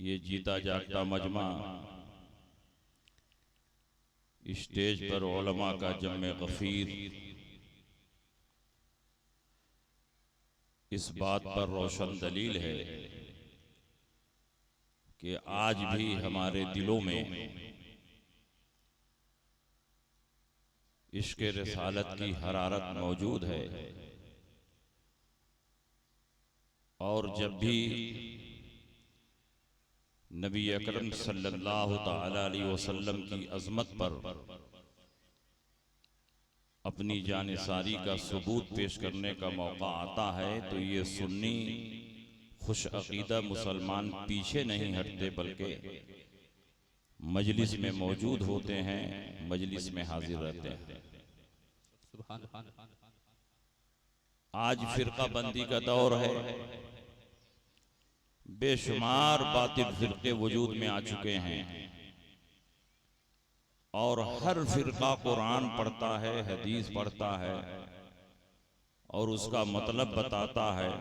ये जीता जागता मजमा स्टेज पर उलमा का जम्मे गफीर इस बात पर रोशन दलील है कि आज भी हमारे दिलों में इश्क़ रिसालत की हरारत मौजूद है। और जब भी नबी अकरम सल्लल्लाहु तआला अलैहि वसल्लम की अज़मत पर अपनी जानिसारी का सबूत पेश करने का मौका आता है तो ये सुन्नी खुश अकीदा मुसलमान पीछे नहीं हटते बल्कि मजलिस में मौजूद होते हैं, मजलिस में हाजिर रहते हैं। आज फिरका बंदी का दौर है, बेशुमार बातिल फिरके वजूद में आ चुके हैं और हर फिरका कुरान पढ़ता है, हदीस पढ़ता है और उसका मतलब बताता है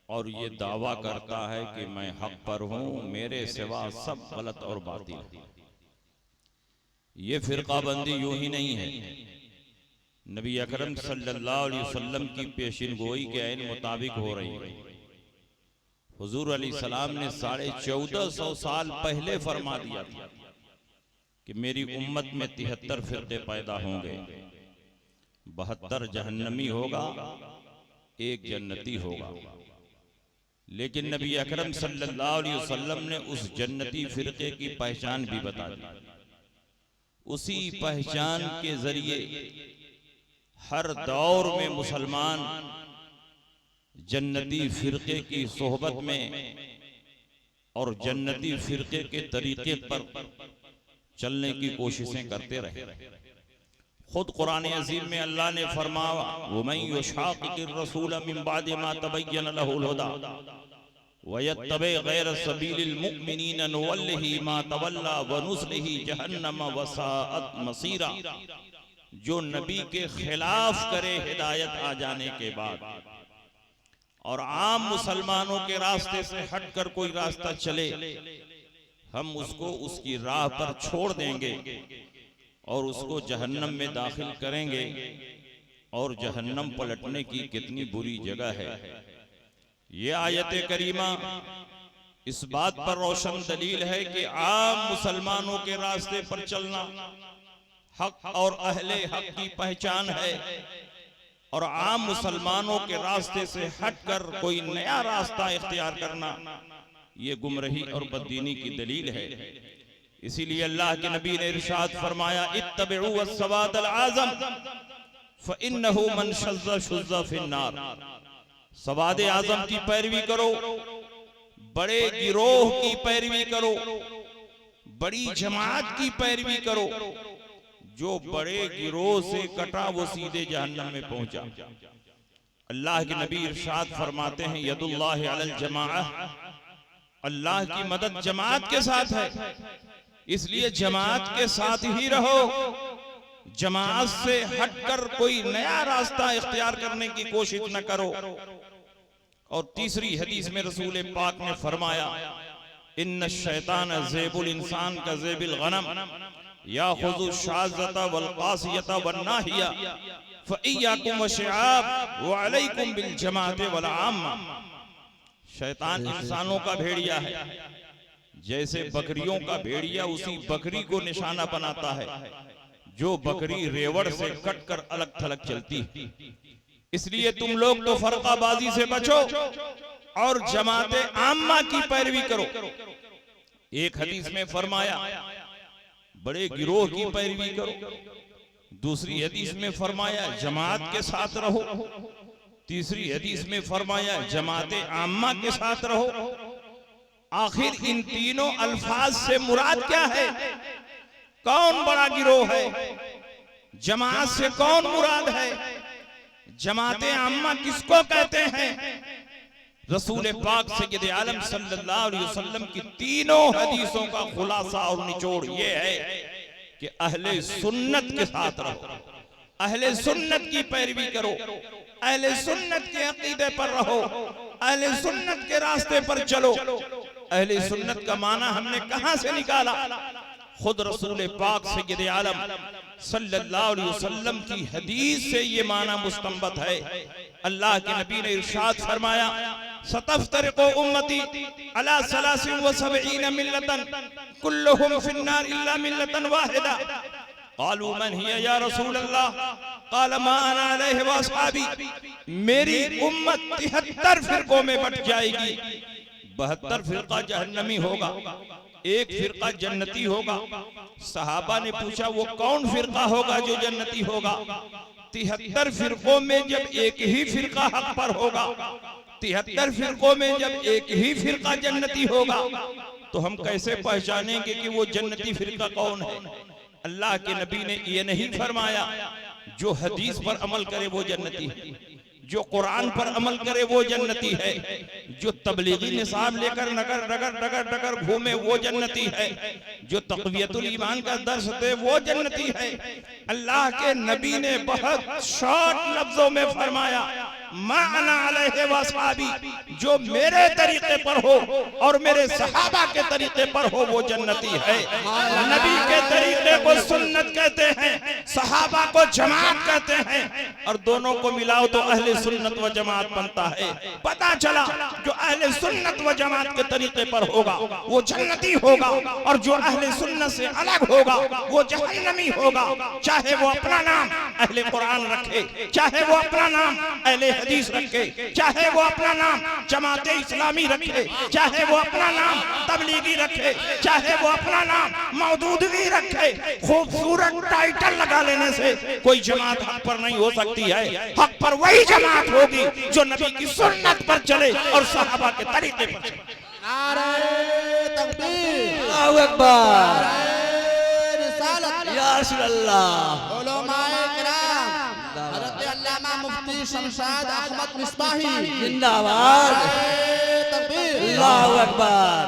और ये दावा करता है कि मैं हक पर हूं, मेरे सिवा सब गलत और बातिल। ये फिरका बंदी यूं ही नहीं है, नबी अकरम सल्लल्लाहु अलैहि वसल्लम की पेशिनगोई के ऐन मुताबिक हो रही है। हुजूर अलैहिस्सलाम ने 1450 साल पहले फरमा दिया था कि मेरी उम्मत में 73 फिरके पैदा होंगे, 72 जहन्नमी होगा, 1 जन्नती होगा। लेकिन नबी अकरम सल्लल्लाहु अलैहि वसल्लम ने उस जन्नती फिरके की पहचान भी बता दी। उसी पहचान के जरिए हर दौर में मुसलमान जन्नती फिरके की सोहबत में और जन्नती फिरके के तरीके पर चलने की कोशिशें करते रहे। खुद कुरान अज़ीम में अल्लाह ने फरमाया, वमन युशाक़िक़िर रसूल मिन बादि मा तबय्यन लहुल हुदा वयत्तबि गैर सबीलिल मुमिनीन नुवल्लिही मा तवल्ला व नुस्लिही जहन्नम वसाअत मसीरा। जो नबी के खिलाफ करे हिदायत आ जाने के बाद और आम मुसलमानों के रास्ते से हटकर कोई रास्ता चले, हम उसको उसकी राह पर छोड़ देंगे और उसको जहन्नम में दाखिल करेंगे। और जहन्नम पलटने की कितनी बुरी जगह है। ये आयत करीमा इस बात पर रोशन दलील है कि आम मुसलमानों के रास्ते पर चलना हक और अहले हक की पहचान है और आम मुसलमानों के रास्ते से हटकर कोई नया रास्ता इख्तियार करना ये गुमराही और बददीनी की दलील है। इसीलिए अल्लाह के नबी ने इरशाद फरमाया, इत्तबिउ अस्सवादल आज़म फ़इन्नहु मन शज़्ज़ शुज़्ज़ फ़िन्नार। सवाद आज़म की पैरवी करो, बड़े गिरोह की पैरवी करो, बड़ी जमात की पैरवी करो। जो बड़े गिरोह से कटा वो सीधे जहन्नम में पहुंचा। अल्लाह के नबी इरशाद फरमाते हैं, यदुल्लाहि अलल जमाअह, अल्लाह की मदद जमात के साथ है, इसलिए जमात के साथ ही रहो। जमात से हटकर कोई नया रास्ता इख्तियार करने की कोशिश न करो। और तीसरी हदीस में रसूल पाक ने फरमाया, इन्न शैतान ज़ेबुल इंसान का ज़ेबिल गनम याखुज़ु शाज़ता वल क़ासियता वन नाहिया फ़इय्याकुम वशिआब व अलैकुम बिल जमाअत वल आम्मा। शैतान इंसानों का भेड़िया है, जैसे बकरियों का भेड़िया उसी बकरी को निशाना बनाता है जो बकरी रेवड़ से कटकर अलग थलग चलती। इसलिए तुम लोग तो फरकाबाजी से बचो और जमात आम्मा की पैरवी करो। एक हदीस में फरमाया, बड़े गिरोह की पैरवी करो। दूसरी हदीस में फरमाया, जमात के साथ रहो। तीसरी हदीस में फरमाया, जमात आम्मा के साथ रहो। आखिर इन तीनों अल्फाज से मुराद क्या है? कौन बड़ा गिरोह है? जमात से कौन मुराद है? जमात आम्मा किसको कहते हैं? रसूल पाक सय्यद आलम सल्लल्लाहु अलैहि वसल्लम की तीनों हदीसों का खुलासा और निचोड़ ये है कि अहले सुन्नत के साथ रहो, अहले सुन्नत की पैरवी करो, अहले सुन्नत के अकीदे पर रहो, अहले सुन्नत के रास्ते पर चलो। अहले सुन्नत का माना हमने कहां से निकाला? खुद रसूल पाक सय्यद आलम सल्लल्लाहु अलैहि वसल्लम की हदीस से ये माना मुस्तंबत है। अल्लाह के नबी ने इरशाद फरमाया, सतफ्तरिकु उम्मती अला सलासिन व सबईन मिल्लतन कुल्लुहुम फिन्नार इल्ला मिल्लतन वाहिदा। क़ालू मन हिया या रसूल अल्लाह? क़ाल मा अना अलैहि व अस्हाबी। मेरी उम्मत 73 फिरकों में बट जाएगी, 72 फिरका जहन्नमी होगा, एक फिरका जन्नती होगा। सहाबा ने पूछा वो कौन फिरका होगा जो जन्नती होगा? 73 फिरकों में जब एक ही फिरका हक पर होगा, 73 फिरकों में जब एक ही फिरका जन्नती होगा, तो हम कैसे पहचानेंगे कि वो जन्नती फिरका कौन है? अल्लाह के नबी ने ये नहीं फरमाया जो हदीस पर अमल करे वो जन्नती है, जो कुरान पर अमल करे वो जन्नती है, जो तबलीगी निसाब लेकर नगर नगर नगर नगर घूमे वो जन्नती है, जो तक़वियतुल ईमान का दर्स दे वो जन्नती है। अल्लाह के नबी ने बहुत शॉर्ट लफ्जों में फरमाया, मा अना अलैहि व अस्हाबी, जो मेरे तरीके पर हो और मेरे सहाबा के तरीके पर हो वो जन्नती है। नबी के तरीके को सुन्नत कहते हैं, सहाबा को जमात कहते हैं, और दोनों को मिलाओ तो अहले सुन्नत व जमात बनता है। पता चला जो अहले सुन्नत व जमात के तरीके पर होगा वो जन्नती होगा, और जो अहले सुन्नत से अलग होगा वो जहन्नमी होगा। चाहे वो अपना नाम अहले कुरान रखे, चाहे वो अपना नाम अहले हदीस रखे, चाहे वो अपना नाम जमाते इस्लामी रखे, चाहे वो अपना नाम तबलीगी रखे, चाहे वो अपना नाम मौदूदगी रखे। खूबसूरत टाइटल लगा लेने से कोई जमात हक पर नहीं हो सकती है। हक पर वही जमात होगी जो नबी की सुन्नत पर चले और सहाबा के तरीके पर चले। नारे तकबीर, अल्लाहु अकबर, नारे रिसालत, या रसूल अल्लाह। उलमाए किराम, हज़रत अल्लामा मुफ्ती शमशाद अहमद मिसबाही जिंदाबाद, नारे तकबीर, अल्लाहु अकबर।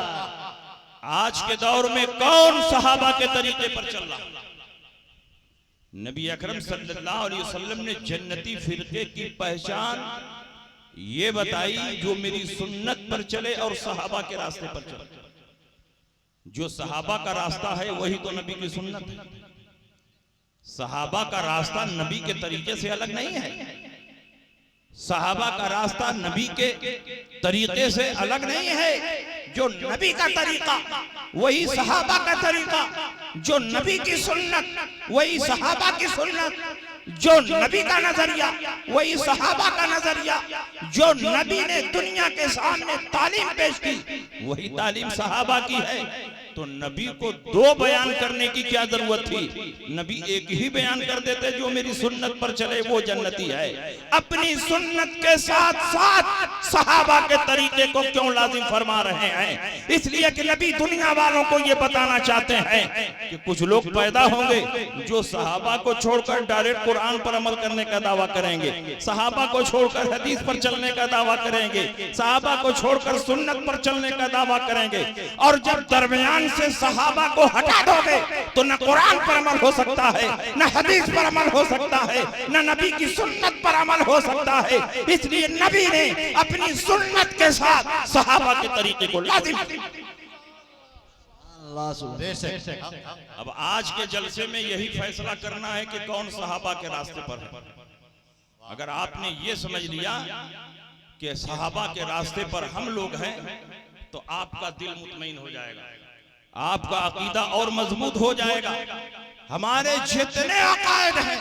आज के दौर में कौन सहाबा के तरीके पर चल रहा? नबी अकरम सल्लल्लाहु अलैहि वसल्लम ने जन्नती फिरके की पहचान ये बताई जो मेरी सुन्नत पर चले और सहाबा के रास्ते पर चले। जो सहाबा का रास्ता है वही तो नबी की सुन्नत है। सहाबा का रास्ता नबी के तरीके से अलग नहीं है। सहाबा का रास्ता नबी के तरीके से अलग नहीं है। जो नबी का तरीका वही सहाबा का तरीका, जो नबी की सुन्नत वही सहाबा की सुन्नत, जो नबी का नजरिया वही सहाबा का नजरिया, जो नबी ने दुनिया के सामने तालीम पेश की वही तालीम सहाबा की है। तो नबी को दो बयान करने की क्या जरूरत थी? नबी एक ही बयान कर देते, जो मेरी सुन्नत पर चले वो जन्नती है। अपनी सुन्नत के साथ साथ सहाबा के तरीके को क्यों लाजिम फरमा रहे हैं? इसलिए कि नबी दुनिया वालों को ये बताना चाहते हैं कि कुछ लोग पैदा होंगे जो सहाबा को छोड़कर डायरेक्ट कुरान पर अमल करने का दावा करेंगे, सहाबा को छोड़कर हदीस पर चलने का दावा करेंगे, सहाबा को छोड़कर सुन्नत पर चलने का दावा करेंगे। और जब दरमियान से सहाबा को हटा दोगे तो न कुरान पर अमल हो सकता है, न हदीस पर अमल हो सकता है, न नबी की सुन्नत पर अमल हो सकता है। इसलिए नबी ने अपनी सुन्नत के साथ सहाबा के तरीके को लाजिम। अब आज के जलसे में यही फैसला करना है कि कौन सहाबा के रास्ते पर है। अगर आपने ये समझ लिया कि सहाबा के रास्ते पर हम लोग हैं तो आपका दिल मुतमईन हो जाएगा, आपका अकीदा और मजबूत हो जाएगा। हमारे जितने अकायद हैं,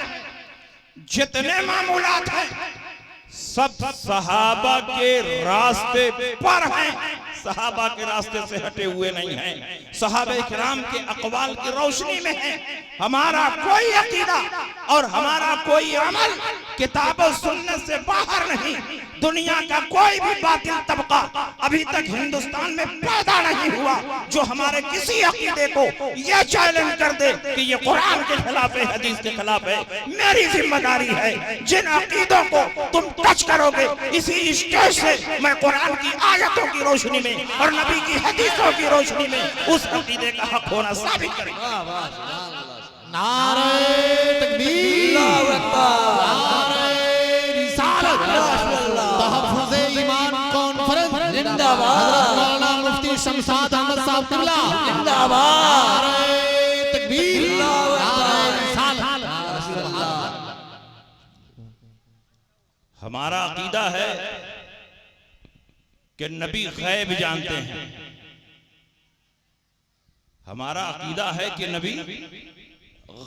जितने मामूलात हैं, सब सहाबा के रास्ते पर हैं, सहाबा के रास्ते से हटे हुए नहीं हैं। सहाबा किराम के अक़वाल की रोशनी में है। हमारा कोई अकीदा और हमारा कोई अमल किताब और सुन्नत से बाहर नहीं। दुनिया का कोई भी बातिल तबका अभी तक हिंदुस्तान में पैदा नहीं हुआ जो हमारे किसी अकीदे को यह चैलेंज कर दे कि ये कुरान के खिलाफ है, हदीस के खिलाफ है। मेरी जिम्मेदारी है, जिन अकीदों को तुम टच करोगे इसी स्टेज से मैं कुरान की आयतों की रोशनी में और नबी की हदीसों की रोशनी में उस अकीदे का हक होना साबित करेंगे। नारे तकबीर, अल्लाहु अकबर, नारे रिसालत, तहफ़्फ़ुज़ ईमान कॉन्फ्रेंस जिंदाबाद, हज़रत मौलाना मुफ्ती शमशाद अहमद साहब किबला जिंदाबाद। नारे तकबीर, नारे रिसालत। हमारा अकीदा है कि नबी गैब जानते हैं। हमारा अकीदा है कि नबी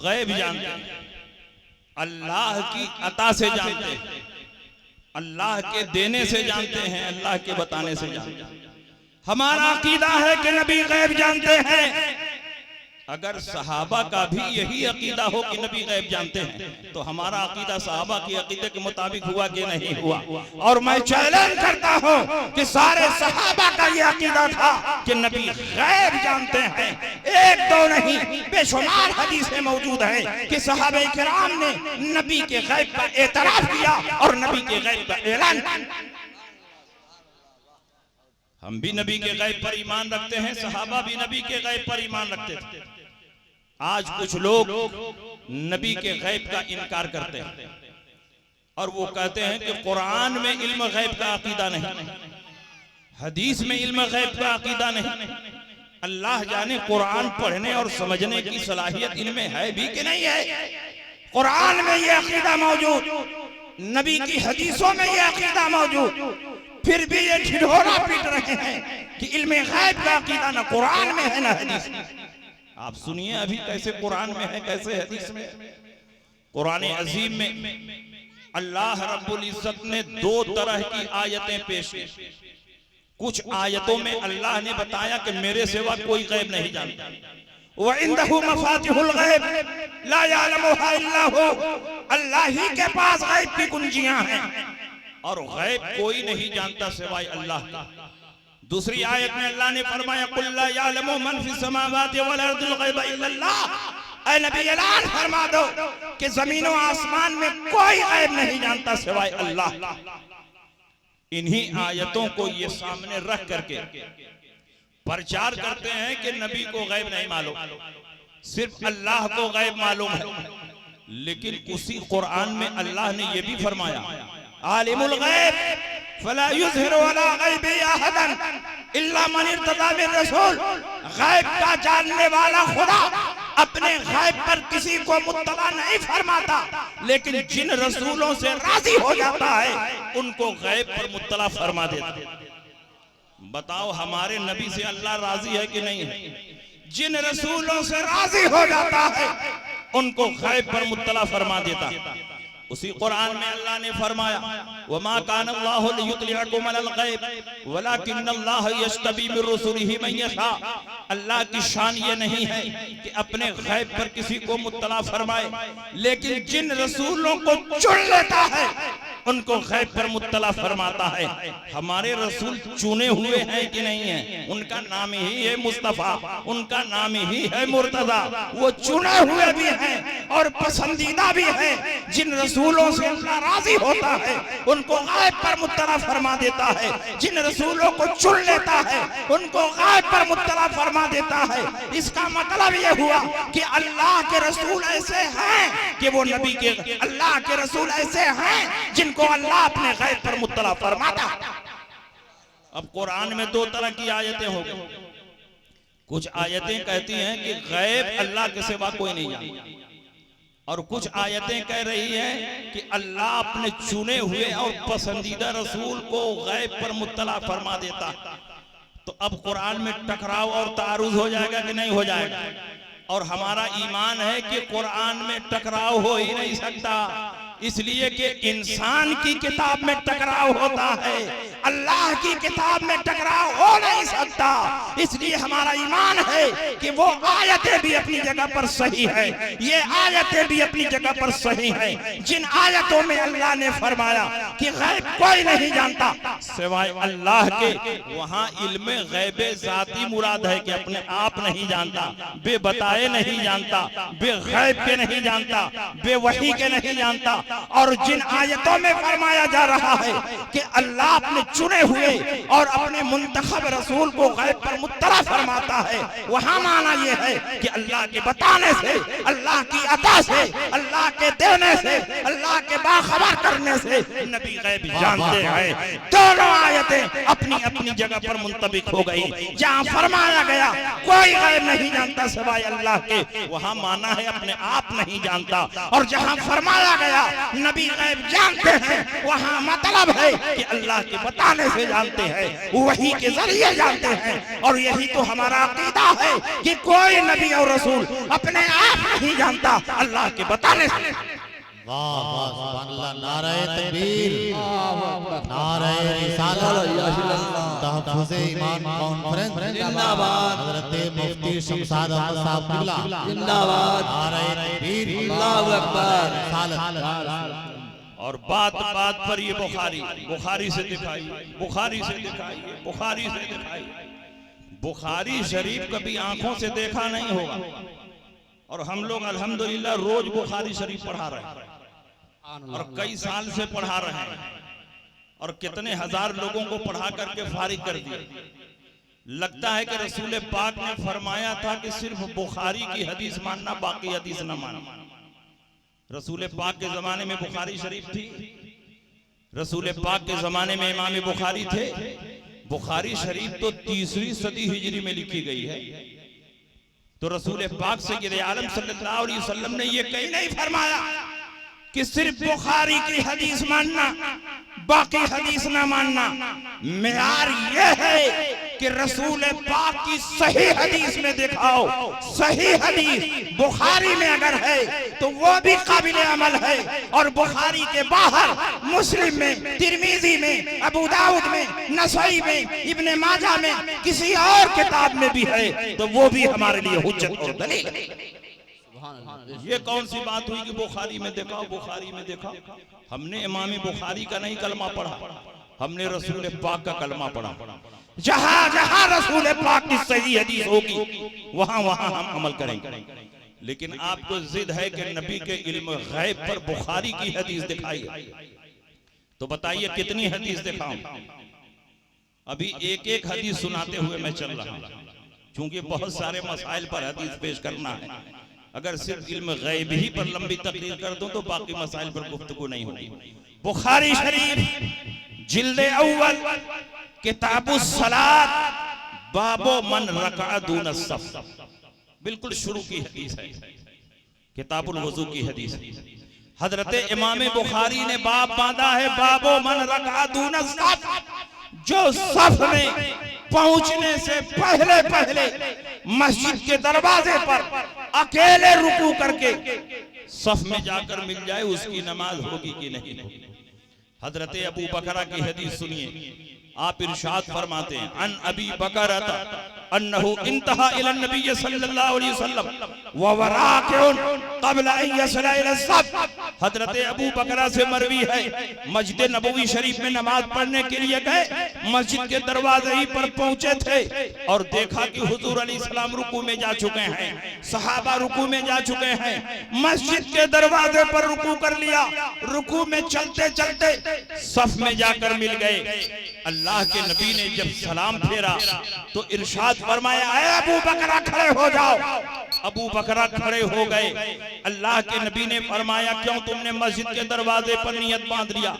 गैब जानते हैं, अल्लाह की अता से जानते हैं, अल्लाह के देने से जानते हैं, अल्लाह के बताने से जानते हैं। हमारा अकीदा है कि नबी गैब जानते हैं। अगर सहाबा का भी यही अकीदा हो कि नबी गैब जानते हैं, तो हमारा अकीदा सहाबा के अकीदे के मुताबिक हुआ कि नहीं हुआ। और मैं चैलेंज करता हूं कि सारे सहाबा का ये अकीदा था कि नबी गैब जानते हैं। एक दो नहीं, बेशुमार हदीसें मौजूद है कि सहाबा किराम ने नबी के गैब का एतराफ किया और नबी के गैब का ऐलान। हम भी नबी के गैब पर ईमान रखते हैं, सहाबा भी नबी के गैब पर ईमान रखते थे। आज कुछ लोग नबी के गैब का इनकार करते हैं और वो कहते हैं कि कुरान में इल्म गैब का अकीदा नहीं, हदीस में इल्म गैब का अकीदा नहीं। अल्लाह जाने कुरान पढ़ने और समझने की सलाहियत इनमें है भी कि नहीं है। कुरान में ये अकीदा मौजूद, नबी की हदीसों में ये अकीदा मौजूद, फिर भी ये ढिढोरा पीट रहे हैं कि इल्म गैब का अकीदा ना कुरान में है ना हदीस में। आप सुनिए अभी कैसे कुरान में है, कैसे हदीस में। कुरान अजीम में अल्लाह रब्बुल इज्जत ने दो तरह की आयतें पेश की। कुछ आयतों में अल्लाह ने बताया कि मेरे सिवा कोई गैब नहीं जानता, व इंदहु मफातिहुल गैब ला यअलमुहा इल्ला हु, अल्लाह ही के पास गैब की कुंजियां हैं और गैब कोई नहीं जानता सिवाय अल्लाह का। दूसरी आयत में अल्लाह ने फरमाया कुल ला यअलमु मन फिस समावाति वल अर्दिल गैब इल्ला अल्लाह। ऐ नबी ऐलान फरमा दो कि जमीन और आसमान में कोई गैब नहीं जानता सिवाय अल्लाह। इन्हीं आयतों को ये सामने रख करके प्रचार करते हैं कि नबी को गैब नहीं मालूम, सिर्फ अल्लाह को गैब मालूम है। लेकिन उसी कुरान में अल्लाह ने ये भी फरमाया आलिमुल गैब फला युज़हिरु अला गैबि अहदन इल्ला मन इर्तज़ा मिन रसूल। गैब का जानने वाला खुदा अपने गैब पर किसी को मुत्तला नहीं फरमाता, लेकिन जिन रसूलों से राजी हो जाता है उनको गैब पर मुत्तला फरमा देता है। बताओ हमारे नबी से अल्लाह राजी है कि नहीं है? जिन रसूलों से राजी हो जाता है उनको गैब पर मुत्तला फरमा देता है। उसी कुरान में अल्लाह ने फरमाया वमा कान अल्लाहु लियुत्लिअकुम अलल गैब वलाकिन्नल्लाह यज्तबी मिर रुसूलिही मन यशा। अल्लाह की शान ये नहीं है कि अपने गैब पर किसी को मुत्तला फरमाए, लेकिन जिन रसूलों को चुन लेता है उनको गैब पर मुत्तला फरमाता है। हमारे रसूल चुने हुए हैं कि नहीं है? उनका नाम ही है मुस्तफा, उनका नाम ही है मुर्तजा। वो चुने हुए भी हैं और पसंदीदा भी हैं। जिन रसूलों से अल्लाह राजी होता है उनको गैब पर मुत्तला फरमा देता है, जिन रसूलों को चुन लेता है उनको गैब पर मुत्तला फरमा देता है। इसका मतलब ये हुआ कि अल्लाह के रसूल ऐसे हैं कि वो नबी के, अल्लाह के रसूल ऐसे हैं जिनको अल्लाह अपने गैब पर मुत्तला फरमाता। अब कुरान में दो तरह की आयतें हो गई। कुछ आयतें कहती हैं कि गैब अल्लाह के सिवा कोई नहीं जानता, और कुछ आयतें कह रही हैं कि अल्लाह अपने चुने हुए और पसंदीदा रसूल को गैब पर मुत्तला फरमा देता। तो अब कुरान में टकराव और तारुज हो जाएगा कि नहीं हो जाएगा? और हमारा ईमान है कि कुरान में टकराव हो ही नहीं सकता, इसलिए कि इंसान की किताब में टकराव होता है, अल्लाह की किताब में टकराव हो नहीं सकता। इसलिए हमारा ईमान है कि वो आयतें भी अपनी जगह पर सही है, ये आयतें भी अपनी जगह पर सही है। जिन आयतों में अल्लाह ने फरमाया कि गैब कोई नहीं जानता सिवाय अल्लाह के, वहाँ इल्म गैबे ज़ाती मुराद है कि अपने आप नहीं जानता, बेबताए नहीं जानता, बेगैब के नहीं जानता, बेवही के नहीं जानता। और जिन आयतों में फरमाया जा रहा है कि अल्लाह अपने चुने हुए और अपने मुंतखब रसूल को गैब पर मुत्तला फरमाता है, वहां माना यह है कि अल्लाह के बताने से, अल्लाह की अता से, अल्लाह के देने से, अल्लाह के बाखबर करने से नबी गैब जानते हैं। दोनों आयतें अपनी अपनी जगह पर मुंतबिक हो गई। जहां फरमाया गया कोई गैब नहीं जानता सिवाय अल्लाह के, वहां माना है अपने आप नहीं जानता, और जहां फरमाया गया नबी गैब जानते हैं, वहां मतलब है कि अल्लाह के बताने से जानते हैं, वही के जरिए जानते हैं। और यही तो हमारा अकीदा है कि कोई नबी और रसूल अपने आप नहीं जानता, अल्लाह के बताने से। वाह वाह सुभान अल्लाह, नारे तकबीर, नारे रिसालत, तहफ़्फ़ुज़े ईमान कॉन्फ्रेंस जिंदाबाद, हज़रत मुफ्ती शमशाद अहमद साहब क़िबला जिंदाबाद, नारे तकबीर, अल्लाहु अकबर, रिसालत। और बात बात पर ये बुखारी से दिखाई, बुखारी से दिखाई, बुखारी से दिखाई। बुखारी शरीफ कभी आंखों से देखा नहीं होगा, और हम लोग अल्हम्दुलिल्लाह रोज बुखारी शरीफ पढ़ा रहे हैं, और कई साल से पढ़ा रहे हैं, और कितने हजार लोगों को पढ़ा करके फारिग कर दिया। लगता है कि रसूल पाक ने फरमाया था कि सिर्फ बुखारी की हदीस मानना, बाकी हदीस न मानना। रसूल पाक के जमाने में बुखारी शरीफ थी, रसूल पाक के जमाने में इमाम बुखारी थे। बुखारी शरीफ तो 3वीं सदी हिजरी में लिखी गई है। तो रसूल पाक सय्यद आलम सल्लल्लाहु अलैहि वसल्लम ने यह कहीं नहीं फरमाया कि सिर्फ बुखारी की हदीस मानना, बाकी हदीस ना मानना। मेयार यह है कि रसूल पाक की सही हदीस में दिखाओ। सही हदीस बुखारी में अगर है तो वो भी काबिल अमल है, और बुखारी के बाहर मुस्लिम में, तिरमिजी में, अबू दाऊद में, नसई में, इब्ने माजा में, किसी और किताब में भी है, तो वो भी हमारे लिए हुज्जत और दलील है। ये कौन सी बात हुई कि बुखारी में दिखाओ, बुखारी में दिखाओ? हमने इमाम बुखारी का नहीं कलमा पढ़ा, हमने रसूल पाक का कलमा पढ़ा। जहां जहां रसूल पाक की सही हदीस होगी वहां वहां हम अमल करेंगे। लेकिन आपको जिद है कि नबी के इल्म गैब पर बुखारी की हदीस दिखाई, तो बताइए कितनी हदीस दिखाऊं? अभी एक एक हदीस सुनाते हुए मैं चल रहा हूं, क्योंकि बहुत सारे मसाइल पर हदीस पेश करना है। अगर सिर्फ इल्म गैब ही पर लंबी तकरीर कर दूं तो बाकी मसाइल पर गुफ्तगू नहीं होगी। बुखारी शरीफ जिल्द अव्वल किताबुस सलात बाबो मन रका दून सफ, बिल्कुल शुरू की हदीस है, किताबुल वजू की हदीस। हजरत इमाम बुखारी ने बाब बांधा है, बाबो मन रका दून सफ, जो सफ में पहुंचने से पहले पहले मस्जिद के दरवाजे पर अकेले रुकू करके सफ में जाकर मिल जाए, उसकी नमाज होगी कि नहीं होगी। हजरत अबू बकरा की हदीस सुनिए, आप इरशाद फरमाते हैं, अन अबी बकरता अन्नहु इंतहा इला नबी सल्लल्लाहु अलैहि वसल्लम व वराकिन क़ब्ल अन यसला इला सफ। हजरत अबू बकरा से मरवी है, मस्जिद नबवी शरीफ में नमाज पढ़ने के लिए गए, मस्जिद के दरवाजे ही पर पहुंचे थे और देखा कि हुजूर अलैहिस्सलाम रुकू में जा चुके हैं, सहाबा रुकू में जा चुके हैं। मस्जिद के दरवाजे पर रुकू कर लिया, रुकू में चलते चलते सफ में जाकर मिल गए। अल्लाह के नबी ने जब सलाम फेरा तो इरशाद फरमाया, अबू बकरा खड़े हो जाओ। अबू बकरा खड़े हो गए। अल्लाह के नबी ने फरमाया, क्यों तुमने मस्जिद के दरवाजे पर नियत बांध लिया,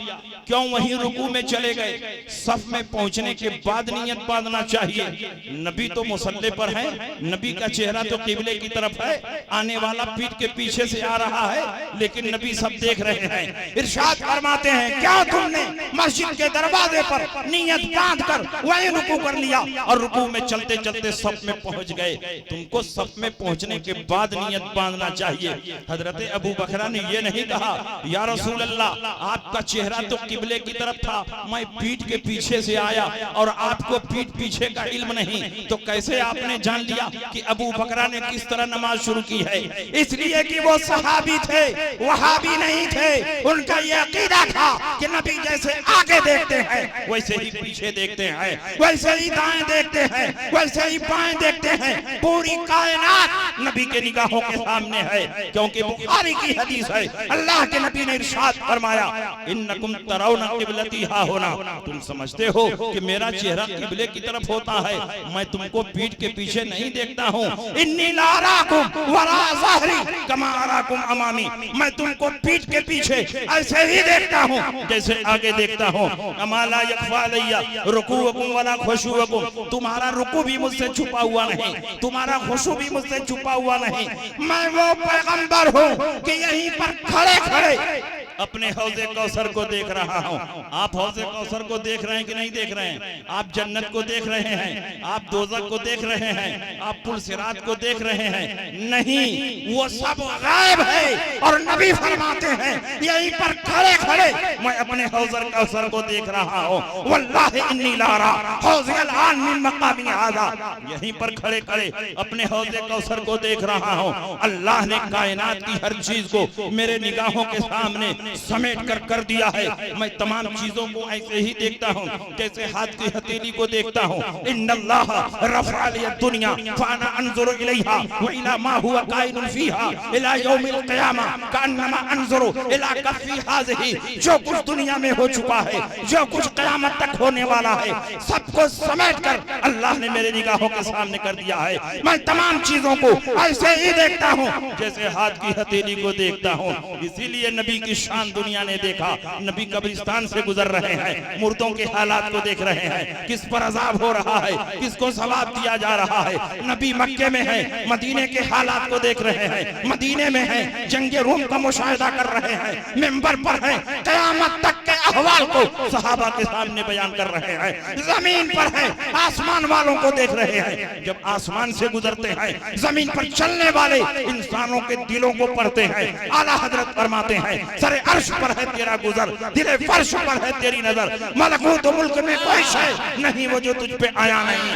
क्यों वहीं रुकू में चले गए? सफ में पहुंचने के बाद नियत बांधना चाहिए। नबी तो मुसल्ले पर है, नबी का चेहरा तो किबले की तरफ है, आने वाला पीठ के पीछे से आ रहा है, लेकिन नबी सब देख रहे हैं। इरशाद फरमाते हैं, क्या तुमने मस्जिद के दरवाजे पर नियत बांध कर वहीं रुकू कर लिया और रुकू में चलते चलते सफ में पहुंच गए? तुमको सफ में पहुंचने के बाद नियत बांधना चाहिए। हजरत अबू बकरा ने यह नहीं कहा, या रसूल अल्लाह आपका चेहरा तो किबले की तरफ था, मैं पीठ के पीछे से आया और आपको पीठ पीछे का इल्म नहीं, तो कैसे आपने जान लिया कि अबू बकरा ने किस तरह नमाज शुरू की है? इसलिए कि वो सहाबी थे, वहाबी नहीं थे। उनका यह अकीदा था कि नबी जैसे आगे देखते हैं वैसे ही पीछे देखते हैं, वैसे ही दाएं देखते हैं वैसे ऐसे ही बाएं देखते हैं, पूरी कायनात नबी के निगाहों के सामने है, क्योंकि बुखारी की हदीस है, अल्लाह के नबी ने इरशाद फरमाया, इन्नकुम तरौना क़िबलती हा होना, तुम समझते हो कि मेरा चेहरा किबले की तरफ होता है, मैं तुमको पीठ के पीछे नहीं देखता हूँ। इन्नी ला अराकुम वरा ज़हरी कमा अराकुम अमामी, मैं तुमको पीठ के पीछे ऐसे ही देखता हूँ जैसे आगे देखता हूँ। अमाला यख्फा अलैया रुकूअकुम वला खुशूअकुम, तुम्हारा रुकू भी मुझसे छुपा हुआ नहीं, तुम्हारा खुशू भी मुझसे छुपा हुआ नहीं। मैं वो पैगंबर हूँ कि यहीं पर खड़े खड़े अपने हौज़े कौसर को देख रहा हूँ। आप हौज़े कौसर को देख रहे हैं कि नहीं देख रहे हैं? आप जन्नत को देख रहे हैं, आप दोज़ख को देख रहे हैं, आप पुल सिरात को देख रहे हैं? नहीं, वो सब गायब है। और नबी फरमाते हैं यहीं पर खड़े खड़े मैं अपने हौज़े कौसर को देख रहा हूँ। वल्लाहि इन्नी लारा हौज़ल आन मिन मकामी हाज़ा, यहीं पर खड़े खड़े अपने हौज़े कौसर को देख रहा हूँ। अल्लाह ने कायनात की हर चीज को मेरे निगाहों के सामने समेट कर दिया है। मैं तमाम चीजों को ऐसे ही देखता हूँ जैसे हाथ की हथेली को देखता हूँ। इन्नल्लाह रफ़अ लिय दुनिया फ़अना अंज़ुरु इलैहा व इला मा हुवा काइनुन फ़ीहा इला यौमिल क़ियामा कअन्नमा अंज़ुरु इला कफ़ी हाज़िही, जो कुछ दुनिया में हो चुका है, जो कुछ क़यामत तक होने वाला है, सबको समेट कर अल्लाह ने मेरे निगाहों के सामने कर दिया है। मैं तमाम चीजों को ऐसे ही देखता हूँ जैसे हाथ की हथेली को देखता हूँ। इसीलिए नबी की शान दुनिया ने देखा। नबी कब्रिस्तान से गुजर रहे हैं, मुर्दों के हालात को देख रहे हैं, किस पर अजाब हो रहा है, किसको सवाब दिया जा रहा है। नबी मक्के में है, मदीने के हालात को देख रहे हैं, मदीने में है, जंगे रूम का मुशाहिदा कर रहे हैं, मिंबर पर है, क़यामत तक के अहवाल को सहाबा के सामने बयान कर रहे हैं। जमीन पर है, आसमान वालों को देख रहे हैं। जब आसमान से गुजरते हैं, जमीन पर चलने वाले इंसानों के दिलों को पढ़ते हैं। आला हजरत फरमाते हैं सरे अर्श पर है तेरा गुजर, दिले फर्श पर है तेरी नजर, मलकूत मुल्क में कोई शय नहीं वो जो तुझ पे आया नहीं,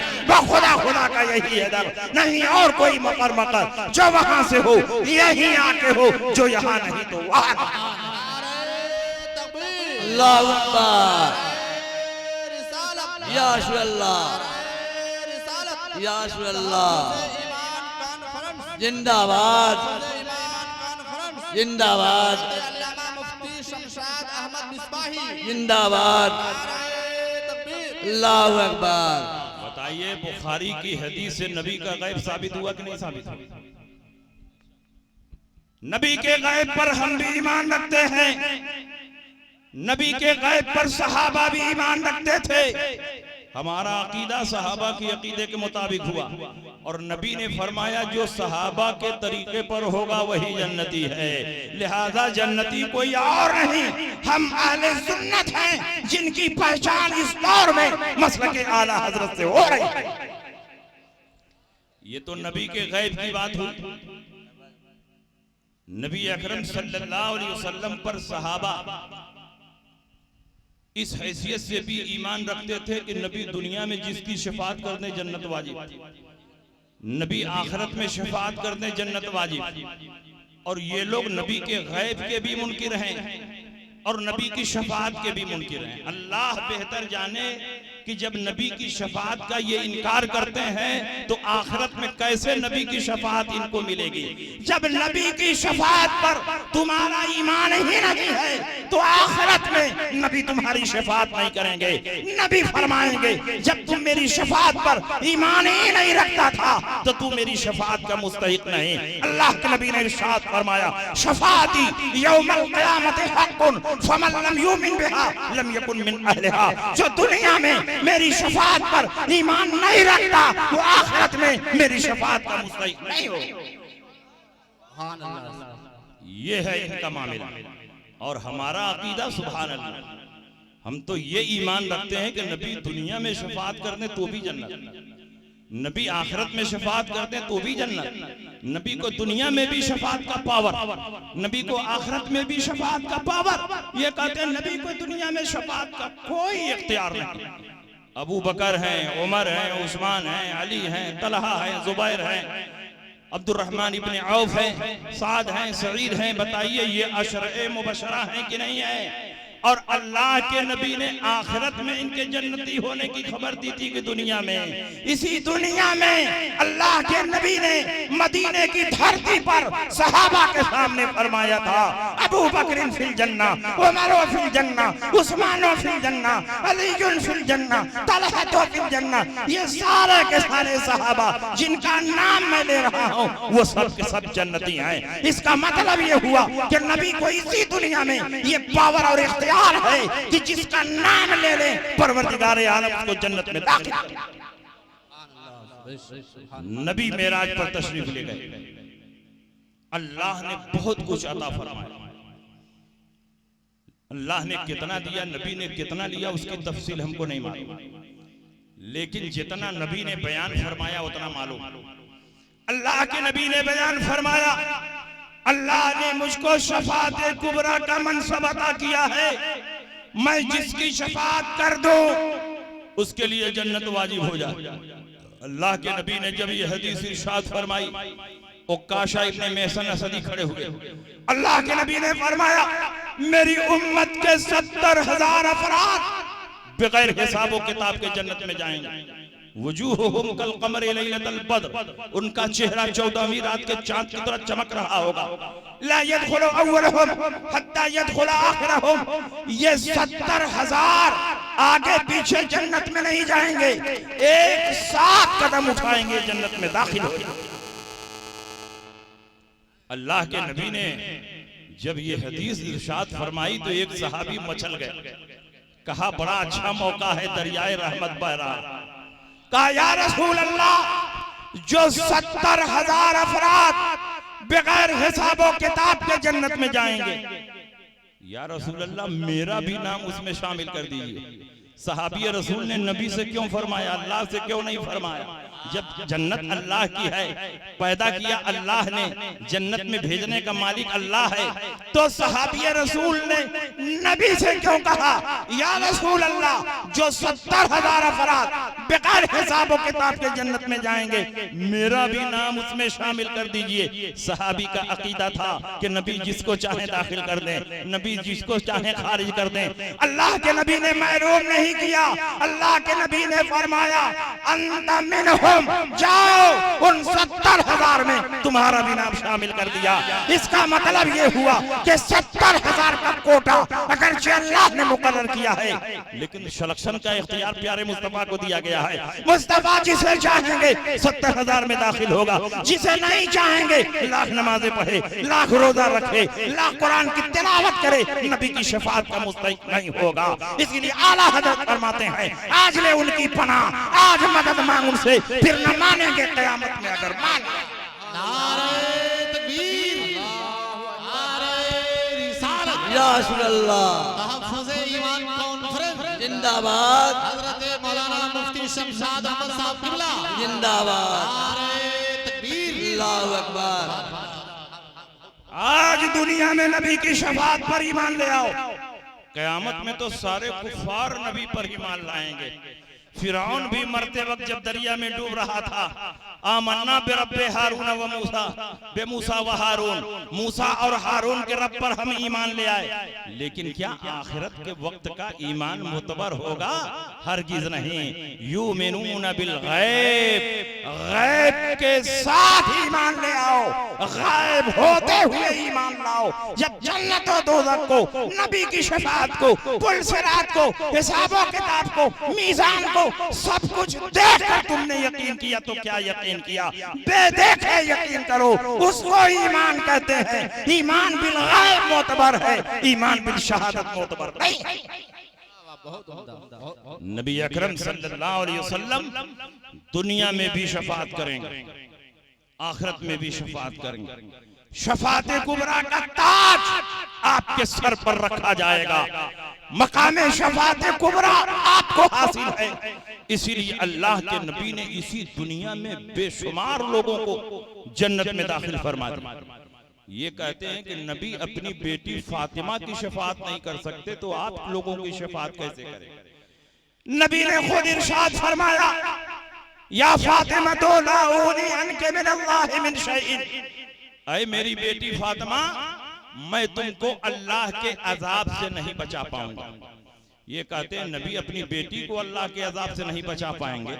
खुदा खुदा का यही है दर, नहीं और कोई मकर मकर, जो वहां से हो यही आके हो, जो यहाँ नहीं तो वहां। अल्लाहु अकबर, या अल्लाह, या अल्लाह, जिंदाबाद जिंदाबाद जिंदाबाद, अल्लाहु अकबर। बताइए बुखारी की हदीस से नबी का गैब साबित हुआ कि नहीं साबित हुआ? नबी के गैब पर हम भी ईमान रखते हैं, नबी के गैब पर सहाबा भी ईमान रखते थे। हमारा अकीदा सहाबा की अकीदे के मुताबिक हुआ और नबी ने फरमाया जो सहाबा के तरीके पर होगा वही जन्नती है, लिहाजा जन्नती कोई और नहीं, हम अहले सुन्नत हैं जिनकी पहचान इस दौर में मसलक आला हजरत से हो रही है। ये तो नबी के गैब की बात हुई। नबी अकरम सल्लल्लाहु अलैहि वसल्लम पर सहाबा इस हैसियत से भी ईमान रखते थे कि नबी दुनिया में जिसकी शफात करने जन्नत वाजिब, नबी आखिरत में शफात करने जन्नत वाजिब। और ये लोग नबी के गैब के भी मुनकिर हैं और नबी की शफात के भी मुनकिर हैं। अल्लाह बेहतर जाने कि जब नबी की शफात का ये इनकार करते हैं तो आखिरत में कैसे नबी की शफात इनको मिलेगी। जब नबी की शफात पर तुम्हारा ईमान ही नहीं है तो आखिरत में नबी तुम्हारी शफात नहीं करेंगे। नबी फरमाएंगे जब तुम मेरी शफात पर ईमान ही नहीं रखता था तो तू मेरी शफात का मुस्तहिक नहीं। अल्लाह के नबी ने इरशाद फरमाया शफाती यौमल क़यामत हक़्क़ुन फमन लम युमिन बिहा लम यकुन मिन अहलिहा। जो दुनिया में मेरी शफात पर ईमान नहीं रखता वो आखिरत में मेरी शफात का मुस्तहिक नहीं हो। ये है इनका मामला और हमारा अकीदा सुभान अल्लाह, हम तो ये ईमान रखते हैं कि नबी दुनिया में शफात कर दे तो भी जन्नत, नबी आखिरत में शफात कर दे तो भी जन्नत। नबी को दुनिया में भी शफात का पावर, नबी को आखिरत में भी शफात का पावर। ये कहते हैं नबी को दुनिया में शफात का कोई इख्तियार नहीं। अबू बकर हैं, उमर हैं, उस्मान हैं, अली हैं, तलहा हैं, जुबैर हैं, अब्दुर्रहमान इब्न औफ हैं, साद हैं, सईद हैं। बताइए ये अशरे मुबशरा हैं कि नहीं है? और अल्लाह के नबी ने आखिरत में इनके जन्नती होने की खबर दी थी कि दुनिया में, इसी दुनिया में अल्लाह के नबी ने मदीने की धरती पर सहाबा के सामने फरमाया था, अबू बकर फिल जन्ना, उमर फिल जन्ना, उस्मान फिल जन्ना, अली फिल जन्ना, तलहा फिल जन्ना। ये सारे के सारे सहाबा जिनका नाम मैं ले रहा हूँ वो सब के सब जन्नती हैं। इसका मतलब ये हुआ कि नबी को इसी दुनिया में ये पावर और इख्तियार है कि जिसका नाम ले ले परवरदिगार आलम उसको जन्नत में दाखिल कर। नबी मेराज पर तशरीफ ले गए, अल्लाह ने बहुत कुछ अता फरमाया। अल्लाह ने कितना दिया, नबी ने कितना लिया, उसकी तफसील हमको नहीं मालूम, लेकिन जितना नबी ने बयान फरमाया उतना मालूम। अल्लाह के नबी ने बयान फरमाया, अल्लाह ने मुझको शफाअत कुबरा का मनसब अता किया है, मैं जिसकी शफाअत कर दूं उसके लिए जन्नत वाजिब हो जाए। अल्लाह के नबी ने जब ये हदीस इरशाद फरमाई, उक्काशा इब्ने महसन असदी खड़े हुए। अल्लाह के नबी ने फरमाया, मेरी उम्मत के 70,000 अफराद बगैर हिसाब व किताब के जन्नत में जाएंगे। वजूहुहुम कल कमर लैलतल बद्र, उनका चेहरा 14वीं रात के चांद की तरह चमक रहा होगा। ला यदखुलु अव्वलुहुम हत्ता यदखुल आखिरहुम, ये 70,000 आगे पीछे जन्नत में नहीं जाएंगे, एक साथ कदम उठाएंगे जन्नत में दाखिल हो जाएंगे। अल्लाह के नबी ने जब ये हदीस इरशाद फरमाई तो एक सहाबी मचल गए, कहा बड़ा अच्छा मौका है, दरियाए रहमत बह रहा है। कहा या रसूल अल्लाह, जो 70,000 अफराद बगैर हिसाबो किताब के जन्नत में जाएंगे, या रसूल अल्लाह मेरा भी नाम उसमें शामिल कर दीजिए। सहाबी रसूल ने नबी से क्यों फरमाया, अल्लाह से क्यों नहीं फरमाया? जब जन्नत अल्लाह की है, पैदा किया अल्लाह ने, जन्नत में भेजने का मालिक अल्लाह है, तो सहाबी रसूल ने नबी से क्यों कहा या रसूल अल्लाह, जो 70,000 अफराद बगैर हिसाब व किताब के जन्नत में जाएंगे, मेरा भी नाम उसमें शामिल कर दीजिए। सहाबी का अकीदा था कि नबी जिसको चाहे दाखिल कर दें, नबी जिसको चाहे खारिज कर दें। अल्लाह के नबी ने महरूम नहीं किया। अल्लाह के नबी ने फरमाया, अंत मिनहुम, जाओ उन 70,000 में तुम्हारा भी नाम शामिल कर दिया। इसका मतलब ये हुआ कि 70,000 का कोटा अगर अल्लाह ने मुकर्रर किया है, लेकिन सिलेक्शन का इख्तियार प्यारे मुस्तफा को दिया गया है। मुस्तफा जिसे चाहेंगे 70,000 में दाखिल होगा, जिसे नहीं चाहेंगे लाख नमाजें पढ़े, लाख रोजा रखे, लाख कुरान की तिलावत करे, नबी की शफाअत का मुस्तहिक नहीं होगा। इसलिए आला हजरत फरमाते हैं, आज ले उनकी पनाह, आज मदद मांग उनसे, फिर न मानेंगे क़यामत में अगर मान। नारे तकबीर, नारे रिसालत, या रसूल अल्लाह, तहफ़्फ़ुज़े ईमान कॉन्फ्रेंस जिंदाबाद, हज़रत मौलाना मुफ्ती शमशाद अहमद साहब क़िबला जिंदाबाद, नारे तकबीर, अल्लाहु अकबर। आज दुनिया में नबी की शफाअत पर ईमान ले आओ, क़यामत में तो सारे कुफार नबी पर ईमान लाएंगे। फिरौन भी मरते वक्त जब दरिया में डूब रहा था, आमन्ना बिरब्बे हारून व मूसा, बे मूसा व हारून, मूसा और हारून के रब पर हम ईमान ले आए। लेकिन क्या आखिरत के वक्त का ईमान मुतबर होगा? हरगिज नहीं। युमिनून बिल गैब, गैब के साथ ईमान ले आओ, गैब होते हुए ईमान लाओ। जब जन्नत और दोज़ख को, नबी की शफाअत को, पुल सिरात को, हिसाबो किताब को, मीज़ान को, सब कुछ देख कर तुमने यकीन किया तो क्या यकीन किया? बेदेखे यकीन करो, उसको ईमान कहते हैं। ईमान बिल गैब मोतबर है, ईमान बिल शहादत मोतबर नहीं। नबी अकरम सल्लल्लाहु अलैहि वसल्लम दुनिया में भी शफाअत करेंगे, आखिरत में भी शफाअत करेंगे। शफाअत कुबरा का ताज आपके सर पर रखा जाएगा। मकामे शफाअत कुबरा आपको हासिल है। इसीलिए अल्लाह के नबी ने इसी दुनिया में बेशुमार लोगों को जन्नत में दाखिल फरमा दिया। ये कहते हैं कि नबी अपनी बेटी फातिमा की शफाअत नहीं कर सकते, तो आप लोगों की शफाअत कैसे करें? नबी ने खुद इरशाद फरमाया, या फातिमा तो लाऊनी अनके मिनल्लाहि मिन शैइन, ऐ मेरी बेटी फातिमा, मैं तुमको अल्लाह के अजाब से नहीं बचा पाऊंगा। ये कहते हैं नबी अपनी बेटी को अल्लाह के अजाब से नहीं बचा पाएंगे,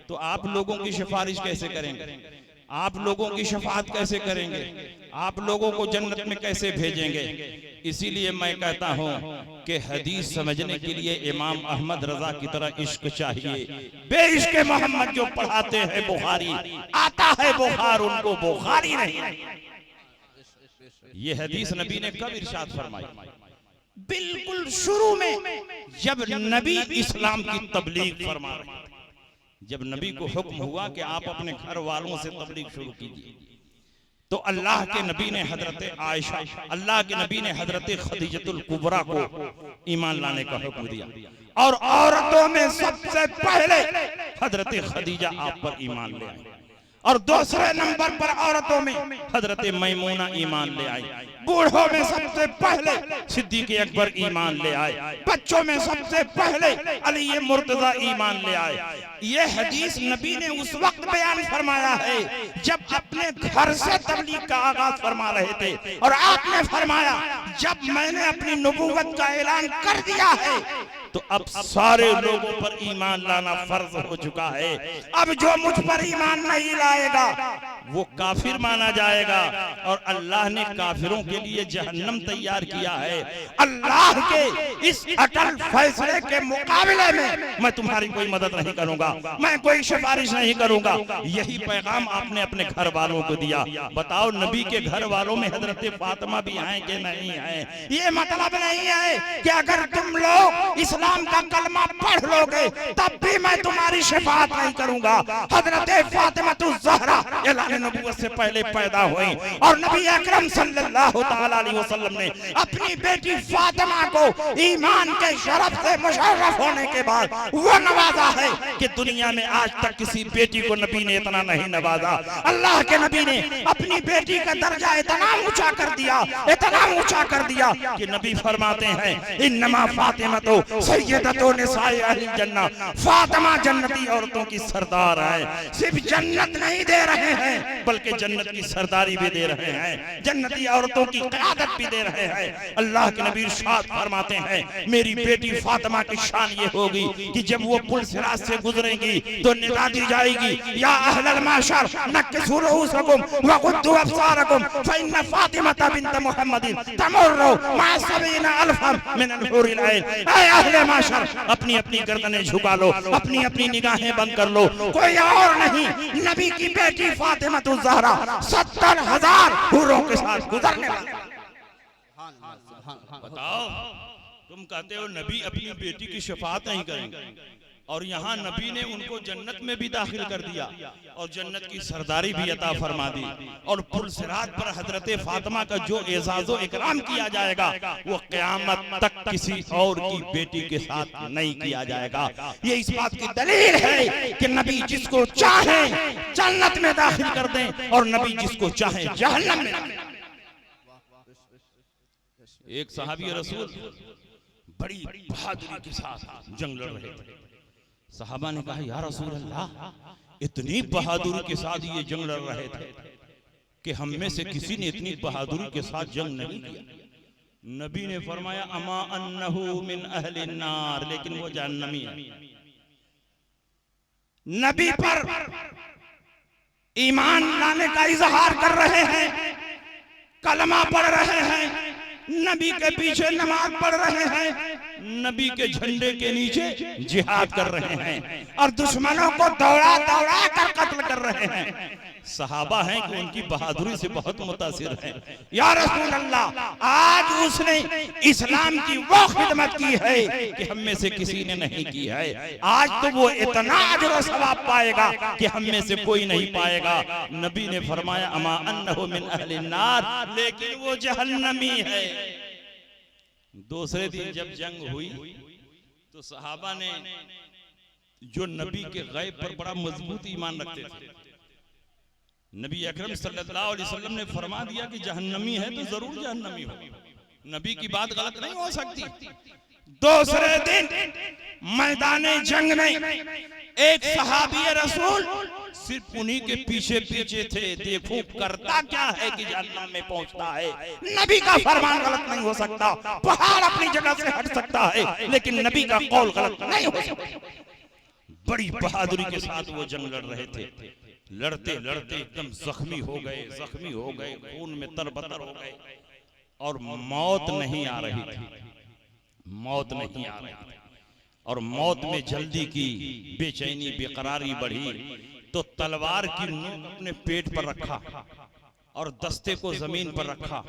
तो आप लोगों की सिफारिश कैसे करेंगे? आप लोगों की शफाअत कैसे करेंगे? आप लोगों को जन्नत में कैसे भेजेंगे? इसीलिए मैं कहता हूं कि हदीस समझने के लिए इमाम अहमद रजा की तरह इश्क चाहिए। बेइश्क मोहम्मद जो पढ़ाते हैं बुखारी, आता है बुखार उनको बुखारी नहीं। ये हदीस नबी ने कब इरशाद फरमाई? बिल्कुल शुरू में, जब नबी इस्लाम की तबलीग फरमा रहे थे। जब नबी को हुक्म हुआ कि आप अपने घर वालों से तबलीग शुरू कीजिए, तो अल्लाह के नबी ने हजरत आयशा, अल्लाह के नबी ने हजरत खदीजतुल कुबरा को ईमान लाने का हुक्म दिया, और औरतों में सबसे पहले हजरत खदीजा आप पर ईमान ले आई, और दूसरे नंबर पर औरतों में हजरत मैमूना ईमान ले आई, बूढ़ों में सबसे पहले सिद्दीक अकबर ईमान ले आए, बच्चों में सबसे पहले अली मुर्तजा ईमान ले आए। ये हदीस नबी ने उस वक्त बयान फरमाया है जब अपने घर से तबलीग का आगाज फरमा रहे थे, और आपने फरमाया जब मैंने अपनी नबूवत का ऐलान कर दिया है तो अब सारे लोगों पर ईमान लाना फर्ज हो चुका है। अब जो मुझ पर ईमान नहीं लाएगा वो काफिर माना जाएगा, और अल्लाह ने काफिरों के लिए जहन्नम तैयार किया है। अल्लाह के इस अटल फैसले के मुकाबले में मैं तुम्हारी कोई मदद नहीं करूंगा, मैं कोई सिफारिश नहीं करूंगा। यही पैगाम आपने अपने घर वालों को दिया। बताओ नबी के घर वालों में हजरत फातिमा भी हैं कि नहीं है? ये मतलब नहीं है कि अगर तुम लोग इस्लाम का कलमा पढ़ लोगे तब भी मैं तुम्हारी शफाअत नहीं करूंगा। हजरत फातिमा ज़हरा ऐलान नबूवत से पहले पैदा हुई, और नबी अकरम सल्लल्लाहु तआला अलैहि वसल्लम ने अपनी बेटी फातिमा को ईमान के शरफ से मुशर्रफ होने के बाद वो नवाजा है कि दुनिया में आज तक किसी बेटी को नबी ने इतना नहीं नवाजा। अल्लाह के नबी ने अपनी बेटी का दर्जा इतना ऊंचा कर दिया, इतना ऊंचा कर दिया कि नबी फरमाते हैं इन्नमा फातिमा तो सय्यदतु निसाए अहलिल जन्नह, फातिमा जन्नती औरतों की सरदार है। सिर्फ जन्नत नहीं दे रहे हैं बल्कि जन्नत की सरदारी भी दे रहे हैं, जन्नती औरतों की क़यादत भी दे रहे हैं। अल्लाह के नबी इरशाद फरमाते हैं मेरी बेटी फातिमा की शान ये होगी कि जब वो पुल सिरात से गुजरेंगी तो निदा दी जाएगी या अहलल माशर नक्किसू रुऊसकुम व गुद्दू अबसारकुम फइन्न फातिमा बिन्त मुहम्मदिन तमुर्रु मा सबीना अल्फम मिन अल-हुरिल ऐन। ऐ अहले माशर, अपनी अपनी गर्दनें झुका लो, अपनी अपनी निगाहें बंद कर लो, कोई और नहीं, नबी की बेटी फातिमा ज़हरा 70,000 हूरों के साथ गुजरने वाली। बताओ, तुम कहते हो नबी अपनी बेटी की शफाअत नहीं करेंगे, और यहाँ नबी ने उनको जन्नत में भी दाखिल कर दिया और जन्नत की सरदारी भी अता फरमा दी, और पुलसिरात पर हजरत फातिमा का जो एजाज़ो इकराम किया जाएगा वो क़यामत तक किसी और की बेटी के साथ नहीं किया जाएगा। ये इस बात की दलील है कि नबी जिसको चाहे जन्नत में दाखिल कर दें और नबी जिसको चाहे जहन्नम में। एक सहाबी रसूल बड़ी बहादुरी के साथ जंग लड़ रहे थे। सहाबा ने कहा या रसूल अल्लाह, इतनी बहादुरी के साथ ये जंग लड़ रहे थे कि हम में से किसी ने इतनी बहादुरी के साथ जंग नहीं किया। नबी ने फरमाया अमा अन्नहु मिन अहलिन नार, लेकिन वो जहन्नमी है। नबी पर ईमान लाने का इजहार कर रहे हैं, कलमा पढ़ रहे हैं, नबी के पीछे नमाज पढ़ रहे हैं, नबी के झंडे के नीचे जिहाद कर रहे हैं, और दुश्मनों को दौड़ा दौड़ा कर कत्ल कर रहे हैं। सहाबा हैं कि उनकी बहादुरी से बहुत मुतासिर हैं। या रसूल अल्लाह, आज उसने इस्लाम की वो खिदमत की है कि हम में से किसी ने नहीं की है। आज तो वो इतना अजर और सवाब पाएगा कि हम में से कोई नहीं पाएगा। नबी ने फरमाया अमा अन्नहु मिन अहलिन नार, लेकिन वो जहन्नमी है। दूसरे दिन जब जंग हुई तो सहाबा ने जो नबी के गैब पर बड़ा मजबूत ईमान रखते थे, नबी अकरम सल्लल्लाहु अलैहि वसल्लम ने फरमा दिया कि जहन्नमी है तो जरूर जहन्नमी हो, नबी की बात गलत नहीं हो सकती। दूसरे दिन मैदाने जंग में एक सहाबी रसूल सिर्फ उन्हीं के पीछे पीछे थे। देखो करता क्या है कि जहन्नम में पहुंचता है। नबी का फरमान गलत नहीं हो सकता, पहाड़ अपनी जगह से हट सकता है, लेकिन नबी का कौल गलत नहीं हो सकता। बड़ी बहादुरी के साथ वो जंग लड़ रहे थे। लड़ते लड़ते एकदम जख्मी हो गए, खून में तरबतर हो गए और मौत नहीं आ रही थी, मौत नहीं आ रही थी। और मौत में जल्दी की, बेचैनी बेकरारी बढ़ी तो तलवार की नोक अपने पेट पर रखा और दस्ते को जमीन पर रखा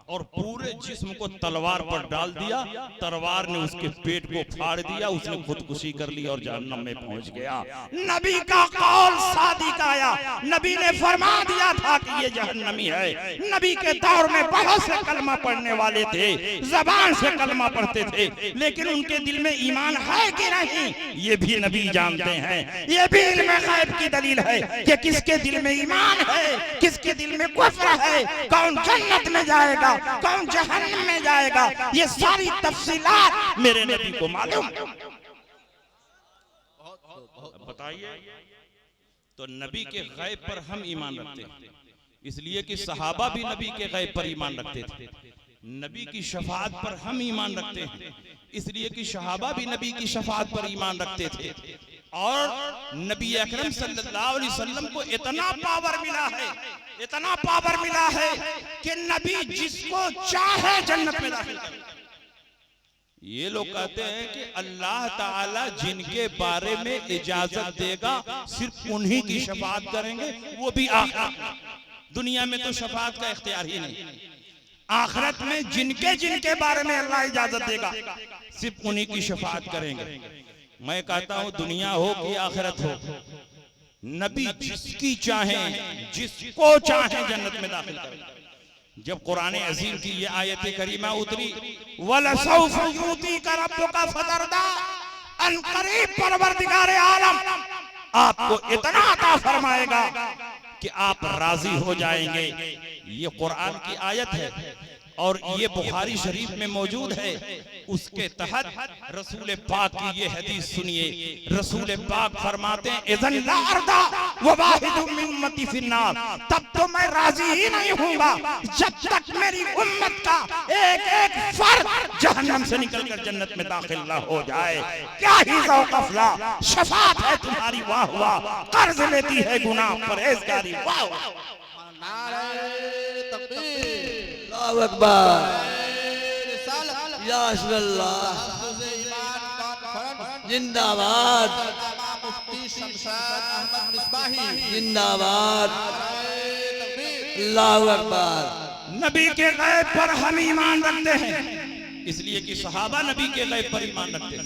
और पूरे जिस्म को तलवार पर डाल दिया। तलवार ने उसके पेट को फाड़ दिया, उसने खुदकुशी कर ली और जहन्नम में पहुंच गया। नबी का कौल सादिक आया। नबी ने फरमा दिया था कि ये जहन्नमी है। नबी के दौर में बहुत से कलमा पढ़ने वाले थे, जबान से कलमा पढ़ते थे, लेकिन उनके दिल में ईमान है कि नहीं ये भी नबी जानते हैं। ये भी इल्म गैब की दलील है कि किसके दिल में ईमान है, किसके दिल में कुफ्र है, कौन जन्नत में जाएगा, कौन जहन्नम में जाएगा, ये सारी तफसीलात मेरे नबी को मालूम। बताइए, तो नबी के गैब पर हम ईमान रखते हैं, इसलिए कि सहाबा भी नबी के गैब पर ईमान रखते थे। नबी की शफाअत पर हम ईमान रखते हैं, इसलिए कि सहाबा भी नबी की शफाअत पर ईमान रखते थे। और नबी अकरम सल्लल्लाहु अलैहि वसल्लम को इतना पावर मिला है, इतना पावर मिला है कि नबी जिसको चाहे जन्नत में दाखिल करे। ये लोग कहते हैं कि अल्लाह ताला जिनके बारे में इजाजत देगा सिर्फ उन्हीं की शफाअत करेंगे, वो भी आखिरत। दुनिया में तो शफाअत का इख्तियार ही नहीं, आखिरत में जिनके जिनके बारे में अल्लाह इजाजत देगा सिर्फ उन्हीं की शफाअत करेंगे। मैं कहता हूं दुनिया हो कि आखिरत हो, नबी जिसकी चाहे, जिसको चाहे जन्नत में दाखिल करें। जब कुरान अजीम की ये आयत करीमा उतरी, वलसौफ युतीका रब्बुका फतरदा, अनकरीब परवरदिगार आलम आपको इतना अता फरमाएगा कि आप राजी हो जाएंगे। ये कुरान की आयत है और ये बुखारी शरीफ में मौजूद है। उसके तहत रसूल पाक की ये हदीस सुनिए। रसूल पाक फरमाते हैं, इज़न ला अर्दा व वाहिदुम मिन उम्मती फिन्नार, तब तो मैं राजी ही नहीं होऊंगा जब तक मेरी उम्मत का एक एक फर्द जहन्नम से निकलकर जन्नत में दाखिल ना हो जाए। क्या ही ज़ौक़-ए-फ़ला, शफ़ाअत है तुम्हारी, वाह वाह, कर्ज लेती है गुनाह परहेज़गारी, वाह वाह। नारे तकबीर, अल्लाहु अकबर, या अल्लाह, जिंदाबाद, मुफ्ती शमशाद अहमद मिसबाही जिंदाबाद, अल्लाहु अकबर। नबी के गैब पर हम ईमान रखते हैं, इसलिए कि सहाबा नबी के गैब पर ईमान रखते हैं।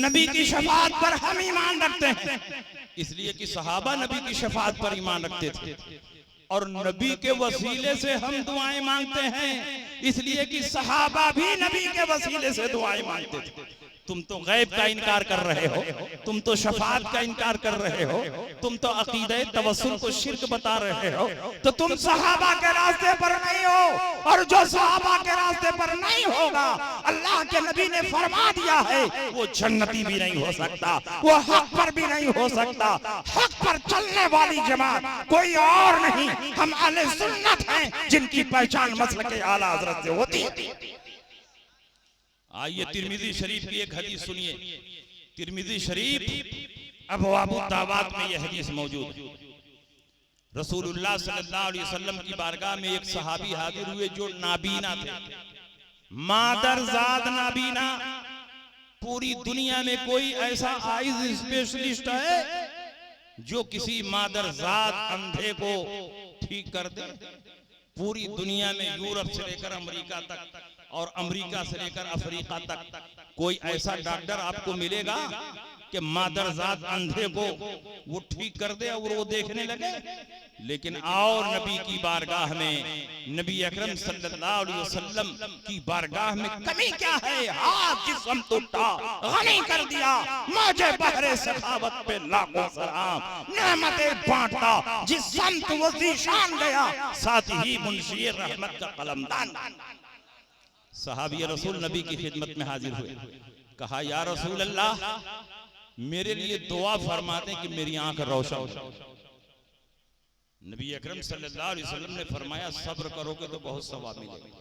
नबी की शफाअत पर हम ईमान रखते हैं, इसलिए कि सहाबा नबी की शफाअत पर ईमान रखते थे। और नबी के वसीले से हम दुआएं मांगते हैं, इसलिए कि सहाबा भी नबी के वसीले से दुआएं मांगते थे। तुम तो गैब का इनकार कर रहे हो, तुम तो शफाअत का इनकार कर रहे हो, तुम तो अकीदे तवस्सुल को शिर्क बता रहे हो, तो तुम सहाबा के रास्ते पर नहीं हो। और जो सहाबा के रास्ते पर नहीं होगा, अल्लाह के नबी ने फरमा दिया है, वो जन्नती भी नहीं हो सकता, वो हक पर भी नहीं हो सकता। हक पर चलने वाली जमात कोई और नहीं, हम अहले सुन्नत हैं, जिनकी पहचान मसलक आला हज़रत से होती है। आइए तिरमिज़ी शरीफ की एक हदीस सुनिए। तिरमिज़ी शरीफ अबवाब दावत में यह हदीस मौजूद। रसूलुल्लाह सल्लल्लाहु अलैहि वसल्लम की बारगाह में एक सहाबी हाजिर हुए जो नाबीना थे, मादरजाद नाबीना। पूरी दुनिया में कोई ऐसा आइज स्पेशलिस्ट है जो किसी मादरजाद अंधे को ठीक कर दे? पूरी दुनिया में यूरोप से लेकर अमेरिका तक और अमेरिका से लेकर अफ्रीका तक कोई ऐसा डॉक्टर आपको मिलेगा कि मादरजाद अंधे को वो ठीक कर दे और वो देखने लगे? लेकिन और नबी की बारगाह में, नबी अकरम सल्लल्लाहु अलैहि वसल्लम की बारगाह में कमी क्या है? हाथ जिस्म टूटा, गनी कर दिया, मौजे बहरे सखावत पे लाखों सलाम, नेमतें बांटता जिस संत वो ज़ीशान गया, साथ ही मुंशी रहमत का कलमदान। सहाबी रसूल नबी की खिदमत में हाजिर हुए, कहा या रसूल अल्लाह, मेरे लिए दुआ फरमाते कि मेरी आंख रोशन हो। नबी अकरम सल्लल्लाहु अलैहि वसल्लम ने फरमाया सब्र करोगे तो बहुत सवाब मिलेगा।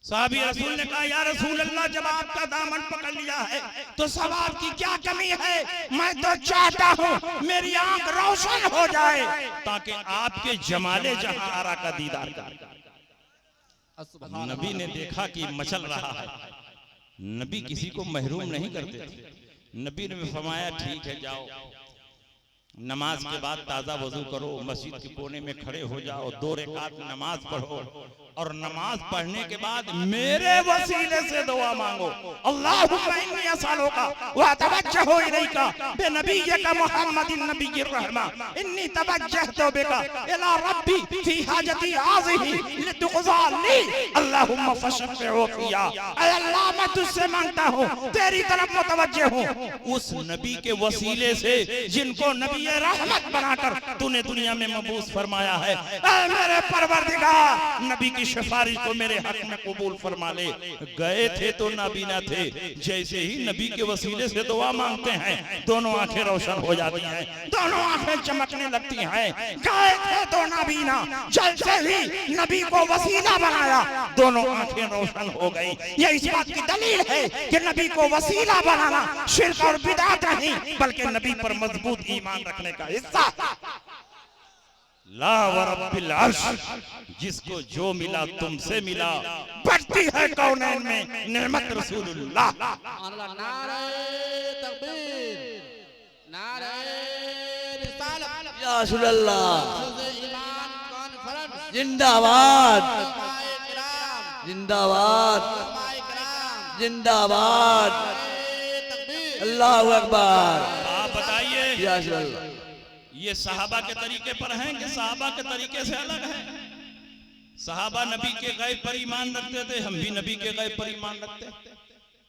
साहबी रसूल ने कहा या रसूल अल्लाह, जब आपका दामन पकड़ लिया है तो सवाब की क्या कमी है? मैं तो चाहता हूँ मेरी आंख रोशन हो जाए ताकि आपके जमाले जहारा का दीदार कर। नबी ने देखा कि मचल रहा है, नबी किसी को महरूम नहीं करते थे। नबी ने फरमाया ठीक है, जाओ नमाज के बाद ताजा वजू करो, मस्जिद के कोने में खड़े हो जाओ, 2 रकात नमाज पढ़ो और नमाज पढ़ने के बाद मेरे वसीले से दुआ मांगो। अल्लाहुम्मा इन्नी असअलुका व अतवज्जहु इलैका बिनबिय्यिका मुहम्मदिन नबिय्यिर रहमा इन्नी तवज्जहतु बिका इला रब्बी फी हाजती हाज़िही लितुक़ज़ा ली अल्लाहुम्मा फशफ़िअ फिया। अल्लाह मैं तुझसे मांगता हूँ, तेरी तरफ मुतवज्जह हूँ, उस नबी के वसीले से जिनको नबी ये रहमत बनाकर तूने दुनिया में मबूस फरमाया है। ऐ मेरे परवरदिगार, नबी की सिफारिश को मेरे हक में कबूल फरमा ले। गए थे तो नाबीना थे, जैसे ही नबी के वसीले से दुआ मांगते हैं दोनों आंखें रोशन हो जाती हैं, दोनों आंखें चमकने लगती हैं। गए थे तो नाबीना, जैसे ही नबी को वसीला बनाया दोनों आंखें रोशन हो गई। ये इस बात की दलील है कि नबी को वसीला बनाना शिर्क और बिदअत नहीं, बल्कि नबी पर मजबूत ईमान रखने का हिस्सा। ला व रब्बिल अर्श, जिसको जो मिला तुमसे मिला, बढ़ती है कौनैन में नेमत रसूलुल्लाह। नारे तकबीर, नारे रिसालत, या रसूलल्लाह ईमान कॉन्फ्रेंस जिंदाबाद, उलमाए किराम, जिंदाबाद, उलमाए किराम, जिंदाबाद, तकबीर, अल्लाहु अकबर। आप बताइए या रसूलल्लाह, ये सहाबा के तरीके पर हैं कि सहाबा के तरीके से अलग है? सहाबा नबी के गैब पर ईमान रखते थे, हम भी नबी के गैब पर ईमान रखते हैं।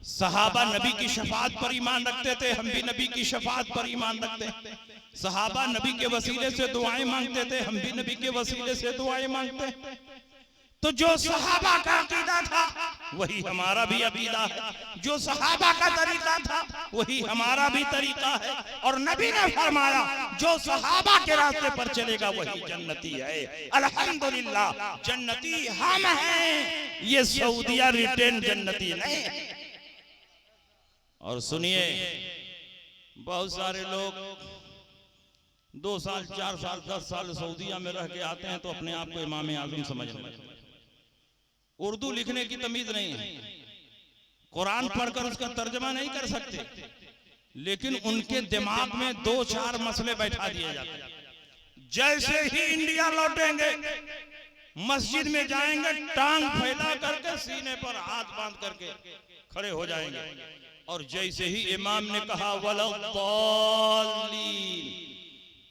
सहाबा नबी की शफाअत पर ईमान रखते थे, हम भी नबी की शफाअत पर ईमान रखते हैं। सहाबा नबी के वसीले से दुआएं मांगते थे, हम भी नबी के वसीले से दुआएं मांगते हैं। तो जो सहाबा का अकीदा था वही हमारा भी अकीदा है, जो सहाबा का तरीका था वही हमारा भी तरीका है। और नबी ने फरमाया जो सहाबा के रास्ते पर चलेगा वही जन्नती है। अल्हम्दुलिल्लाह, जन्नती हम हैं, ये सऊदिया रिटेन जन्नती नहीं है। और सुनिए, बहुत सारे लोग 2 साल 4 साल 10 साल सऊदिया में रह के आते हैं तो अपने आप को इमाम आजम समझ रहे हैं। उर्दू लिखने की तमीज नहीं है, कुरान पढ़कर उसका तर्जमा नहीं कर सकते, लेकिन उनके दिमाग में 2-4 मसले बैठा दिए जाते हैं। जैसे ही इंडिया लौटेंगे मस्जिद में जाएंगे, टांग फैला करके सीने पर हाथ बांध करके खड़े हो जाएंगे, और जैसे ही इमाम ने कहा वलद्दालीन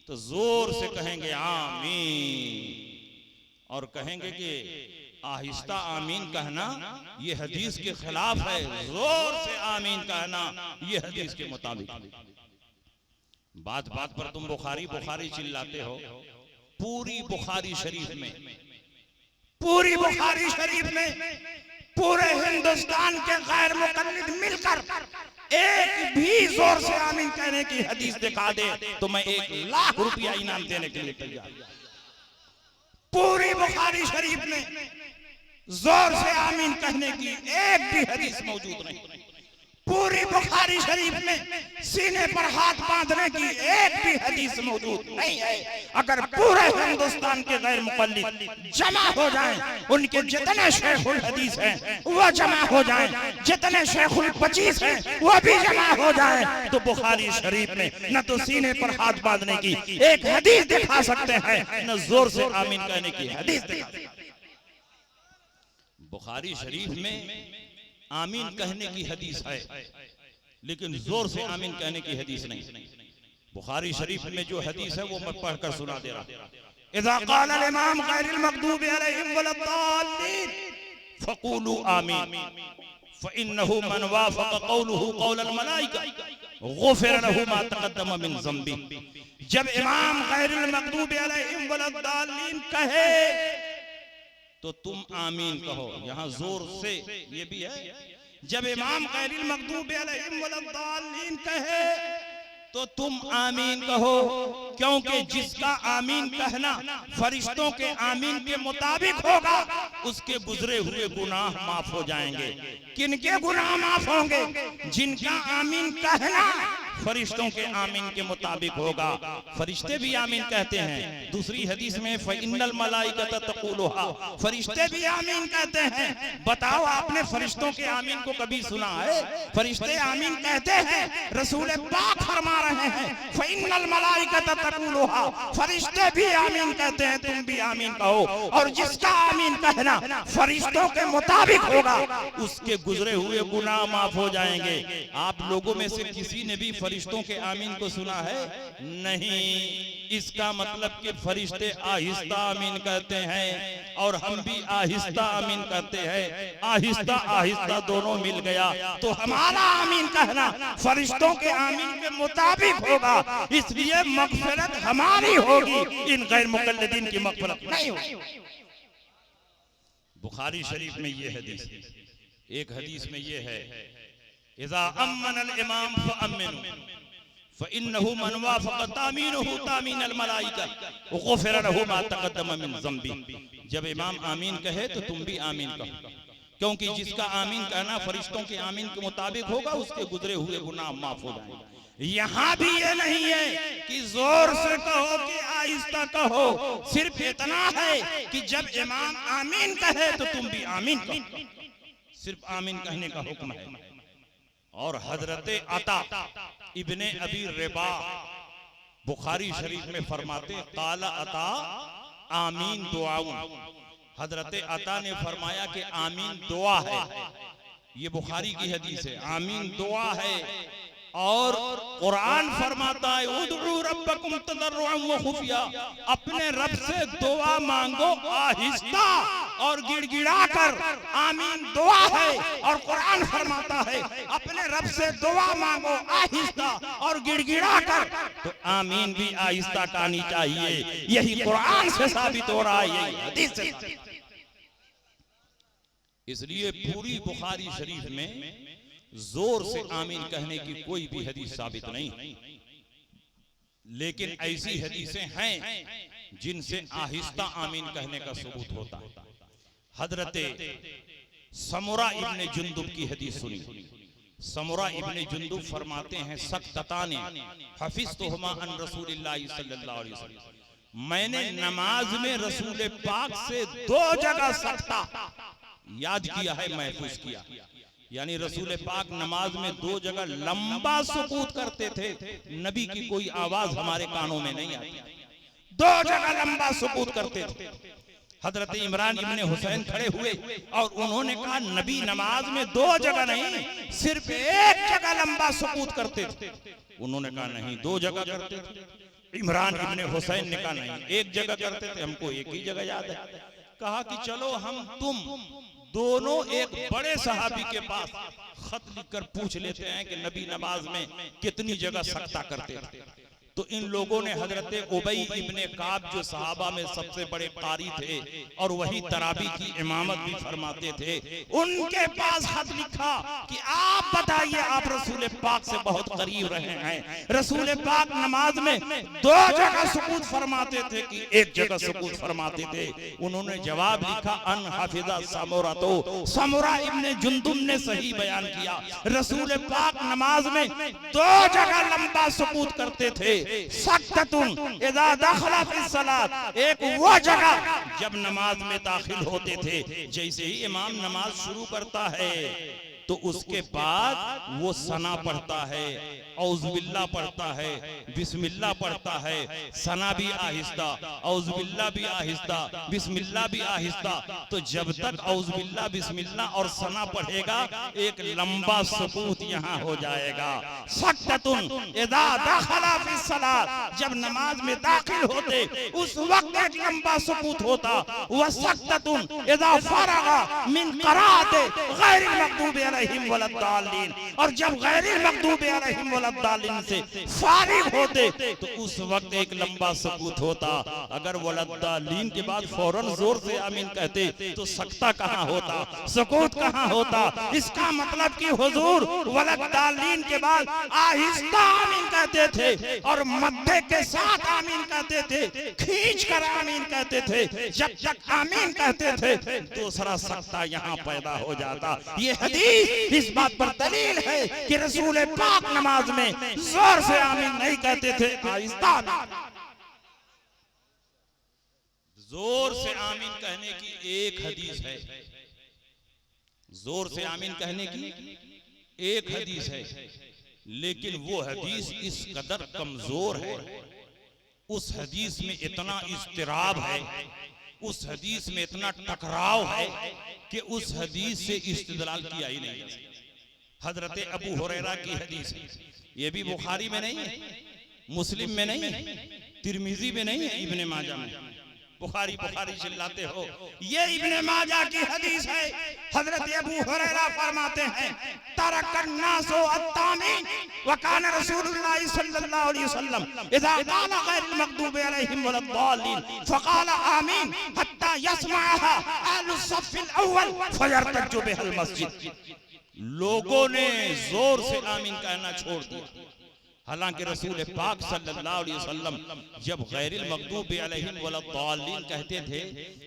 तो जोर से कहेंगे आमीन, और कहेंगे कि आहिस्ता आमीन कहना ये हदीस के खिलाफ है, जोर से आमीन कहना ये हदीस के मुताबिक। बात बात पर तुम बुखारी बुखारी चिल्लाते हो। पूरी बुखारी शरीफ में, पूरी बुखारी शरीफ में पूरे हिंदुस्तान के गैर मुकल्लिद मिलकर एक भी जोर से आमीन कहने की हदीस दिखा दे तो मैं 1 लाख रुपया इनाम देने के लिए तैयार हूं। पूरी बुखारी शरीफ में जोर से आमीन कहने की एक भी हदीस मौजूद नहीं। पूरी बुखारी शरीफ में सीने पर हाथ बांधने की एक भी हदीस मौजूद नहीं है। अगर पूरे हिंदुस्तान के गैर मुकल्लिद जमा हो जाएं, उनके जितने शेखुल हदीस हैं वो जमा हो जाएं, जितने शेखुल 25 हैं वो भी जमा हो जाएं, तो बुखारी शरीफ में न तो सीने पर हाथ बांधने की एक हदीस दिखा सकते हैं, न जोर से आमीन कहने की हदीस दिखा सकते हैं। बुखारी शरीफ में आमीन कहने की हदीस है, लेकिन जोर से आमीन कहने की हदीस नहीं। बुखारी शरीफ में जो हदीस है वो मैं पढ़कर सुना दे रहा हूं। इज़ा क़ाल अल इमाम गैरिल मग़दूबि अलैहिम वलद्दालीन फ़क़ूलू आमीन फ़इन्नहु मन वाफ़क़ क़ौलुहु क़ौलल मलाइका गुफ़िर लहु मा तक़द्दम मिन ज़ंबि। जब इमाम गैरिल मग़दूबि अलैहिम वलद्दालीन कहे तो तुम आमीन कहो। यहां जोर से ये भी है, जब इमाम गैरिल मग़दूबि अलैहिम वलद्दालीन कहे तो तुम आमीन कहो, क्योंकि जिसका आमीन कहना फरिश्तों के आमीन के मुताबिक होगा उसके गुजरे हुए गुनाह माफ हो जाएंगे। किनके गुनाह माफ होंगे? जिनका आमीन कहना फरिश्तों के आमीन के मुताबिक होगा। फरिश्ते भी आमीन कहते हैं। दूसरी हदीस में फ़इन्नल मलाइकत तक़ूलुहा, फरिश्ते भी आमीन कहते हैं। बताओ, आपने फरिश्तों के आमीन को कभी सुना है? फरिश्ते आमीन कहते हैं। रसूल पाक फरमा रहे हैं फ़इन्नल मलाइकत तक़ूलुहा, फरिश्ते भी आमीन कहते हैं, तुम भी आमीन कहो। और जिसका आमीन कहना फरिश्तों के मुताबिक होगा उसके गुजरे हुए गुनाह माफ हो जाएंगे। आप लोगों में से किसी ने भी फरिश्तों के आमीन को सुना है? नहीं। इसका मतलब कि फरिश्ते आहिस्ता आमीन कहते हैं और हम भी आहिस्ता आमीन कहते हैं। आहिस्ता आहिस्ता दोनों मिल गया तो हमारा आमीन कहना फरिश्तों के आमीन के मुताबिक होगा, इसलिए मग़फ़िरत हमारी होगी, इन गैर मुक़ल्लिदीन की मग़फ़िरत नहीं होगी। बुखारी शरीफ में ये हदीस, एक हदीस में ये है, इज़ा अम्मनल इमाम फ़अम्मिनू फ़इन्नहु मन वाफ़क़ तामीनुहु तामीनल मलाइका ग़ुफ़िर लहु मा तक़द्दम मिन ज़ंबी। जब इमाम आमीन कहे तो तुम भी आमीन कहो, क्योंकि जिसका आमीन कहना फरिश्तों के आमीन के मुताबिक होगा उसके गुजरे हुए गुनाह माफ हो जाएंगे। यहाँ भी ये नहीं है कि जोर से कहो कि आहिस्ता कहो, सिर्फ इतना है कि जब इमाम आमीन कहे तो तुम भी आमीन कहो। सिर्फ आमीन कहने का हुक्म है। और हजरत अता इब्ने अबी रिबा बुखारी शरीफ में फरमाते, काला अता आमीन दुआउन, हजरत अता ने फरमाया कि आमीन दुआ है। ये बुखारी की हदीस है, आमीन दुआ है। और कुरान फरमाता है उदउ रब्बकुम तदर्रुअन व खुफिया, अपने रब से दुआ मांगो आहिस्ता और गिड़गिड़ा कर। आमीन दुआ है और कुरान फरमाता है अपने रब से दुआ मांगो आहिस्ता और गिड़गिड़ा कर। तो आमीन भी आहिस्ता कहनी चाहिए, यही कुरान से साबित हो रहा है, यही हदीस से। इसलिए पूरी बुखारी शरीफ में जोर से आमीन कहने की कोई भी हदीस साबित नहीं, लेकिन ऐसी हदीसें हैं जिनसे आहिस्ता आमीन कहने का सबूत होता है। हजरते समुरा इब्ने जुंदुब की हदीस सुनी। समुरा इब्ने जुंदुब फरमाते हैं सख्तता ने हफिज़तुहुमा अन रसूलिल्लाहि सल्लल्लाहु अलैहि वसल्लम, मैंने नमाज में रसूल पाक से 2 जगह सख्ता याद किया है, महफूज किया। यानी रसूल पाक नमाज में 2 जगह लंबा सुकूत करते थे, नबी की कोई आवाज हमारे कानों में नहीं आती, 2 जगह लंबा सुकूत करते थे। हजरत इमरान इब्ने हुसैन खड़े हुए और उन्होंने कहा नबी नमाज में 2 जगह नहीं, सिर्फ 1 जगह लंबा सुकूत करते थे। उन्होंने कहा नहीं, 2 जगह करते थे। इमरान इब्ने हुसैन ने कहा नहीं, 1 जगह करते थे, हमको 1 ही जगह याद है। कहा कि चलो हम तुम दोनों एक बड़े सहाबी के पास खत लिखकर पूछ लेते हैं कि नबी नमाज में कितनी जगह सख्ता करते थे। तो इन लोगों ने हजरत उबई इब्ने काब जो सहाबा में सबसे बड़े कारी थे और वही तरावी की इमामत भी फरमाते थे, उनके पास खत लिखा कि आप बताइए, आप रसूल पाक से बहुत करीब रहे हैं, रसूल पाक नमाज में 2 जगह सुकूत फरमाते थे कि 1 जगह सुकूत फरमाते थे। उन्होंने जवाब लिखा अन हाफिजा समुरा, तो समुरा इब्ने जुंदुब ने सही बयान किया, रसूल पाक नमाज में 2 जगह लंबा सुकूत करते थे। सख्ततुन इज़ा दखला फिस सलात, एक वो जगह जब नमाज में दाखिल होते थे, जैसे ही इमाम नमाज शुरू करता है तो उसके बाद वो सना पढ़ता है, औज़ुबिल्लाह पढ़ता है, बिस्मिल्लाह पढ़ता है, सना भी आहिस्ता, औज़ुबिल्लाह भी आहिस्ता, बिस्मिल्लाह भी आहिस्ता। तो जब तक औज़ुबिल्लाह बिस्मिल्लाह और सना पढ़ेगा एक लंबा सुकूत यहाँ हो जाएगा। सख्ततुन इज़ा दखला फिस सलात, जब नमाज में दाखिल होते उस वक्त एक लंबा सुकूत होता। व सख्ततुन इज़ा फरगा मिन क़राअत गैरिल मग़दूबि अलैहिम वलद्दालिन, और जब गैरिल मग़दूबि अलैहिम वलद्दालिन से फारिग होते तो उस वक्त एक लंबा सकूत होता। अगर वलद्दालिन के बाद फौरन जोर से आमीन कहते तो सकता कहाँ होता, सकूत कहाँ होता। इसका मतलब कि हुजूर वलद्दालिन के बाद आहिस्ता आमीन कहते थे और मध्य के साथ आमीन कहते थे, खींच कर आमीन कहते थे। जब तक आमीन कहते थे दूसरा सकता यहाँ पैदा हो जाता। ये हदीस इस बात पर दलील है कि रसूल पाक नमाज में जोर से आमीन नहीं कहते थे, आहिस्ता। जोर से आमीन कहने की एक हदीस है, जोर से आमीन कहने की एक हदीस है, लेकिन वो हदीस इस कदर कमजोर है, उस हदीस में इतना इस्तिराब है, उस हदीस में इतना टकराव है कि उस हदीस से इस्तिदलाल किया ही नहीं। हजरत अबू हुरैरा की हदीस है, ये भी बुखारी में नहीं है, मुस्लिम में नहीं है, तिरमिजी में नहीं है, इब्ने माजा में। बुखारी बुखारी चिल्लाते हो, ये इब्ने माजा की हदीस है। हजरत अबू हुरैरा फरमाते हैं तरकन्नासु अत्तामीन व कान रसूलुल्लाह सल्लल्लाहु अलैहि वसल्लम इज़ा क़ाला गैरिल मग़दूबि अलैहिम वलद्दालिन फ़क़ाल आमीन हत्ता यस्मअहा अहलुस सफ़्फ़िल अव्वल फयर्तजु बिहिल मस्जिद। लोगों ने जोर से आमीन कहना छोड़ दिया। हालांकि रसूल पाक सल्लल्लाहु अलैहि वसल्लम जब गैरिल मग़दूबि अलैहिम वलद्दालिन कहते थे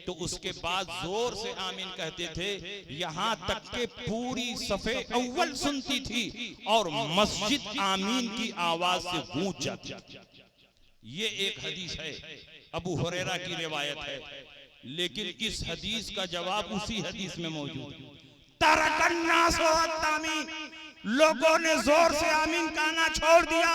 तो उसके बाद जोर से आमीन कहते थे, यहाँ तक के पूरी सफ़े अव्वल सुनती थी और मस्जिद आमीन की आवाज से गूंज जाती। ये एक हदीस है, अबू हुरैरा की रिवायत है, लेकिन इस हदीस का जवाब उसी हदीस में मौजूद है। तरकन्नासु अत्तामीन, लोगों ने जोर से आमीन कहना छोड़ दिया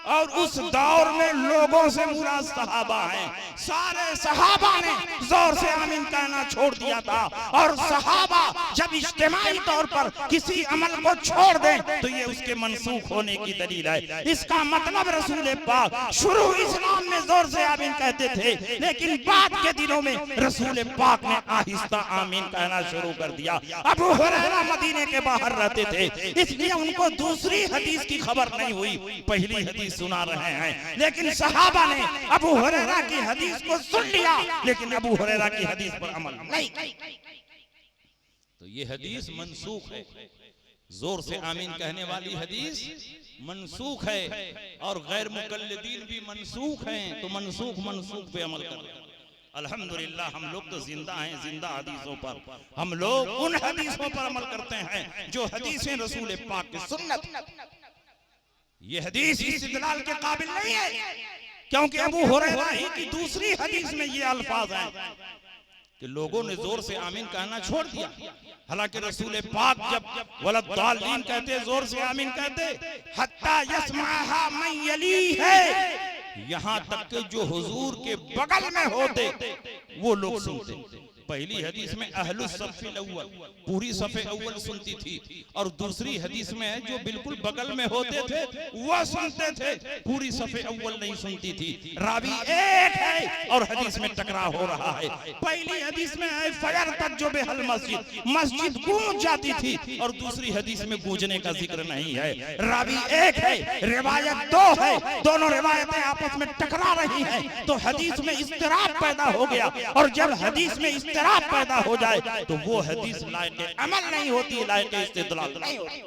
और उस दौर में लोगों से मुराद सहाबा हैं। सारे सहाबा ने जोर से आमीन कहना छोड़ दिया था और सहाबा जब इज्तिमाई तौर पर किसी अमल को छोड़ दें तो ये उसके मनसूख होने की दलील है। इसका मतलब रसूल पाक शुरू इस्लाम में जोर से आमीन कहते थे, लेकिन बाद के दिनों में रसूल पाक ने आहिस्ता आमीन कहना शुरू कर दिया। अबू हुरैरा मदीने के बाहर रहते थे, इसलिए उनको दूसरी हदीस की खबर नहीं हुई, पहली हदीस सुना रहे हैं। लेकिन सहाबा ने अबू हुरैरा की हदीस को सुन लिया, लेकिन अबू हुरैरा की हदीस पर अमल नहीं। तो ये हदीस मनसूख है, जोर से आमीन कहने वाली हदीस मनसूख है और गैर मुकल्लिदीन भी मनसूख हैं। तो मनसूख पे अमल करें। अल्हम्दुलिल्लाह हम लोग तो जिंदा हैं, जिंदा हदीसों पर हम लोग उन हदीसों पर अमल करते हैं जो हदीसें रसूल पाक की सुन्नत। ये हदीस इस्तिदलाल के काबिल नहीं है, क्योंकि अबू हुरैरा ही की दूसरी हदीस में ये अल्फाज हैं कि लोगों ने जोर से आमीन कहना छोड़ दिया। हालांकि रसूल पाक जब वलद्दालिन कहते जोर से आमीन कहते हत्ता यस्मअहा मन यली है, यहाँ तक कि जो हुजूर के बगल में होते वो लोग सुनते। पहली हदीस में अहलुस सफ़्फ़िल अव्वल, पूरी सफ़े अव्वल सुनती थी, और दूसरी हदीस में है जो बिल्कुल बगल में होते थे वो सुनते थे, पूरी सफ़े अव्वल नहीं सुनती थी। रावी एक है और हदीस में टकराव हो रहा है। पहली हदीस में है फयर्तजु बिहिल मस्जिद, मस्जिद गूंज जाती थी, और दूसरी हदीस में गूंजने का जिक्र नहीं है। रावी एक है, रिवायत दो है, दोनों रिवायतें आपस में टकरा रही हैं, तो हदीस में इस्तिराब पैदा हो गया, और जब हदीस में इस्तिराब पैदा हो जाए तो वो हदीस लायक अमल नहीं होती, लायक इस्तिदलाल नहीं होती।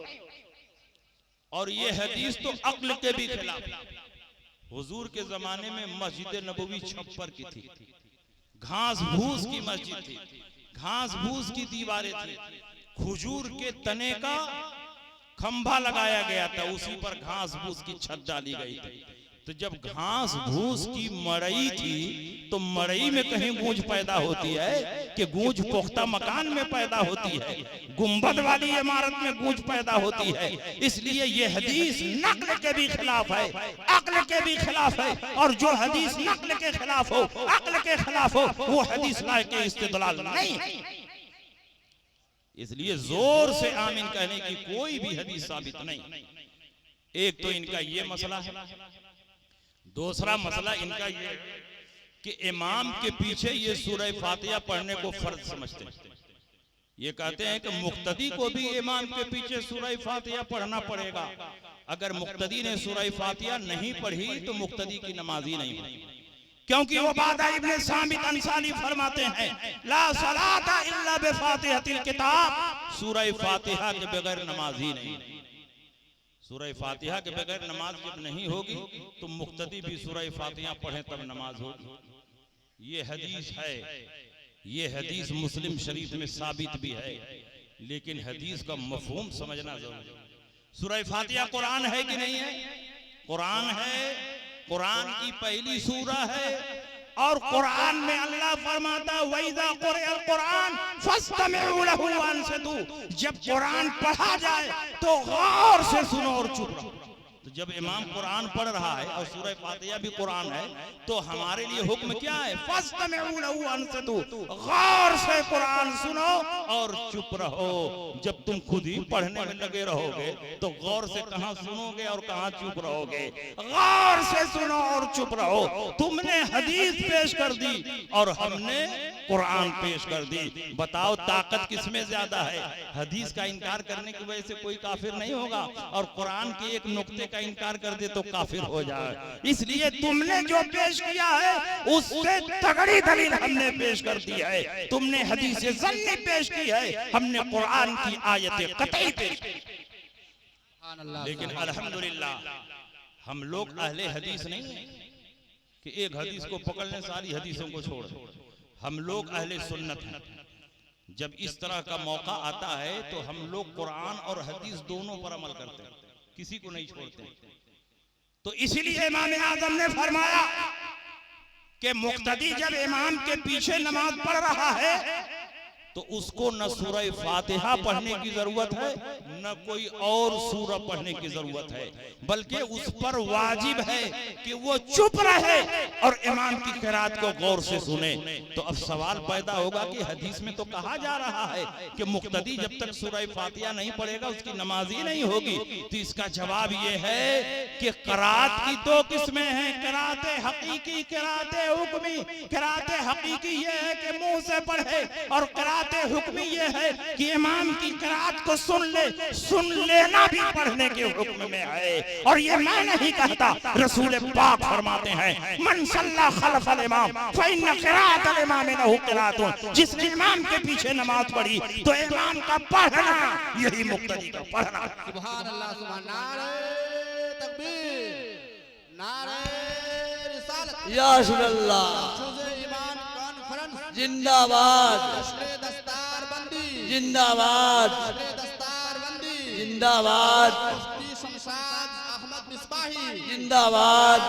और ये हदीस तो अक्ल के भी खिलाफ। हुजूर के जमाने में मस्जिद नबवी छप्पर की थी, घास भूस की मस्जिद थी, घास भूस की दीवारें थी, खजूर के तने का खंभा लगाया गया था, उसी पर घास भूस की छत डाली गई थी। तो जब घास भूस की मड़ई थी तो मड़ई में कहीं गूंज पैदा होती है कि गूंज पुख्ता मकान में पैदा होती है, गुंबद वाली इमारत में गूंज पैदा होती है। इसलिए ये हदीस नक्ल के भी खिलाफ है, अक्ल के भी खिलाफ है, और जो हदीस नक्ल के खिलाफ हो, अक्ल के खिलाफ हो, वो हदीस लायक इस्तिदलाल नहीं है। इसलिए जोर से आमीन कहने की कोई भी हदीस साबित नहीं। एक तो इनका ये मसला है, दूसरा मसला इनका ये कि इमाम के पीछे ये सूरह फातिहा पढ़ने को फर्ज समझते हैं। ये कहते हैं कि मुक्तदी को भी इमाम के पीछे सूरह फातिहा पढ़ना पड़ेगा। अगर मुक्तदी ने सूरह फातिहा नहीं पढ़ी तो मुक्तदी की नमाज ही नहीं होगी, क्योंकि वो बादा इब्ने सामित अंसारी फरमाते हैं ला सलाता इल्ला बिफातिहतिल किताब, सूरह फातिहा के बगैर नमाज ही नहीं। सूरह फातिहा के बगैर नमाज जब नहीं होगी तो मुक्तदी भी सूरह फातिहा पढ़े तब नमाज होगी। ये हदीस है, ये हदीस मुस्लिम शरीफ में साबित भी है, लेकिन हदीस का मफहूम समझना जरूरी है। सूरह फातिहा कुरान है कि नहीं है? कुरान है, कुरान की पहली सूरा है। और कुरान में अल्लाह फरमाता वइज़ा क़ुरिअल कुरान फस्तमिऊ लहु वअनसितू, जब कुरान पढ़ा जाए तो गौर से सुनो और चुप रहो। तो जब इमाम कुरान पढ़ रहा है और सूरह फातिहा भी कुरान है तो हमारे लिए हुक्म क्या है? फस्तमिऊ लहु वअनसितू, गौर से कुरान सुनो और चुप रहो। जब तुम खुद ही पढ़ने में लगे रहोगे तो गौर से कहां सुनोगे और कहां चुप रहोगे? गौर से सुनो और चुप रहो। तुमने हदीस पेश कर दी और हमने कुरान पेश कर दी, बताओ ताकत किसमें ज्यादा है? हदीस का इनकार करने की वजह से कोई काफिर नहीं होगा और कुरान के एक नुक्ते का इनकार कर दे तो काफिर हो जाए। इसलिए तुमने जो पेश किया है उससे तगड़ी दलील हमने पेश कर दी है। तुमने हदीस ज़न्नी पेश की है, हमने कुरान की आयत कतई पेश की। लेकिन अल्हम्दुलिल्लाह हम लोग अहले हदीस नहीं है कि एक हदीस को पकड़ लें सारी हदीसों को छोड़ दें। हम लोग अहले सुन्नत हैं। जब इस तरह का मौका आता है तो हम लोग कुरान और हदीस दोनों पर अमल करते हैं, किसी को नहीं छोड़ते। तो इसीलिए इमाम आज़म ने फरमाया कि मुक्तदी जब इमाम के पीछे नमाज पढ़ रहा है तो उसको न सूरह फातिहा पढ़ने की जरूरत है न कोई और सूरा पढ़ने की जरूरत है, बल्कि उस पर वाजिब है कि वो चुप रहे और इमाम की क़िराअत को गौर से सुने। तो अब सवाल पैदा होगा कि हदीस में तो कहा जा रहा है कि मुक्तदी जब तक सूरह फातिहा नहीं पढ़ेगा उसकी नमाज ही नहीं होगी। तो इसका जवाब ये है कि क़िराअत की दो किस्में हैं, क़िराअत हकीकी, क़िराअत हुक्मी। क़िराअत हकीकी ये है कि मुंह से पढ़े और क़िराअत हुक्मी ये है कि इमाम की क़िराअत को सुन ले। सुन लेना भी पढ़ने के हुक्म में है। और ये मैं नहीं कहता, रसूल पाक फरमाते हैं मन सल्ला खल्फल इमाम फइन्न क़िराअतल इमाम लहु क़िराअतुन, जिसने इमाम के पीछे नमाज पढ़ी तो इमाम का पढ़ना यही मुक्तदी का पढ़ना। सुभान अल्लाह, सुभान नारे तकबीर, नारे रिसालत, या रसूलल्लाह ईमान कॉन्फ्रेंस जिंदाबाद, दस्तारबंदी जिंदाबाद, दस्तारबंदी जिंदाबाद, मुफ्ती शमशाद अहमद मिसबाही जिंदाबाद,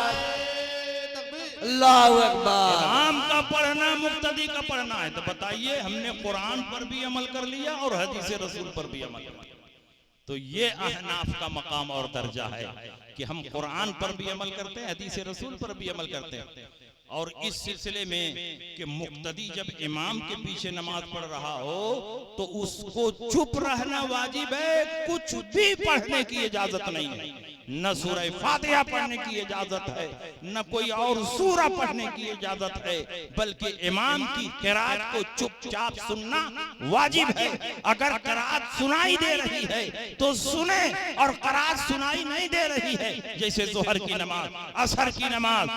अल्लाहु अकबर। इमाम का पढ़ना मुक्तदी का पढ़ना है। तो बताइए, हमने कुरान पर भी अमल कर लिया और हदीस रसूल पर भी अमल कर लिया। तो ये अहनाफ का मकाम और दर्जा है कि हम कुरान पर भी अमल करते हैं, हदीस रसूल पर भी अमल करते हैं। और इस सिलसिले में कि मुक्तदी जब इमाम के पीछे नमाज पढ़ रहा हो तो उसको चुप रहना वाजिब है, कुछ भी पढ़ने की इजाजत नहीं है। न सूरह फातिहा पढ़ने की इजाजत है, न कोई और सूरा पढ़ने की इजाजत है, बल्कि इमाम की क़िराअत को चुपचाप सुनना वाजिब है। अगर क़िराअत सुनाई दे रही है तो सुने, और क़िराअत सुनाई नहीं दे रही है जैसे ज़ोहर की नमाज, असर की नमाज,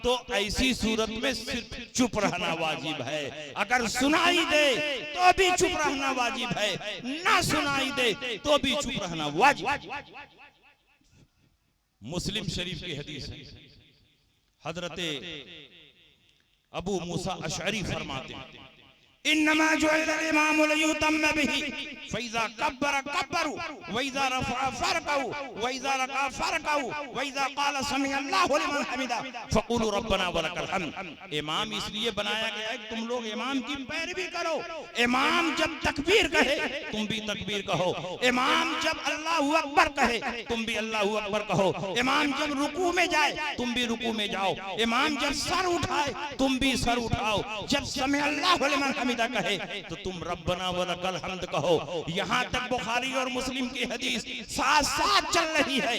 तो ऐसी सूरत में सिर्फ चुप रहना वाजिब है। अगर सुनाई दे तो भी चुप रहना वाजिब है, ना सुनाई दे तो भी चुप रहना वाजिब। मुस्लिम शरीफ की हदीस है, हजरते अबू मूसा अशअरी फरमाते हैं इन्नमा जुइल इमामु लियुतम्म बिही फइज़ा कब्बर कब्बरू वइज़ा रफ़अ फ़रकऊ वइज़ा रका फ़रकऊ वइज़ा क़ाल समी अल्लाहु लिमन हमिदा फ़क़ूलू रब्बना वलकल हम्द। इमाम इसलिए बनाया गया है कि तुम लोग इमाम की पैरवी करो। इमाम जब तकबीर कहे तुम भी तकबीर कहो, इमाम जब अल्लाहु अकबर कहे तुम भी अल्लाहु अकबर कहो, इमाम जब रुकू में जाए तुम भी रुकू में जाओ, इमाम जब सर उठाए तुम भी सर उठाओ, जब समी अल्लाहु लिमन हमिदा हमीदा कहे तो तुम रब्बना व लकल हम्द कहो। यहाँ तक बुखारी और मुस्लिम की हदीस साथ साथ चल रही है,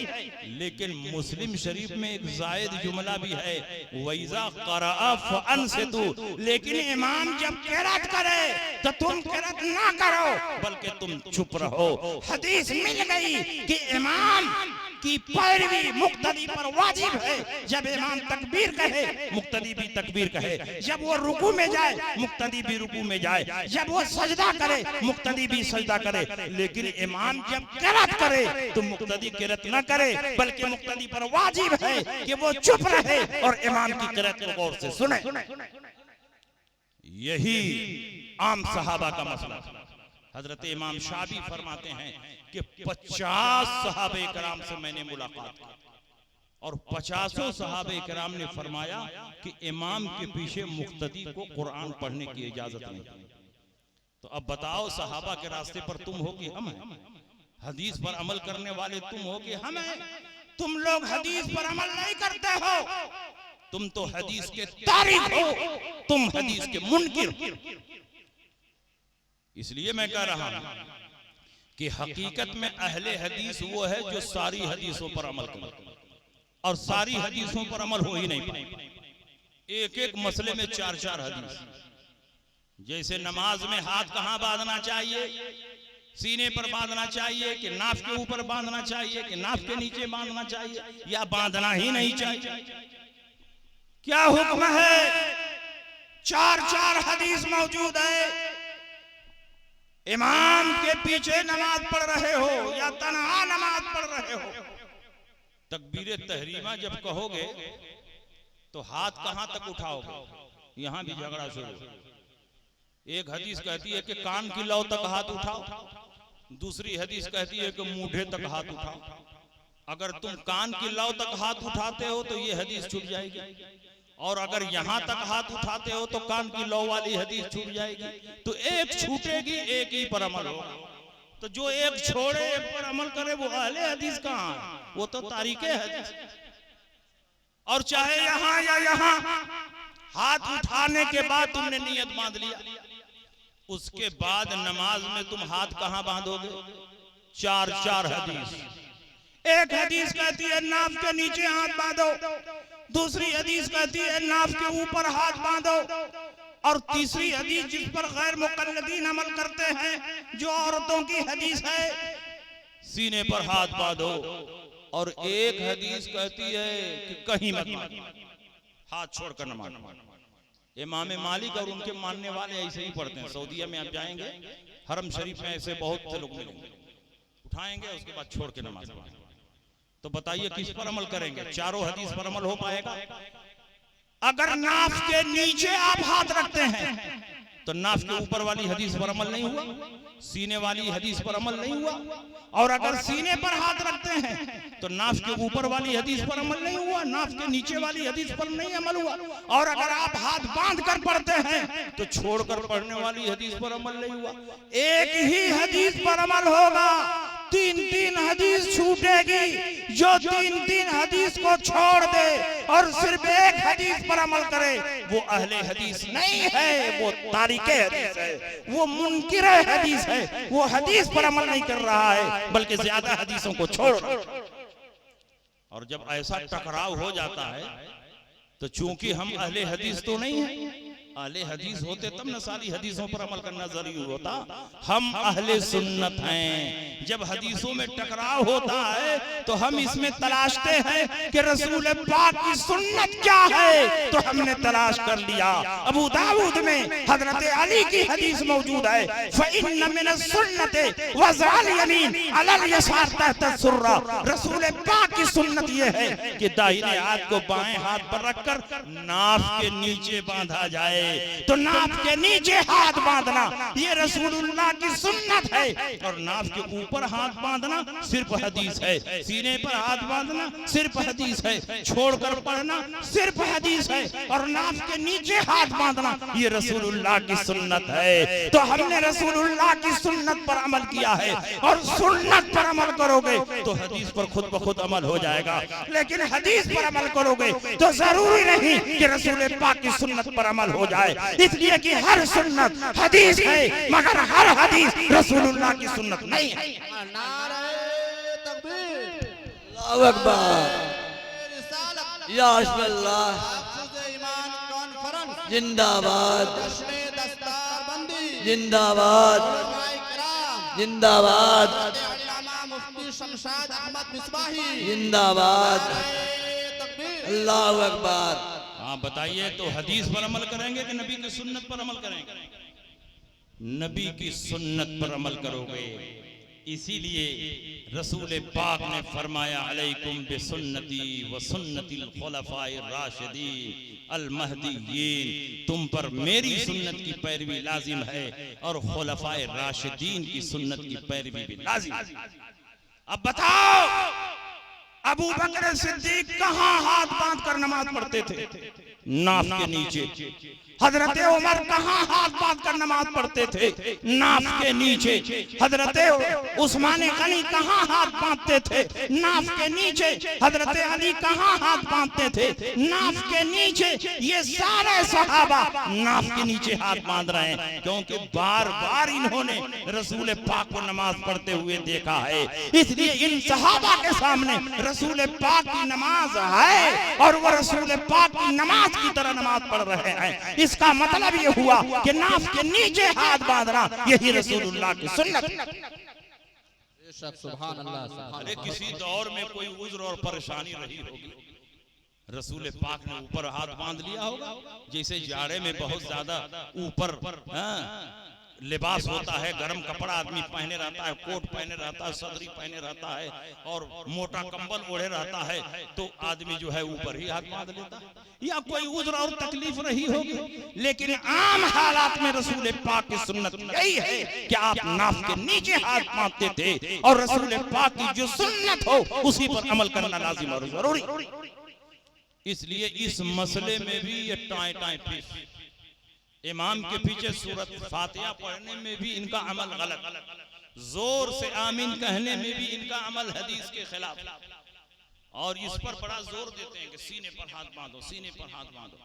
लेकिन मुस्लिम शरीफ में एक जायद जुमला भी है, वैज़ा क़रअ फ़अन्सितू, लेकिन इमाम जब क़िरात करे तो तुम क़िरात ना करो बल्कि तुम चुप रहो। हदीस मिल गई कि इमाम की पैरवी मुक्तदी पर वाजिब है। जब इमाम तकबीर कहे मुक्तदी भी तकबीर कहे, जब वो रुकू में जाए मुक्तदी भी रुकू में जाए, जब वो सजदा करे मुक्तदी भी सजदा करे। लेकिन इमाम जब क़िरात करे तो मुक्तदी क़िरात न करे बल्कि मुक्तदी पर वाजिब है कि वो चुप रहे और इमाम की क़िरात को गौर से सुने। यही आम सहाबा का मसला। हजरत इमाम शाफी फरमाते हैं कि 50 सहाबे कराम से मैंने मुलाकात की और 50 सहाबे कराम ने फरमाया कि इमाम के पीछे मुक्तदी को कुरान पढ़ने की इजाजत नहीं। तो अब बताओ, सहाबा के रास्ते पर तुम हो कि हम हैं? हदीस पर अमल करने वाले तुम हो कि हम हैं? तुम लोग हदीस पर अमल नहीं करते हो, तुम तो हदीस के तारीख हो, तुम हदीस के मुनकिर। इसलिए मैं कह रहा हूं कि हकीकत में अहले हदीस वो है जो सारी हदीसों पर अमल करे, और सारी हदीसों पर अमल हो ही नहीं पाए। एक एक मसले में 4-4 हदीस। जैसे नमाज में हाथ कहां बांधना चाहिए, सीने पर बांधना चाहिए कि नाफ के ऊपर बांधना चाहिए कि नाफ के नीचे बांधना चाहिए, या बांधना ही नहीं चाहिए, क्या हुक्म है? 4-4 हदीस मौजूद है। इमाम के पीछे नमाज पढ़ रहे हो या तन्हा नमाज पढ़ रहे हो, तकबीर तहरीमा जब कहोगे तो हाथ कहां तक उठाओगे? यहां भी झगड़ा शुरू। एक हदीस कहती है कि कान की लौ तक हाथ उठाओ, दूसरी हदीस कहती है कि मूढ़े तक हाथ उठाओ। अगर तुम कान की लौ तक हाथ उठाते हो तो ये हदीस छूट जाएगी, और अगर यहां तक हाथ उठाते हो तो कान की लौ वाली हदीस छूट जाएगी। तो एक छूटेगी, एक ही पर अमल होगा। तो जो एक छोड़े एक पर अमल करे वो अहले हदीस कहां है? वो तो तारीके हदीस। और चाहे यहां या यहां, हाथ उठाने के बाद तुमने नियत बांध लिया, उसके बाद नमाज में तुम हाथ कहां बांधोगे? 4-4 हदीस। एक हदीस कहती है नाफ के नीचे हाथ बांधो, दूसरी हदीस कहती है नाफ के ऊपर हाथ बांधो, और तीसरी हदीस जिस पर गैर मुकल्लदीन अमल करते हैं, जो औरतों की हदीस है, सीने पर हाथ बांधो। और एक हदीस कहती है कि कहीं मत बांधो, हाथ छोड़कर नमाज। इमाम मालिक और उनके मानने वाले ऐसे ही पढ़ते हैं। सऊदीया में आप जाएंगे, हरम शरीफ में ऐसे बहुत से लोग मिलेंगे, उठाएंगे उसके बाद छोड़ के नमाज पढ़ेंगे। तो बताइए किस पर अमल करेंगे? 4 हदीस पर अमल हो पाएगा? अगर नाफ के नीचे आप हाथ रखते हैं तो नाफ के ऊपर वाली हदीस पर अमल नहीं हुआ, सीने वाली हदीस पर अमल नहीं हुआ। और अगर सीने पर हाथ रखते हैं तो नाफ के ऊपर वाली हदीस पर अमल नहीं हुआ, नाफ के नीचे वाली हदीस पर नहीं अमल हुआ। और अगर आप हाथ बांध कर पढ़ते हैं तो छोड़कर पढ़ने वाली हदीस पर अमल नहीं हुआ। एक ही हदीस पर अमल होगा, 3-3 हदीस छूटेगी। जो 3-3 हदीस को छोड़ दे और सिर्फ एक हदीस पर अमल करे, वो अहले हदीस नहीं है, वो तारीके हदीस है, वो मुनकिर हदीस है। वो हदीस पर अमल नहीं कर रहा है बल्कि ज्यादा हदीसों को छोड़ रहा है। और जब ऐसा टकराव हो जाता है तो चूंकि हम अहले हदीस तो नहीं है, अहले हदीस होते तब न सारी हदीसों पर अमल करना जरूरी होता। हम अहले सुन्नत हैं। जब हदीसों में टकराव होता है तो हम इसमें तलाशते हैं कि रसूल पाक की सुन्नत क्या है, तो हमने तलाश कर लिया। अबू दाऊद में हजरत अली की हदीस मौजूद है, फ़इन्न मिनस सुन्नति वज़अल यमीन अलल यसार तहत सुर्रा। रसूल पाक की सुन्नत ये है कि दाहिने हाथ को बाएं हाथ पर रखकर नाफ के नीचे बांधा जाए। तो नाफ के नीचे हाथ बांधना ये रसूलुल्लाह की सुन्नत है, और नाफ के ऊपर हाथ बांधना सिर्फ हदीस है। सीने पर हाथ बांधना सिर्फ हदीस है, छोड़कर पढ़ना सिर्फ हदीस है, और नाफ के नीचे हाथ बांधना ये रसूलुल्लाह की सुन्नत है। तो हमने रसूलुल्लाह की सुन्नत पर अमल किया है, और सुन्नत पर अमल करोगे तो हदीस पर खुद ब खुद अमल हो जाएगा। लेकिन हदीस पर अमल करोगे तो जरूरी नहीं कि रसूल पाक की सुन्नत पर अमल हो जाए। जाए, इसलिए कि हर सुन्नत हदीस है मगर हर हदीस रसूलुल्लाह की सुन्नत नहीं है। नारे तकबीर, अल्लाहु अकबर, रिसालत, या अल्लाह, महफूज़ ईमान कॉन्फ्रेंस जिंदाबाद, जश्न दस्तारबंदी जिंदाबाद, उलमाए किराम जिंदाबाद, अल्लामा मुफ्ती शमशाद अहमद मिसबाही जिंदाबाद, तकबीर। अल्लाहु अकबर। हाँ बताइए, तो हदीस पर अमल करेंगे कि नबी की सुन्नत पर अमल करेंगे? नबी की सुन्नत पर अमल करोगे। इसीलिए रसूल पाक ने फरमाया अलैकुम बिसुन्नती व सुन्नतिल खुलफाए राशिदीन अल महदीयीन, तुम पर मेरी सुन्नत की पैरवी लाजिम है और खुलफाए राशिदीन की सुन्नत की पैरवी भी लाजिम है। अब बताओ, अबू बकर सिद्दीक कहां हाथ बांध कर नमाज पढ़ते थे? नाफ के नीचे। हजरत उमर कहां हाथ बांध कर नमाज पढ़ते थे? नाफ के नीचे। हजरत उस्मान गनी कहां हाथ बांधते थे? नाफ के नीचे। हजरत अली कहां हाथ बांधते थे? नाफ के नीचे। ये सारे सहाबा नाफ के नीचे हाथ बांध रहे हैं, क्योंकि बार बार इन्होंने रसूल पाक को नमाज पढ़ते हुए देखा है। इसलिए इन सहाबा के सामने रसूल पाक की नमाज है और वो रसूल पाक की नमाज की तरह नमाज पढ़ रहे हैं। इसका मतलब ये हुआ कि नाफ के नीचे हाथ बांधना यही रसूलुल्लाह की सुन्नत। बेशक सुभान अल्लाह, सुभान अरे किसी दौर में कोई उज्र और परेशानी रही होगी, रसूल पाक ने ऊपर हाथ बांध लिया होगा। जैसे जाड़े में बहुत ज्यादा ऊपर लिबास होता है, गर्म कपड़ा आदमी पहने रहता है, कोट पहने रहता है, सदरी पहने रहता है और मोटा कंबल ओढ़े रहता है, तो आदमी जो है ऊपर ही हाथ बांध लेता है। या कोई उज्र और तकलीफ रही होगी, लेकिन आम हालात में रसूल पाक की सुन्नत यही है कि आप नाफ के नीचे हाथ बांधते थे और रसूल पाक की जो सुन्नत हो उसी पर अमल करना लाजिम और जरूरी। इसलिए इस मसले में भी ये टाए टाए पेश, इमाम के पीछे सूरत फातिहा पढ़ने में भी इनका अमल गलत, जोर से आमीन कहने में भी इनका अमल हदीस के खिलाफ, और इस पर बड़ा जोर देते हैं कि सीने पर हाथ बांधो, सीने पर हाथ बांधो।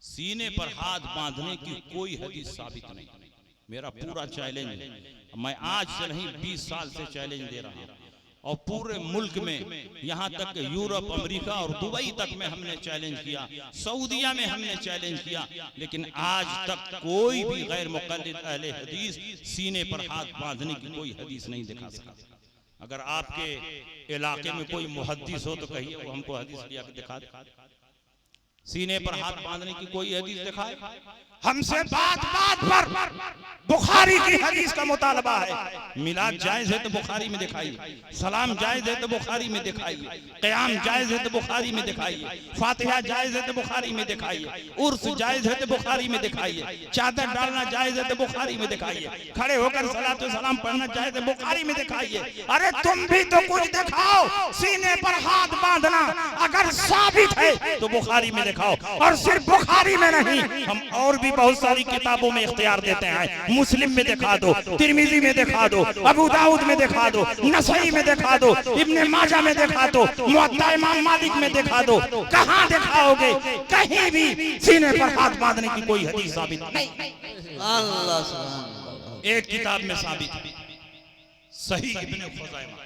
सीने पर हाथ बांधने की कोई हदीस साबित नहीं। मेरा पूरा चैलेंज है, मैं आज से नहीं 20 साल से चैलेंज दे रहा हूं, और पूरे मुल्क में यहाँ तक कि यूरोप, अमेरिका और दुबई तक में हमने चैलेंज किया, सऊदिया में हमने चैलेंज किया, लेकिन आज तक कोई भी गैर मुक़ल्लिद अहले हदीस सीने पर हाथ बांधने की कोई हदीस नहीं दिखा सका। अगर आपके इलाके में कोई मुहद्दिस हो तो कहिए, वो हमको हदीस लिया के दिखा दे, सीने पर हाथ बांधने की कोई हदीस दिखाए। हमसे बात बात पर बुखारी की हदीस का मुतालबा है। मिलाद जायज है तो बुखारी में दिखाइए, सलाम जायज है तो बुखारी में दिखाइए, क़याम जायज है तो बुखारी में दिखाइए, फातिहा जायज है तो बुखारी में दिखाइए, उर्स जायज है तो बुखारी में दिखाइए, चादर डालना जायज है तो बुखारी में दिखाइए, खड़े होकर सलातो सलाम पढ़ना जायज है बुखारी में दिखाइए। अरे तुम भी तो कुछ दिखाओ। सीने पर हाथ बांधना अगर साबित है तो बुखारी में दिखाओ, और सिर्फ बुखारी में नहीं, हम और भी बहुत सारी किताबों में इख्तियार देते हैं। मुस्लिम में दिखा दो, तिरमिजी में दिखा दो, अबू दाऊद में दिखा दो, नसई में दिखा दो, इब्ने माजा में दिखा दो, मुअत्ता इमाम मालिक में दिखा दो। कहां दिखाओगे? कहीं भी सीने पर हाथ बांधने की कोई हदीस साबित नहीं। अल्लाह सुभान। एक किताब में साबित है, सही इब्ने खुज़ैमा।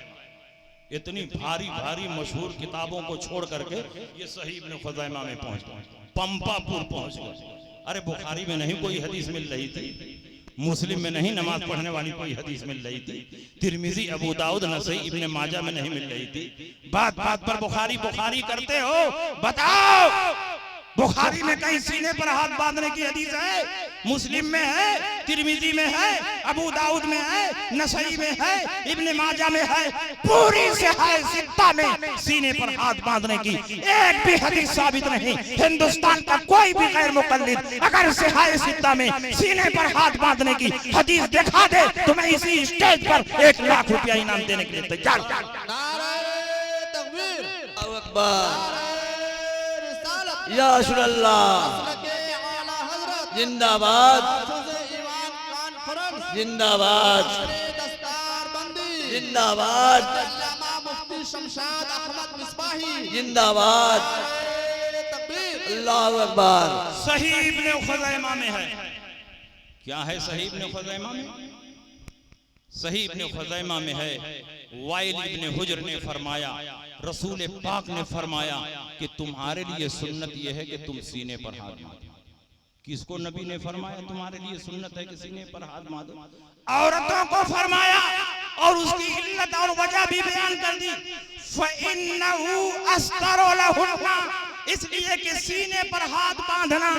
इतनी भारी भारी मशहूर किताबों को छोड़ करके ये सही इब्ने खुज़ैमा में पहुंच गए, पंपापुर पहुंच गए। अरे बुखारी में नहीं कोई हदीस मिल रही थी, मुस्लिम में नहीं नमाज पढ़ने वाली कोई हदीस मिल रही थी, तिरमिजी, अबू दाऊद, नसई, इब्ने माजा में नहीं मिल रही थी। बात बात पर बुखारी बुखारी करते हो। बताओ, बुखारी में कहीं सीने पर हाथ बांधने की हदीस है? मुस्लिम में है, तिरमिजी में है, अबू दाऊद में है, नसई में है, इब्ने माजा में है, पूरी सिहाह सित्ता में सीने पर हाथ बांधने की एक भी हदीस साबित नहीं। हिंदुस्तान का कोई भी गैर मुक़ल्लिद अगर सिहाह सित्ता में सीने पर हाथ बांधने की हदीस दिखा दे तो मैं इसी स्टेज पर 1 लाख रुपया इनाम देने के लिए तैयार हूं। नारे तकबीर, अल्लाहु अकबर, नारे रिसालत, या अल्लाह, मसलके आला हज़रत जिंदाबाद, महफूज़ ईमान कॉन्फ्रेंस जिंदाबाद, जश्न दस्तारबंदी जिंदाबाद, अल्लामा मुफ्ती शमशाद अहमद मिसबाही जिंदाबाद, नारे तकबीर, अल्लाह अकबर। सही इब्ने खुज़ैमा में है। क्या है सही इब्ने खुज़ैमा में? सही इब्ने खुज़ैमा में है, वाइल इब्ने हुज्र ने फरमाया, रसूल पाक ने फरमाया कि तुम्हारे लिए सुन्नत यह है कि तुम सीने पर हाथ मारो। किसको नबी ने फरमाया तुम्हारे लिए सुन्नत है कि सीने पर हाथ मारो? औरतों को फरमाया और उसकी इल्लत और वजह भी बयान कर दी। फ़इन्नहु अस्तरु लहुन्ना, इसलिए कि सीने पर हाथ बांधना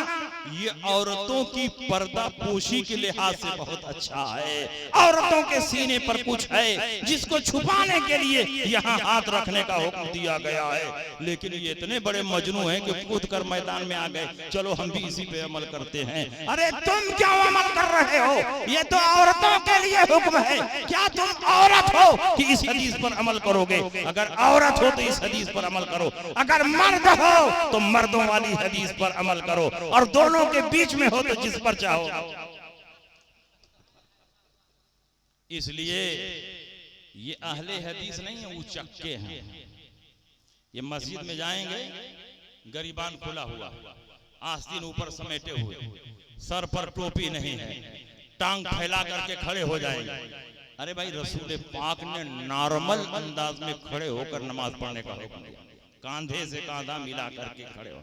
ये औरतों की पर्दा पोशी के लिहाज से बहुत अच्छा है। औरतों के सीने पर कुछ है जिसको छुपाने के लिए यहाँ हाथ रखने का हुक्म दिया गया है। लेकिन ये इतने बड़े मजनू हैं कि कूद कर मैदान में आ गए, चलो हम भी इसी पे अमल करते हैं। अरे तुम क्यों अमल कर रहे हो? ये तो औरतों के लिए हुक्म है। क्या तुम औरत हो कि इस हदीस पर अमल करोगे? अगर औरत हो तो इस हदीस पर अमल करो, अगर मर्द हो तो मर्दों वाली हदीस पर अमल करो, और दोनों के बीच में हो तो जिस पर चाहो। इसलिए ये अहले हदीस नहीं है, वो चक्के हैं। ये मस्जिद में जाएंगे, गरीबान खुला हुआ, आस्तीन ऊपर समेटे हुए, सर पर टोपी नहीं है, टांग फैला करके खड़े हो जाएंगे। अरे भाई, रसूल पाक ने नॉर्मल अंदाज में खड़े होकर नमाज पढ़ने का हुक्म दिया, कांधे से कांधा मिला करके खड़े हो।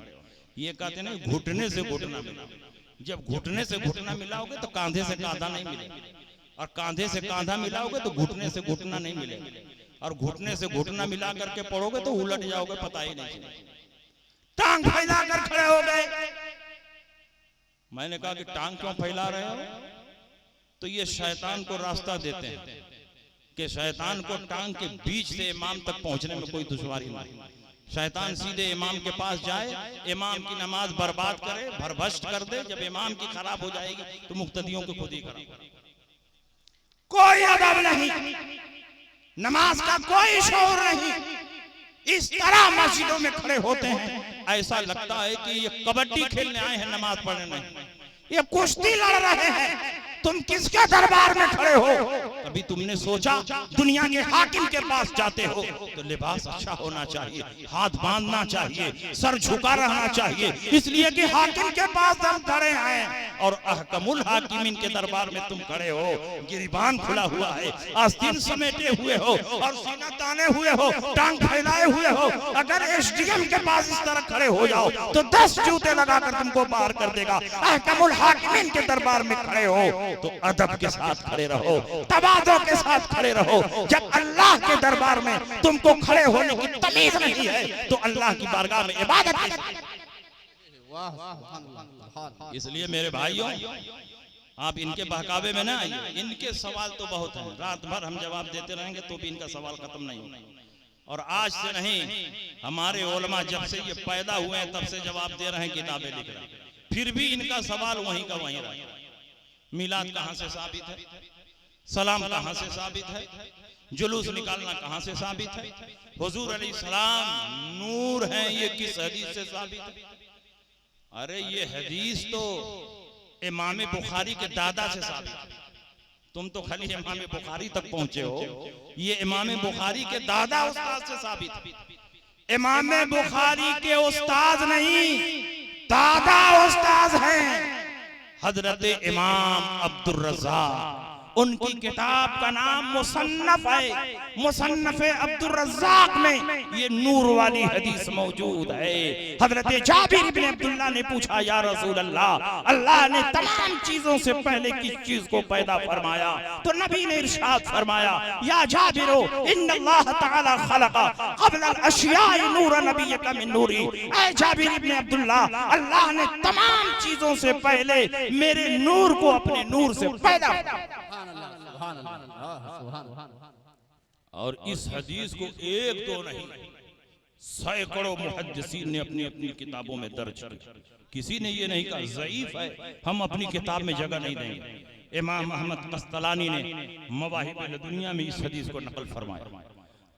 ये कहते नहीं घुटने से घुटना मिला। जब घुटने से घुटना मिलाओगे तो कांधे से कांधा नहीं मिलेगा, और कांधे से कांधा मिलाओगे तो घुटने से घुटना नहीं मिलेगा, और घुटने से घुटना मिला करके पढ़ोगे तो उलट जाओगे, पता ही नहीं चलेगा। टांग फैला कर खड़े हो गए। मैंने कहा कि टांग क्यों फैला रहे हो? तो ये शैतान को रास्ता देते हैं कि शैतान को टांग के बीच से इमाम तक पहुंचने में कोई दुश्वारी नहीं। शैतान सीधे इमाम के पास जाए, इमाम की नमाज बर्बाद करे, भरभष्ट कर दे। जब इमाम की खराब हो जाएगी तो मुक्तदियों को खुद ही खराब। कोई अदब नहीं, नमाज का कोई शौर नहीं। इस तरह मस्जिदों में खड़े होते हैं, ऐसा लगता है कि ये कबड्डी खेलने आए हैं, नमाज पढ़ने नहीं। ये कुश्ती लड़ रहे हैं। तुम किसके दरबार में खड़े हो? कभी तुमने सोचा दुनिया के हाकिम के पास जाते हो तो लिबास अच्छा होना चाहिए, हाथ बांधना चाहिए, सर झुका रहना चाहिए, इसलिए कि हाकिम के पास हम खड़े हैं। और अहकमुल हाकिमीन के दरबार में तुम खड़े हो, गिरबान खुला हुआ है, आस्तीन समेटे हुए हो और सीना ताने हुए हो, टांग फैलाए हुए हो। अगर एसडीएम के पास इस तरह खड़े हो जाओ तो 10 जूते लगाकर तुमको बाहर कर देगा। अहकमुल हाकिमीन के दरबार में खड़े हो तो अदब के साथ खड़े रहो, तवाज़ो के साथ खड़े रहो। जब अल्लाह के दरबार में तुमको खड़े होने की तमीज नहीं है तो अल्लाह की बारगाह में इबादत कैसे? इसलिए मेरे भाइयों, आप इनके बहकावे में ना आइए। इनके सवाल तो बहुत हैं, रात भर हम जवाब देते रहेंगे तो भी इनका सवाल खत्म नहीं होगा। और आज से नहीं, हमारे उलमा जब से ये पैदा हुए हैं तब से जवाब दे रहे हैं, किताबें लिख रहे हैं, फिर भी इनका सवाल वहीं का वहीं रहा। मिलाद कहां से साबित है? सलाम कहां से साबित है? जुलूस निकालना कहां से साबित है? हुजूर अलैहिस्सलाम नूर हैं, ये किस हदीस से साबित है? अरे ये हदीस तो इमाम बुखारी के दादा से साबित है। तुम तो खाली इमाम बुखारी तक पहुंचे हो, ये इमाम बुखारी के दादा उस्ताद से साबित है। इमाम बुखारी के उस्ताद नहीं, दादा उस्ताद हैं हजरत इमाम अब्दुर रज़्ज़ाक़। उनकी किताब का नाम मुसन्नफ है। मुसन्नफ अब्दुर रज़्ज़ाक़ में ये नूर वाली हदीस मौजूद है। हजरत जाबिर इब्ने अब्दुल्लाह ने पूछा, या रसूल अल्लाह, अल्लाह ने तमाम चीजों से पहले किस चीज को पैदा फरमाया? तो नबी ने इरशाद फरमाया, या जाबिरो इन्नल्लाह तआला खलक़ा क़ब्ल अल-अशियाइ नूर नबिय्यका मिन नूरी। ऐ जाबिर इब्ने अब्दुल्लाह, अल्लाह ने तमाम चीजों से पहले मेरे नूर को अपने नूर से पैदा किया। और इस हदीस को एक दो नहीं, सैकड़ों मुहद्दिसीन ने अपनी अपनी किताबों में दर्ज किया। किसी ने ये नहीं कहा ज़ईफ है, हम अपनी किताब में जगह नहीं देंगे। इमाम अहमद कस्तलानी ने मवाहिब दुनिया में इस हदीस को नकल फरमाया।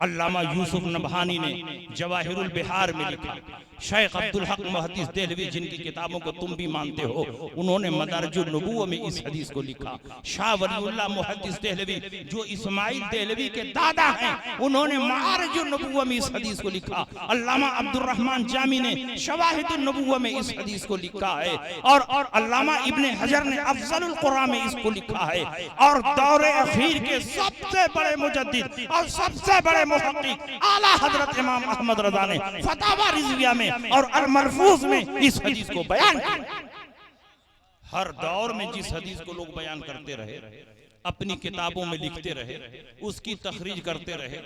अल्लामा यूसुफ नबहानी ने जवाहिरुल बिहार में लिखा। शेख अब्दुल हक मुहद्दिस देहलवी जिनकी किताबों को तुम भी मानते हो, उन्होंने मदारिजुन नबुव्वह में इस हदीस को लिखा। शाह वलीउल्लाह मुहद्दिस देहलवी जो इस्माइल देहलवी के दादा हैं, उन्होंने मआरिजुन नबुव्वह में इस हदीस को लिखा। अल्लामा अब्दुल रहमान जामी ने शवाहिदुन नबुव्वह में इस हदीस को लिखा है, और अल्लामा इब्ने हजर ने अफजलुल कुरान में इसको लिखा है। और दौरे अखीर के सबसे बड़े मुजद्दिद और सबसे बड़े मुहक्किक आला हजरत इमाम अहमद रज़ा ने फतावा रिज़विया में और अल मलफूज में इस हदीस को बयान किया। हर दौर में जिस हदीस को लोग बयान करते रहे, अपनी किताबों में लिखते रहे, उसकी तखरीज करते रहे,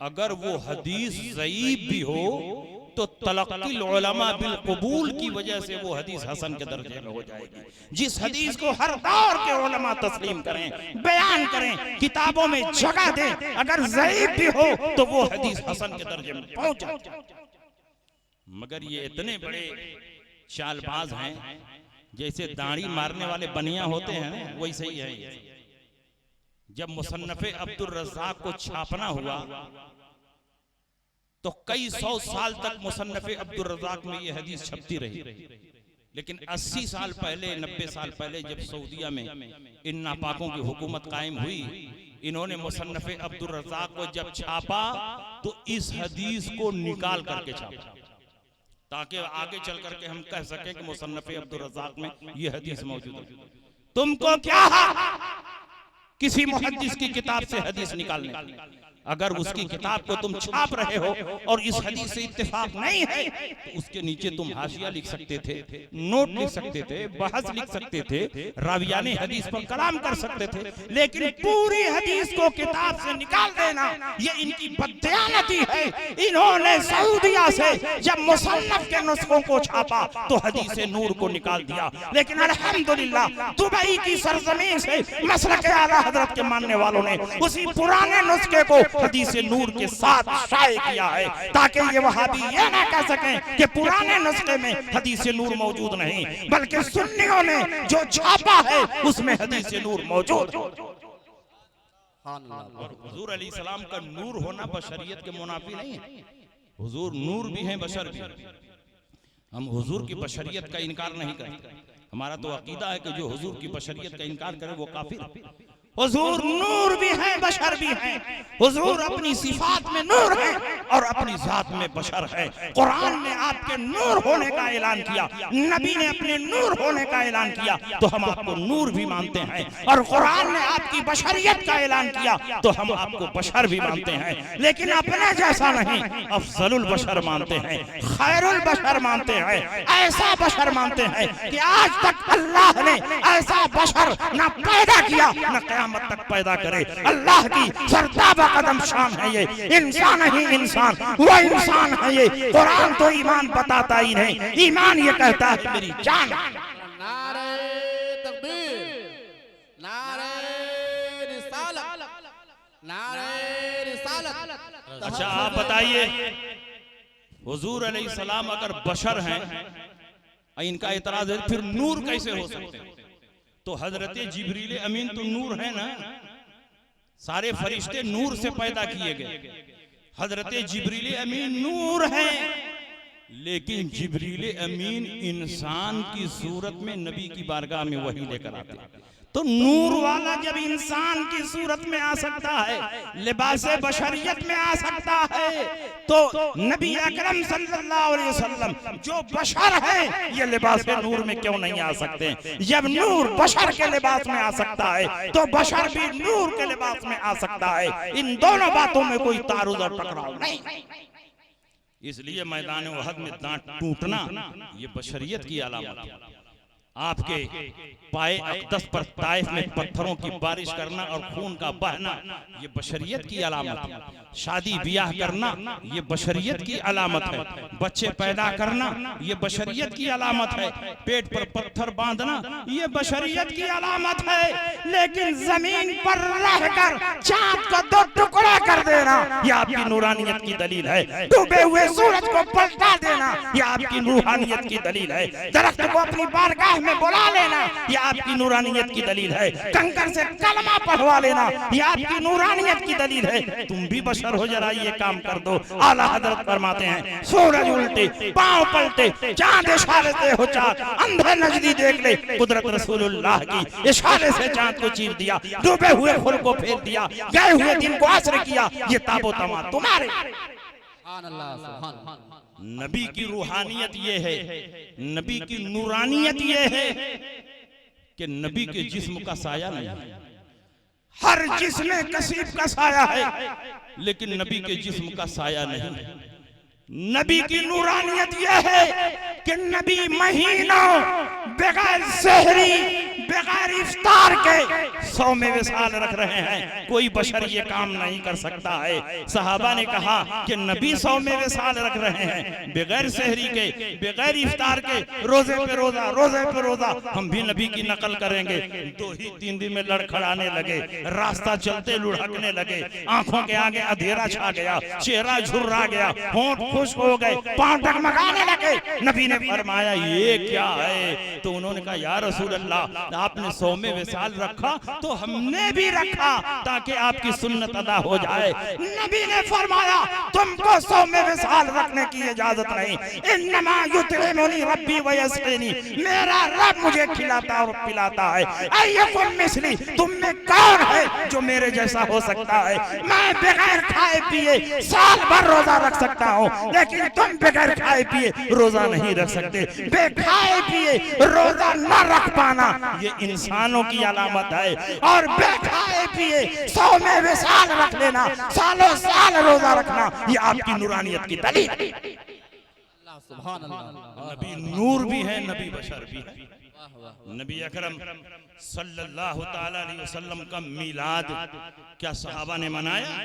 अगर वो हदीस ज़ईफ भी हो तो तलक्कील उलमा बिल कबूल की वजह से वो हदीस हसन के दर्जे में हो जाएगी। जिस हदीस को हर दौर के उलमा तस्लीम करें, बयान करें, किताबों में जगह दें, अगर ज़ईफ भी हो तो वो हदीस हसन के दर्जे में पहुंच जाए। मगर ये इतने बड़े चालबाज हैं, जैसे दाढ़ी मारने वाले बनिया होते हैं, वैसे ही है। जब मुसन्नफ़े अब्दुल रज़्ज़ाक़ को छापना हुआ तो कई सौ साल तक मुसन्नफ़े अब्दुल रज़्ज़ाक़ में ये हदीस छपती रही। लेकिन 80 साल पहले, 90 साल पहले जब सऊदीया में इन नापाकों की हुकूमत कायम हुई, इन्होंने मुसन्नफ़े अब्दुल रज़्ज़ाक़ को जब छापा तो इस हदीस को निकाल करके छापा, ताकि आगे चल करके हम कह सकें कि मुसन्नफ़े अब्दुल रज़्ज़ाक़ में ये हदीस मौजूद है। तुमको क्या है किसी मुहद्दिस की किताब से हदीस निकालने की? अगर उसकी किताब को तुम छाप रहे हो और इस हदीस से इत्तेफाक नहीं है तो उसके नीचे तुम हाशिया लिख सकते थे, नोट लिख सकते थे, बहस लिख सकते थे, रावियाने हदीस पर कलाम कर सकते थे। लेकिन पूरी हदीस को किताब से निकाल देना ये इनकी बददियानती है। इन्होंने सऊदिया से जब मुसन्नफ के नुस्खों को छापा तो हदीस नूर को निकाल दिया, लेकिन अल्हम्दुलिल्लाह दुबई की सरजमीन से मसलक आला हजरत के मानने वालों ने उसी पुराने नुस्खे को हदीस नूर के साथ शाये किया है, ताकि ये वहाबी ये ना कह सकें कि पुराने नुस्खे में हदीस नूर मौजूद नहीं, बल्कि सुन्नियों ने जो छापा है उसमें हदीस नूर मौजूद। और हुजूर अलैहिस्सलाम का नूर होना बशरियत के मुनाफी नहीं है। हुजूर नूर भी हैं, बशर भी। हम हुजूर की बशरियत का इनकार नहीं करते। हमारा तो अकीदा है कि जो हुजूर की बशरियत का इनकार करे वो काफिर है। हुजूर नूर भी हैं, बशर भी हैं। हुजूर अपनी सिफात में नूर है और अपनी जात में बशर है। कुरान ने आपके नूर होने का ऐलान किया, नबी ने अपने नूर होने का ऐलान किया, तो हम आपको नूर भी मानते हैं। और कुरान ने आपकी बशरियत का ऐलान किया तो हम आपको बशर भी मानते हैं, लेकिन अपने जैसा नहीं, अफजलुल बशर मानते हैं, खैरुल बशर मानते हैं, ऐसा बशर मानते हैं कि आज तक अल्लाह ने ऐसा बशर न पैदा किया न क़यामत तक पैदा करे। अल्लाह की सरताबा कदम शान है ये, इंसान ही इंसान, वो इंसान है ये। कुरान तो ईमान बताता ही नहीं, ईमान ये कहता है मेरी जान। नारे तकबीर, नारे रिसालत, नारे रिसालत। अच्छा आप बताइए, हुजूर अलैहिस्सलाम अगर बशर हैं, इनका इतराज है, फिर नूर कैसे हो सकते हैं? तो हजरत जिब्रील अमीन तो नूर है ना, सारे फरिश्ते नूर से पैदा किए गए। हजरत जिब्रील अमीन नूर है, लेकिन जिब्रील अमीन इंसान की सूरत में नबी की बारगाह में वही लेकर आते हैं। तो नूर वाला जब इंसान की सूरत में आ सकता है, लिबासे बशरियत में आ सकता है, तो नबी अकरम सल्लल्लाहु अलैहि वसल्लम जो बशर है ये लिबासे नूर में क्यों नहीं आ सकते? जब नूर बशर के लिबास में आ सकता है तो बशर भी नूर के लिबास में आ सकता है। इन दोनों बातों में कोई तारुज और टकराव नहीं। इसलिए मैदान उहद में दांत टूटना ये बशरियत की अलामत है। आपके पाए अक़दस पर ताइफ में पत्थरों की बारिश करना और खून का बहना ये बशरियत की अलामत है। शादी ब्याह करना ये बशरियत की अलामत है। बच्चे पैदा करना ये बशरियत की अलामत है। पेट पर पत्थर बांधना ये बशरियत की अलामत है। लेकिन जमीन पर रहकर चांद को दो टुकड़ा कर देना ये आपकी नूरानियत की दलील है। डूबे हुए सूरज को पलटा देना ये आपकी रूहानियत की दलील है। दरख्त को अपनी बारगाह में बुला लेना ये आपकी नूरानियत की दलील है। कंकर से कलमा पढ़वा लेना ये आपकी नूरानियत की दलील है। तुम भी बशर हो, जरा ये काम कर दो। आला हजरत फरमाते हैं सूरज उल्टे पांव पलटे चांद इशारे से हो चाक, अंधे नजदी देख ले कुदरत रसूलुल्लाह की, इशारे से चांद को चीर दिया, डूबे हुए फूल को फेर दिया, गए हुए दिन को असर किया, ये ताबो तमा तुम्हारे। नबी की रूहानियत ये है, नबी की नूरानियत ये है कि नबी के जिस्म का साया नहीं है। हर जिस्म कसीब का साया है लेकिन नबी के जिस्म का साया नहीं है। नबी की नूरानियत यह है कि नबी महीनों बगैर सहरी बगैर इफ्तार के 100 में विसाल रख रहे हैं। कोई बशर ये काम नहीं कर सकता है। सहाबा ने कहा कि नबी 100 में विसाल रख रहे हैं बगैर सहरी के बगैर इफ्तार के, रोजे पे रोजा रोजे पे रोजा। हम भी नबी की नकल करेंगे। 2 ही 3 दिन में लड़खड़ाने लगे, रास्ता चलते लुढ़कने लगे, आंखों के आगे अंधेरा छा गया, चेहरा झुर्रा गया, होंठ खुश्क हो गए, पांव डगमगाने लगे। नबी ने फरमाया ये क्या है? तो उन्होंने कहा या रसूल अल्लाह, आपने 100 में विसाल रखा तो हमने भी रखा ताकि आपकी सुन्नत अदा हो जाए। नबी ने फरमाया तुमको 100 में विसाल रखने की इजाजत नहीं। इन्नमा युतइमुनी रब्बी व यस्क़ीनी, मेरा रब मुझे खिलाता और पिलाता है। अय्युकुम मिस्ली, तुम में कौन है जो मेरे जैसा हो सकता है? मैं बगैर खाए पिए साल भर रोजा रख सकता हूँ लेकिन तुम बगैर खाए पिए रोजा नहीं रख सकते। बेखाए पिए रोजा न रख पाना ये इंसानों की अलामत है, और बेखाए पिए 100 में विसाल रख लेना, सालों साल रोजा रखना ये आपकी नूरानियत की दलील है। नबी नूर भी है, नबी बशर भी है। नबी अकरम सल्लल्लाहु ताला अलैहि वसल्लम का मीलाद क्या सहाबा ने मनाया?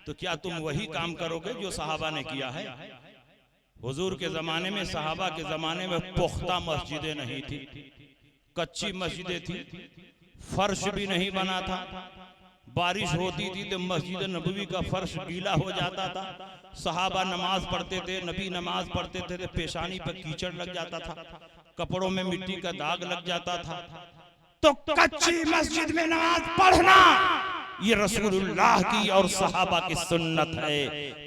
तो क्या तुम वही काम करोगे जो सहाबा ने किया है? हुजूर के जमाने में, सहाबा के जमाने में पुख्ता मस्जिदें नहीं थी, कच्ची मस्जिदें थी, फर्श भी नहीं बना था। बारिश होती थी तो मस्जिद नबवी का फर्श गीला हो जाता था। सहाबा नमाज पढ़ते थे, नबी नमाज पढ़ते थे तो पेशानी पर कीचड़ लग जाता था, कपड़ों में मिट्टी का दाग लग जाता था। तो कच्ची मस्जिद में नमाज पढ़ना ये रसूलुल्लाह की और सहाबा की सुन्नत है।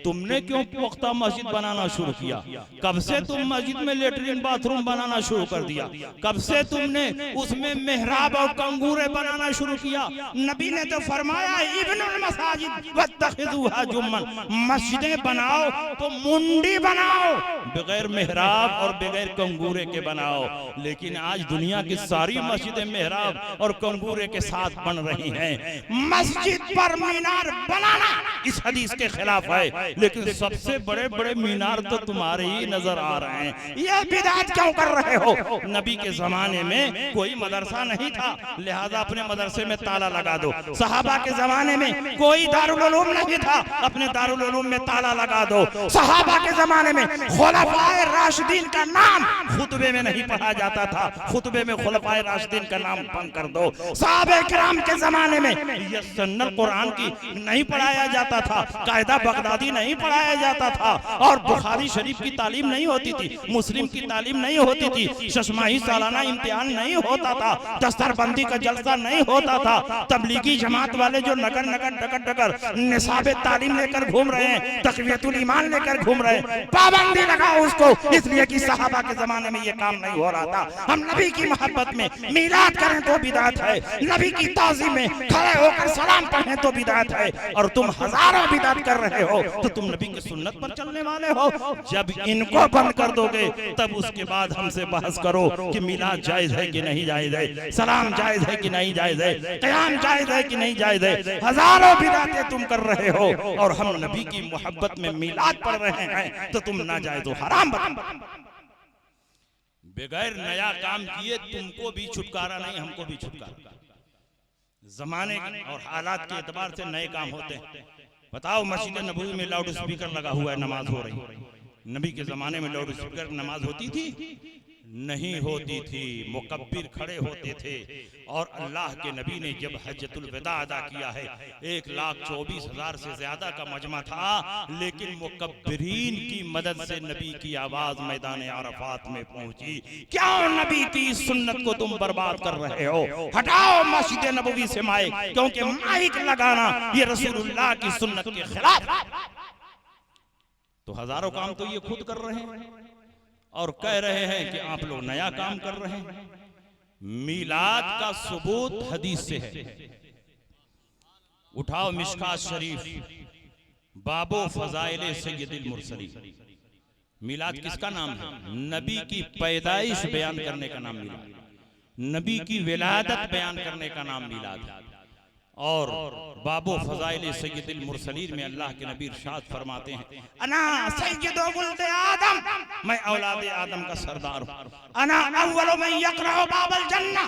तुमने क्यों पुख्ता मस्जिद बनाना शुरू किया? कब से तुम मस्जिद में लेटरिन बाथरूम बनाना शुरू कर दिया? कब से तुमने उसमें मेहराब और कंगूरे बनाना शुरू किया? नबी ने तो फरमाया इब्नुल मसाजिद वत्तखिज़ूहा जुम्मन, मस्जिदें बनाओ तो मुंडी बनाओ, बगैर मेहराब और बगैर कंगूरे के बनाओ। लेकिन आज दुनिया की सारी मस्जिदें मेहराब और कंगूरे के साथ बन रही हैं। मस्जिद पर मीनार बनाना इस हदीस के खिलाफ है, लेकिन सबसे बड़े बड़े मीनार तो तुम्हारे ही नजर आ रहे हैं। ये बिदअत क्यों कर रहे हो? नबी के जमाने में कोई मदरसा नहीं था, लिहाजा अपने मदरसे में ताला लगा दो। सहाबा के जमाने में कोई दारुल उलूम नहीं था, अपने दारुल उलूम में ताला लगा दो। सहाबा के जमाने में खुलफाए राशिदीन का नाम खुतबे में नहीं पढ़ा जाता था, खुतबे में खुलफाए राशिदीन का नाम बंद कर दो। सहाबा किराम के जमाने में कुरान की नहीं पढ़ाया जाता था, कायदा बगदादी नहीं पढ़ाया जाता था, और बुखारी शरीफ की तालीम नहीं होती थी, मुस्लिम की तालीम नहीं होती थी, शशमाही सालाना इम्तिहान नहीं होता था, दस्तरबंदी का जलसा नहीं होता था। तबलीगी जमात वाले जो नगर नगर डगर डगर निसाबे तालीम लेकर घूम रहे हैं, तक़वियतुल ईमान लेकर घूम रहे हैं, पाबंदी लगाओ उसको, इसलिए कि सहाबा के जमाने में ये काम नहीं हो रहा था। हम नबी की मोहब्बत में मीलाद करें तो बिदअत है, नबी की ताज़ीम में खड़े होकर सलाम पढ़ें तो बिदअत है, और तुम हजारों बिदअत कर रहे हो तो तुम नबी की सुन्नत पर चलने वाले हो। जब इनको बंद कर दोगे तब उसके बाद हमसे बहस करो कि मिलाद जायज है कि नहीं जायज है, सलाम जायज है कि नहीं जायज है, क़याम जायज है कि नहीं जायज है। हजारों बिदअतें तुम कर रहे हो और हम नबी की मोहब्बत में मिलाद पढ़ रहे हैं तो तुम ना जायज हो हराम बगैर नया काम किए तुमको भी छुटकारा नहीं, हमको भी छुटकारा। जमाने और हालात के एतबार से नए काम होते हैं। बताओ मस्जिद नबवी में लाउड स्पीकर लगा हुआ है, नमाज हो रही। नबी के जमाने में लाउड स्पीकर नमाज होती थी? नहीं होती थी, मुकब्बिर खड़े होते थे। और अल्लाह के नबी ने जब हज्जतुल विदा अदा किया है, 1,24,000 से ज्यादा का मजमा था, लेकिन मुकब्बिरीन की मदद से नबी की आवाज मैदान अरफात में पहुंची। क्यों नबी की सुन्नत को तुम बर्बाद कर रहे हो? हटाओ मस्जिद नबवी से माइक, क्योंकि माइक लगाना ये रसूलुल्लाह की सुन्नत के खिलाफ। तो हजारों काम तो ये खुद कर रहे हैं और कह रहे हैं कि आप लोग नया काम कर रहे हैं। मीलाद का सबूत हदीस से है। उठाओ मिशकात शरीफ, बाबो फजाइले सय्यदुल मुरसलीन। मीलाद किसका नाम है? नबी की पैदाइश बयान करने का नाम मीलाद, नबी की विलादत बयान करने का नाम मीलाद है। और बाबो फजाइल सय्यदुल मुरसलीन में अल्लाह के नबी इरशाद फरमाते हैं, अना सय्यदु वुल्द आदम, मैं औलाद आदम का सरदार हूं। अना अव्वलु मन यक़रअ बाबल जन्नह,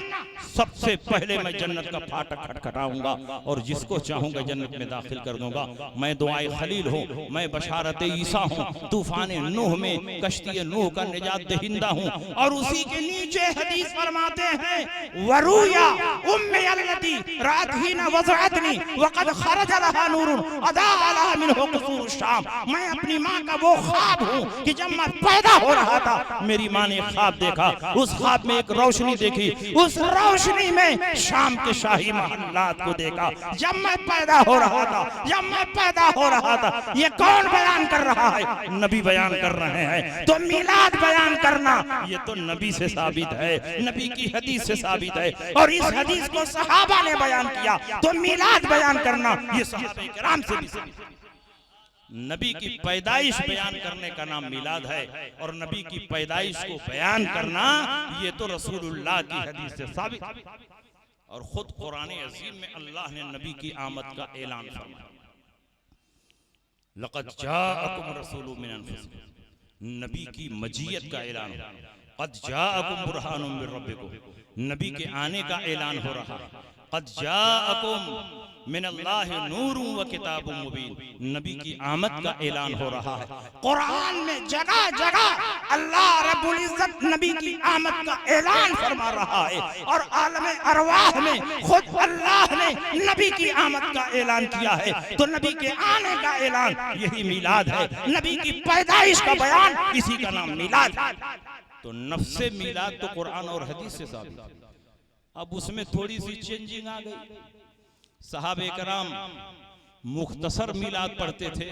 सबसे पहले मैं जन्नत का फाटक खटखटाऊंगा और जिसको चाहूंगा जन्नत में दाखिल कर दूंगा। मैं दुआए खलील हूं, मैं बशारत ईसा हूं, तूफान नूह में कश्ती नूह का निजात दहिंदा हूं। और उसी के नीचे हदीस फरमाते हैं, वरुया उम्मी अल्लती रात ही ना वज़अतनी वक़द खरज लहा नूरुन अदा लहा मिनहु क़ुसूर शाम। मैं अपनी माँ का वो ख्वाब हूँ कि जब मैं पैदा हो रहा था, मेरी माँ ने ख्वाब देखा, उस ख्वाब में एक रोशनी देखी, उस रोशनी में शाम के शाही महल्लात को देखा। जब मैं पैदा हो रहा था, जब मैं पैदा हो रहा था। ये कौन बयान कर रहा है? नबी बयान कर रहे हैं। तो मिलाद बयान करना ये तो नबी से साबित है, नबी की हदीस से साबित है। और इस हदीस को सहाबा ने बयान किया, तो मिलाद बयान करना ये सहाबा किराम से भी साबित है। नबी की पैदाइश बयान करने का नाम मिलाद है, और नबी की पैदाइश को बयान करना ये तो रसूलुल्लाह की हदीस से साबित है। और खुद कुरान अज़ीम में अल्लाह ने नबी की आमद का ऐलान फरमाया, लक़द जाअकुम रसूलुम मिन अनफुसिकुम, नबी की मजीयत का ऐलान, क़द जाअकुम बुरहानुम मिर रब्बिकुम, नबी के आने का ऐलान हो रहा है। क़द जाअकुम मिनल्लाहि नूरुन व किताबुम मुबीन, नबी की आमद का ऐलान हो रहा है। कुरान में जगह जगह अल्लाह रब्बुल इज्जत नबी की आमद का ऐलान फरमा रहा है। और आलम अरवाह में खुद अल्लाह ने नबी की आमद का ऐलान किया है। तो नबी के आने का ऐलान यही मिलाद है, नबी की पैदाइश का बयान इसी का नाम मिलाद है। तो नफ्से मिलाद तो कुरान और हदीस से साबित है। अब उसमें थोड़ी सी चेंजिंग आ गई। सहाबे कराम मुख्तसर मिलाद पढ़ते थे,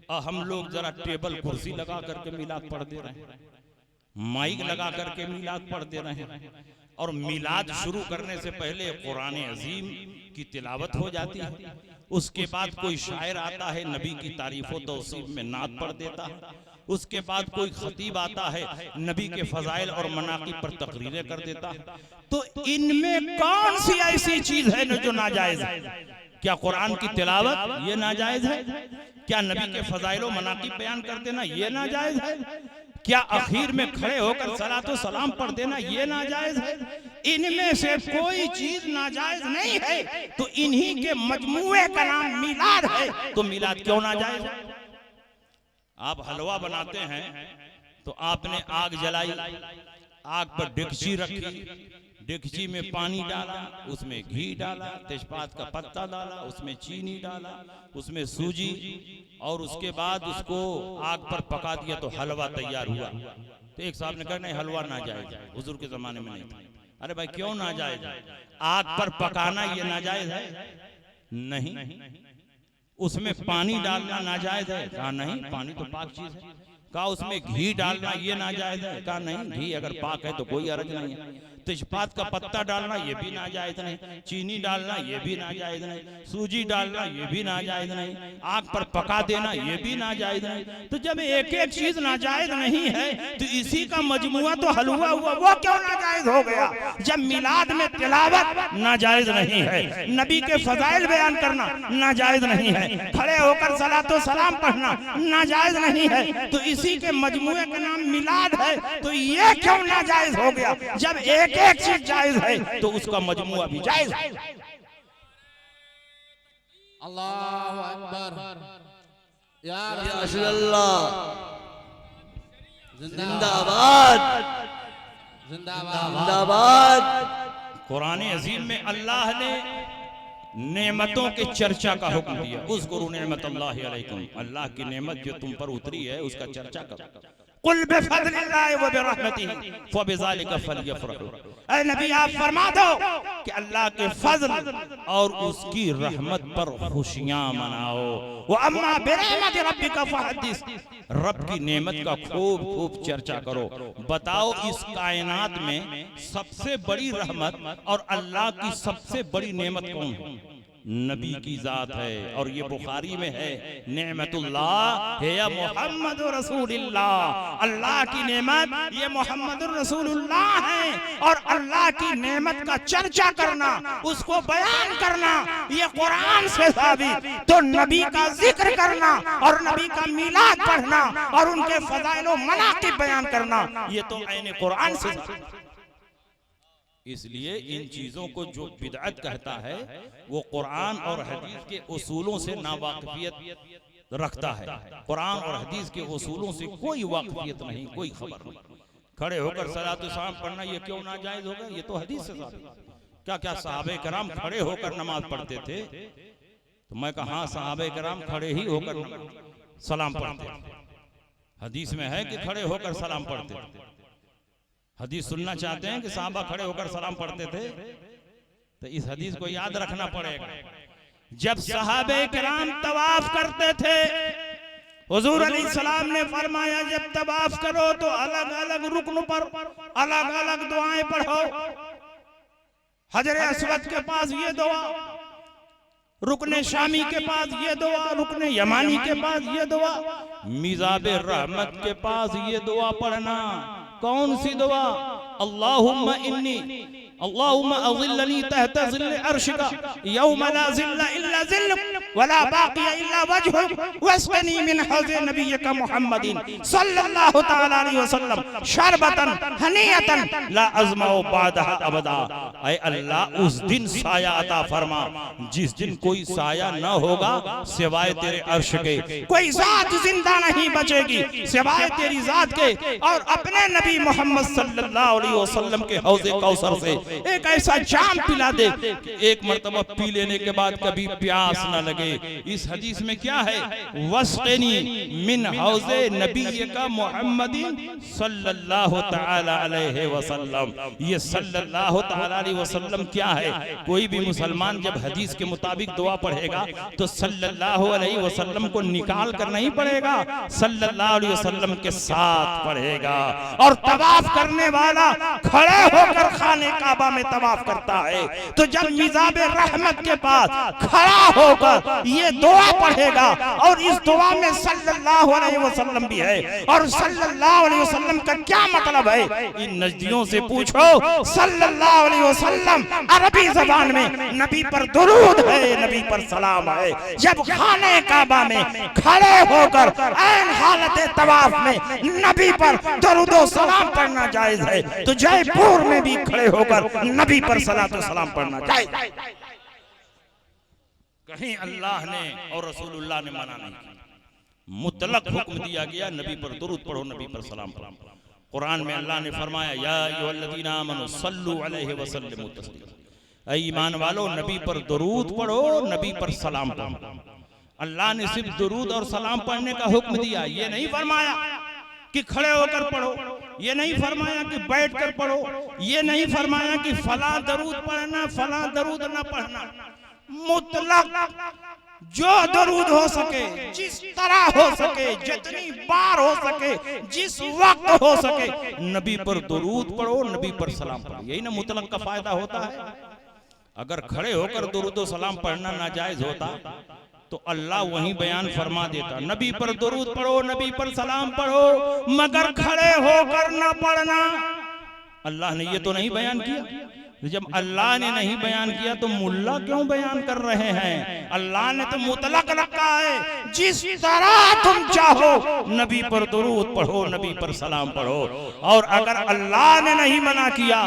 और हम लोग जरा टेबल कुर्सी लगा करके मिलाद पढ़ दे रहे हैं, माइक लगा करके मिलाद पढ़ दे रहे हैं। और मिलाद शुरू करने से पहले कुरान अजीम की तिलावत हो जाती है, उसके बाद कोई शायर आता है, नबी की तारीफ व तौसीफ में नात पढ़ देता है, उसके बाद कोई खतीब आता है, नबी के फजाइल और मनाक़िब पर तकरीरें कर देता है। तो इनमें कौन सी ऐसी चीज है जो नाजायज है? क्या कुरान की तिलावत ये नाजायज है? क्या नबी के फजाइल और मनाक़िब बयान कर देना ये नाजायज है? क्या आखिर में खड़े होकर सलात व सलाम पढ़ देना ये नाजायज है? इनमें से कोई चीज नाजायज नहीं है। तो इन्हीं के मजमूए का नाम मिलाद है। तो मिलाद क्यों नाजायज है? आप हलवा बनाते हैं तो आपने आग जलाई, आग पर डेगची रखी, डेगची में पानी डाला, उसमें घी डाला, तेजपात का पत्ता डाला, उसमें चीनी डाला, उसमें सूजी, और उसके बाद उसको आग पर पका दिया तो हलवा तैयार हुआ। तो एक साहब ने कहा नहीं, हलवा नाजायज है, हुजूर के जमाने में नहीं था। अरे भाई क्यों नाजायज है? आग पर पकाना ये नाजायज है? नहीं। उसमें पानी डालना नाजायज है? कहा नहीं, पानी तो पाक चीज है। कहा उसमें घी डालना ये नाजायज है? कहा नहीं, घी अगर पाक है तो कोई हर्ज नहीं है। तेजपात का पत्ता डालना ये भी नाजायज नहीं, चीनी डालना ये भी नाजायज नहीं, सूजी डालना ये भी नाजायज नहीं, आग पर पका देना ये भी नाजायज नहीं। तो जब एक एक चीज नाजायज नहीं है तो इसी का मजमुआ तो हलवा हुआ, वो क्यों नाजायज हो गया? जब मिलाद में तिलावत नाजायज नहीं है, नबी के फजाइल बयान करना नाजायज नहीं है, खड़े होकर सलात व सलाम पढ़ना नाजायज नहीं है, तो इसी के मजमुए का नाम मिलाद है। तो ये क्यों नाजायज हो गया? जब एक एक चीज जायज है तो उसका मजमुआ भी जायज है। अल्लाहु अकबर, या रसूलल्लाह जिंदाबाद। जिंदाबाद। कुरान अजीम में अल्लाह ने नेमतों के चर्चा का हुक्म दिया। उज़्कुरू निअमतल्लाहि अलैकुम, अल्लाह की नेमत जो तुम पर उतरी है उसका चर्चा करो। कुल बिफज़लिल्लाहि व बिरहमतिही फबिज़ालिका फलयफ़रहू, ऐ नबी आप फरमा दो कि अल्लाह के फजल और उसकी रहमत पर खुशियां मनाओ। व अम्मा बिनिअमति रब्बिका फहद्दिस, रब की नेमत का खूब खूब चर्चा करो। बताओ इस कायनात में सबसे बड़ी रहमत और अल्लाह की सबसे बड़ी नेमत कौन है? नबी की जात है। और ये बुखारी में है, नेमतुल्लाह है या मोहम्मद रसूलुल्लाह, अल्लाह की नेमत ये मोहम्मद रसूलुल्लाह है। और अल्लाह की नेमत का चर्चा करना, उसको बयान करना, ये कुरान से साबित। तो नबी का जिक्र करना और नबी का मिलाद पढ़ना और उनके फज़ाइल व मनाक़िब बयान करना, ये तो ऐन कुरान से साबित। इसलिए इन चीजों को जो बिदअत कहता है वो कुरान और हदीस के उसूलों से नावाकिफियत रखता है। कुरान और हदीस के उसूलों से कोई वाकिफियत नहीं, कोई खबर नहीं। खड़े होकर सलात शाम पढ़ना ये क्यों नाजायज होगा? ये तो हदीस से साबित। क्या क्या सहाबे कराम खड़े होकर नमाज पढ़ते थे? तो मैं कहा हाँ, सहाबे कराम खड़े ही होकर सलाम पढ़ते थे। हदीस में है कि खड़े होकर सलाम पढ़ते थे। हदीस सुनना चाहते हैं कि साहबा खड़े होकर सलाम पढ़ते थे? तो इस हदीस को याद रखना पड़ेगा। जब सहाबे किराम तवाफ करते थे, हुजूर अलैहिस्सलाम ने फरमाया जब तवाफ करो तो अलग अलग रुकन पर अलग अलग दुआएं पढ़ो। हजर अस्वद के पास ये दुआ, रुकने शामी के पास ये दुआ, रुकने यमानी के पास ये दुआ, मिज़ाबे रहमत के पास ये दुआ पढ़ना। कौन सी दुआ? अल्लाहुम्मा इन्नी अल्लाहुम्मा अज़िल्लनी तहत ज़िल्ल अर्शिका यौम ला ज़िल्ला इल्ला ज़िल्लुक वला बाक़िया इल्ला वजहुक वस्क़नी मिन हौज़े नबिय्यका मुहम्मदिन सल्लल्लाहु तआला अलैहि वसल्लम शरबतन हनीयतन ला अज़माउ बादहा अबदा। ऐ अल्लाह उस दिन साया अता फरमा जिस दिन कोई साया न होगा सिवाय तेरे अर्श के, कोई जात जिंदा नहीं बचेगी सिवाय तेरी जात के और अपने नबी मोहम्मद सल्लल्लाहु अलैहि वसल्लम के हौज़े कौसर से एक ऐसा जाम पिला दे कि एक मर्तबा पी लेने के बाद कभी प्यास न लगे। इस हदीस में क्या है? वस्क़नी मिन हौज़े नबिय्यका मुहम्मदिन सल्लल्लाहु तआला अलैहि वसल्लम। ये सल्लल्लाहु तआला अलैहि वसल्लम क्या है? कोई भी मुसलमान जब हदीस के मुताबिक दुआ पढ़ेगा तो सल्लल्लाहु अलैहि वसल्लम को निकाल कर नहीं पढ़ेगा, सल्लल्लाहु अलैहि वसल्लम के साथ पढ़ेगा। और तवाफ करने वाला खड़े होकर खाने काबा में तवाफ करता है तो जब मिज़ाबे रहमत के पास खड़ा होकर ये दुआ पढ़ेगा और इस दुआ में सल्लल्लाहु अलैहि वसल्लम भी है। और सल्लल्लाहु अलैहि वसल्लम का क्या मतलब है? इन नजदियों से पूछो। सल्लल्लाहु अलैहि वसल्लम अरबी ज़बान में नबी पर दुरूद है, नबी पर सलाम है। जब खाने काबा में खड़े होकर ऐन हालत तवाफ में नबी पर दुरूद और सलाम पढ़ना जायज है तो जयपुर में भी खड़े होकर नबी पर सलातो सलाम पढ़ना चाहिए। कहीं अल्लाह ने और रसूलुल्लाह ने मना नहीं किया, मुतलक हुक्म दिया गया नबी पर दुरूद पढ़ो, नबी पर सलाम पढ़ो। कुरान में अल्लाह ने फरमाया या अय्युहल्लज़ीना आमनू सल्लु अलैहि वसल्लिमू तस्लीमा, ऐ ईमान वालो नबी पर दुरूद पढ़ो, नबी पर सलाम पढ़ो। अल्लाह ने सिर्फ दुरूद और सलाम पढ़ने का हुक्म दिया, ये नहीं फरमाया कि खड़े होकर पढ़ो, ये नहीं फरमाया कि बैठकर पढ़ो, ये नहीं फरमाया कि फला दरूद पढ़ना फला दरूद न पढ़ना। मुतलक जो दरूद हो सके, जिस तरह हो सके, जितनी बार हो सके, जिस वक्त हो सके, नबी पर दरूद पढ़ो, नबी पर सलाम पढ़ो। यही ना मुतलक का फायदा होता है। अगर खड़े होकर दरूद और सलाम पढ़ना नाजायज होता तो अल्लाह वहीं बयान फरमा देता नबी पर दुरूद पढ़ो, नबी पर सलाम पढ़ो, मगर खड़े होकर न पढ़ना। अल्लाह ने ये तो नहीं बयान किया। जब अल्लाह ने नहीं बयान किया तो मुल्ला क्यों बयान कर रहे हैं? अल्लाह ने तो मुतलक रखा है, जिस तरह तुम चाहो नबी पर दुरूद पढ़ो, नबी पर सलाम पढ़ो। और अगर अल्लाह ने नहीं मना किया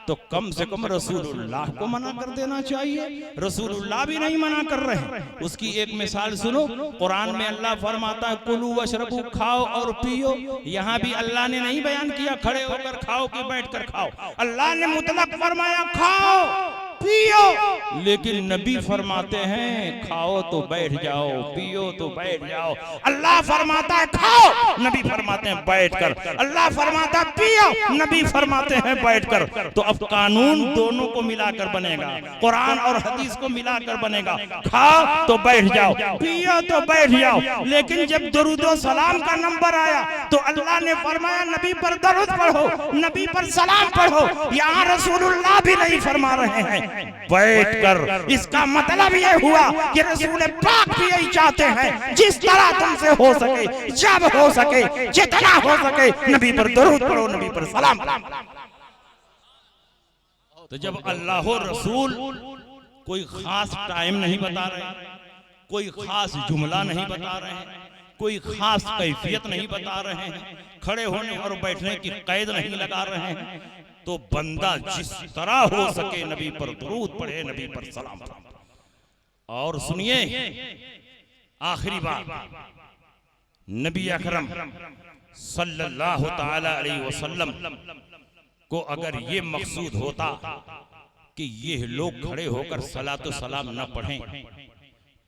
तो कम से कम रसूलुल्लाह को मना कर देना चाहिए। रसूलुल्लाह भी नहीं मना कर रहे। उसकी एक मिसाल सुनो, कुरान में अल्लाह फरमाता है कुलू वशरबू, खाओ और पियो। यहाँ भी अल्लाह ने नहीं बयान किया खड़े होकर खाओ कि बैठकर खाओ, अल्लाह ने मुतलक फरमाया खाओ पियो। लेकिन नबी फरमाते हैं खाओ तो बैठ जाओ, पियो तो बैठ जाओ। अल्लाह फरमाता है खाओ, नबी फरमाते हैं बैठकर। अल्लाह फरमाता है पियो, नबी फरमाते हैं बैठकर। तो अब कानून दोनों को मिलाकर बनेगा, कुरान और हदीस को मिलाकर बनेगा। खाओ तो बैठ जाओ, पियो तो बैठ जाओ। लेकिन जब दरूद व सलाम का नंबर आया तो अल्लाह ने फरमाया नबी पर दरूद पढ़ो, नबी पर सलाम पढ़ो। यहाँ रसूलुल्लाह भी नहीं फरमा रहे हैं बैठकर। इसका मतलब ये हुआ कि रसूल पाक भी यही चाहते हैं जिस तरह तुमसे हो सके, जब हो सके, जितना हो सके नबी पर दरूद पढ़ो, नबी पर सलाम। तो जब अल्लाह रसूल कोई खास टाइम नहीं बता रहे, कोई खास जुमला नहीं बता रहे हैं, कोई खास कैफियत नहीं बता रहे हैं, खड़े होने और बैठने की कैद नहीं लगा रहे हैं, तो बंदा जिस तरह हो सके नबी पर दुरूद पढ़े, नबी पर सलाम पढ़े। और सुनिए आखिरी बात, नबी अकरम सल्लल्लाहु ताला अलैहि वसल्लम को अगर ये मकसूद होता कि ये लोग खड़े होकर सलातो सलाम न पढ़ें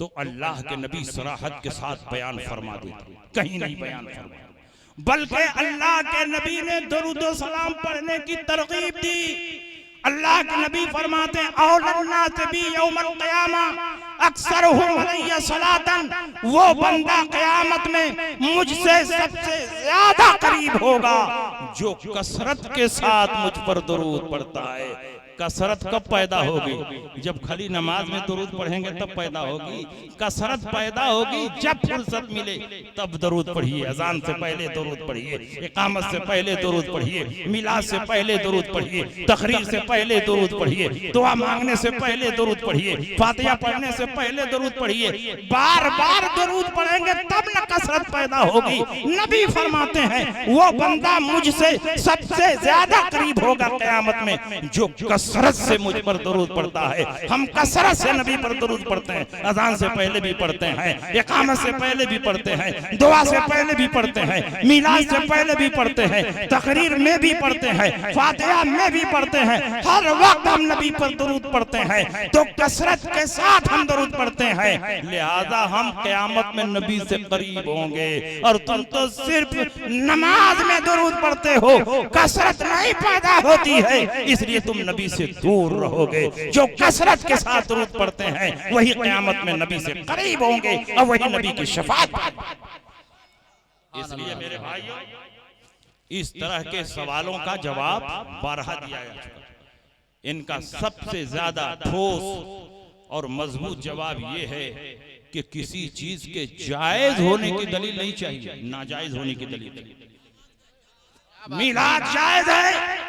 तो अल्लाह के नबी सराहत के साथ बयान फरमा देते, कहीं नहीं बयान फरमा, बल्कि अल्लाह के नबी ने दरूद व सलाम पढ़ने की तरगीब दी। अल्लाह के नबी फरमाते हैं औलन्नास बी यौमल क़यामा अक्सरुहुम अलैया सलातन, वो बंदा क़यामत में मुझसे सबसे ज्यादा करीब होगा जो कसरत के साथ मुझ पर दरूद पढ़ता है। कसरत कब पैदा होगी? जब खाली नमाज में दरूद पढ़ेंगे तब पैदा होगी। कसरत पैदा होगी जब फुर्सत मिले तब दरूद पढ़िए। अजान से पहले दरूद पढ़िए, इकामत से पहले दरूद पढ़िए, मिलाद से पहले दरूद पढ़िए, तकरीर से पहले दरूद पढ़िए, दुआ मांगने से पहले दरूद पढ़िए, फातिहा पढ़ने से पहले दरूद पढ़िए। बार बार दरूद पढ़ेंगे तब न कसरत पैदा होगी। नबी फरमाते हैं वो बंदा मुझसे सबसे ज्यादा करीब होगा क़यामत में जो कसरत से मुझ पर दरूद पढ़ता है। हम कसरत से नबी पर दरूद पढ़ते हैं, अज़ान से पहले भी पढ़ते हैं, इकामत से पहले भी पढ़ते हैं, दुआ से पहले भी पढ़ते हैं, मिलाद से पहले भी पढ़ते हैं, तकरीर में भी पढ़ते हैं, फातिहा में भी पढ़ते हैं। हर वक्त हम नबी पर दरूद पढ़ते हैं, तो कसरत के साथ हम दरूद पढ़ते हैं। लिहाजा हम क़यामत में नबी से करीब होंगे। और तुम तो सिर्फ नमाज में दरूद पढ़ते हो, कसरत नहीं पैदा होती है, इसलिए तुम नबी से दूर रहोगे। जो कसरत के साथ दरूद पढ़ते हैं वही क़यामत में नबी से करीब होंगे और वही नबी की शफाअत पाएंगे। इसलिए मेरे भाइयों इस तरह के सवालों का जवाब बारहा दिया जा चुका है। इनका सबसे ज्यादा ठोस और मजबूत जवाब ये है कि किसी चीज के जायज होने की दलील नहीं चाहिए, नाजायज होने की दलील। मिलाद जायज है,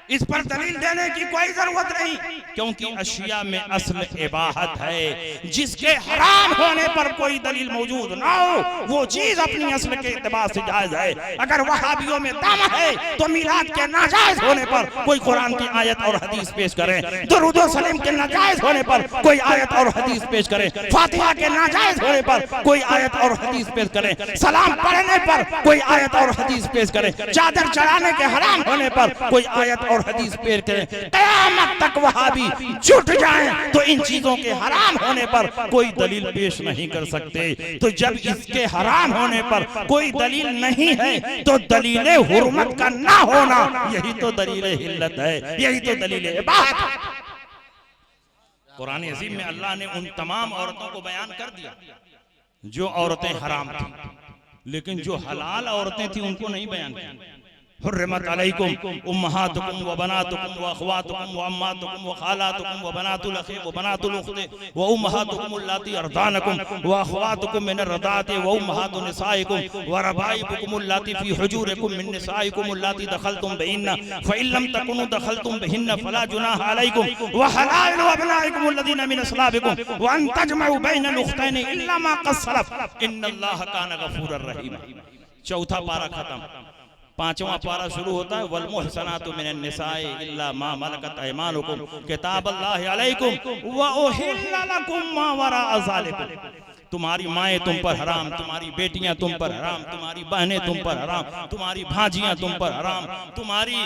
इस पर दलील देने की कोई जरूरत नहीं, क्योंकि अशिया में असल इबाहत है। जिसके हराम होने पर कोई दलील मौजूद ना हो वो चीज अपनी असल के इत्तिबा से जायज है। अगर वहाबियों में दम है तो मिलाद के नाजायज होने पर कोई कुरान की आयत और हदीस पेश करें, दुरूद व सलाम के नाजायज होने पर कोई आयत और हदीस पेश करें, फातिहा के नाजायज होने पर कोई आयत और हदीस पेश करें, सलाम पढ़ने पर कोई आयत और हदीस पेश करें, चादर चढ़ाने के हराम होने पर कोई आयत और हदीस पेश करें। क़यामत तक वहाबी जुट जाएं तो इन चीजों के हराम होने पर कोई दलील पेश नहीं कर सकते। तो जब इसके हराम होने पर कोई दलील नहीं है तो दलील हुर्मत का ना होना यही तो दलील हिल्लत है, यही तो दलील इबाहत है। कुरान अज़ीम में अल्लाह ने उन तमाम औरतों को बयान कर दिया जो औरतें हराम थी, लेकिन जो हलाल औरतें थी उनको नहीं बयान किया। हुर्रिमत अलैकुम उम्महातुकुम व बनातुकुम व अख़वातुकुम व अम्मातुकुम व खालातुकुम व बनातुल अख़ी व बनातुल उख़्ती व उम्महातुकुम अल्लाती अर्दानकुम व अख़वातुकुम मिन अर्दाति व उम्महातु निसाइकुम व रबाइबुकुम अल्लाती फ़ी हुजूरिकुम मिन निसाइकुम अल्लाती दख़लतुम बिहिन्ना फ़इन लम तकुनु दख़लतुम बिहिन्ना फ़ला जुनाहा अलैकुम व हलाइलु अबनाइकुम अल्लज़ीना मिन अस्लाबिकुम व अन तजमउ बैनल उख़्तैनि इल्ला मा क़द सलफ़ इन्नल्लाहा कान गफ़ूरर रहीम। चौथा पारा खत्म। 5वां पारा शुरू होता है वल मुहसनातु मिनन निसाए इल्ला मा मलकत अयमानुकुम किताबल्लाहि अलैकुम व उहिल्ला लकुम मा वराअ ज़ालिकुम। तुम्हारी माएँ तुम पर हराम, तुम्हारी बेटियां तुम पर हराम, तुम्हारी बहनें तुम पर हराम, तुम्हारी भांजियां तुम पर हराम, तुम्हारी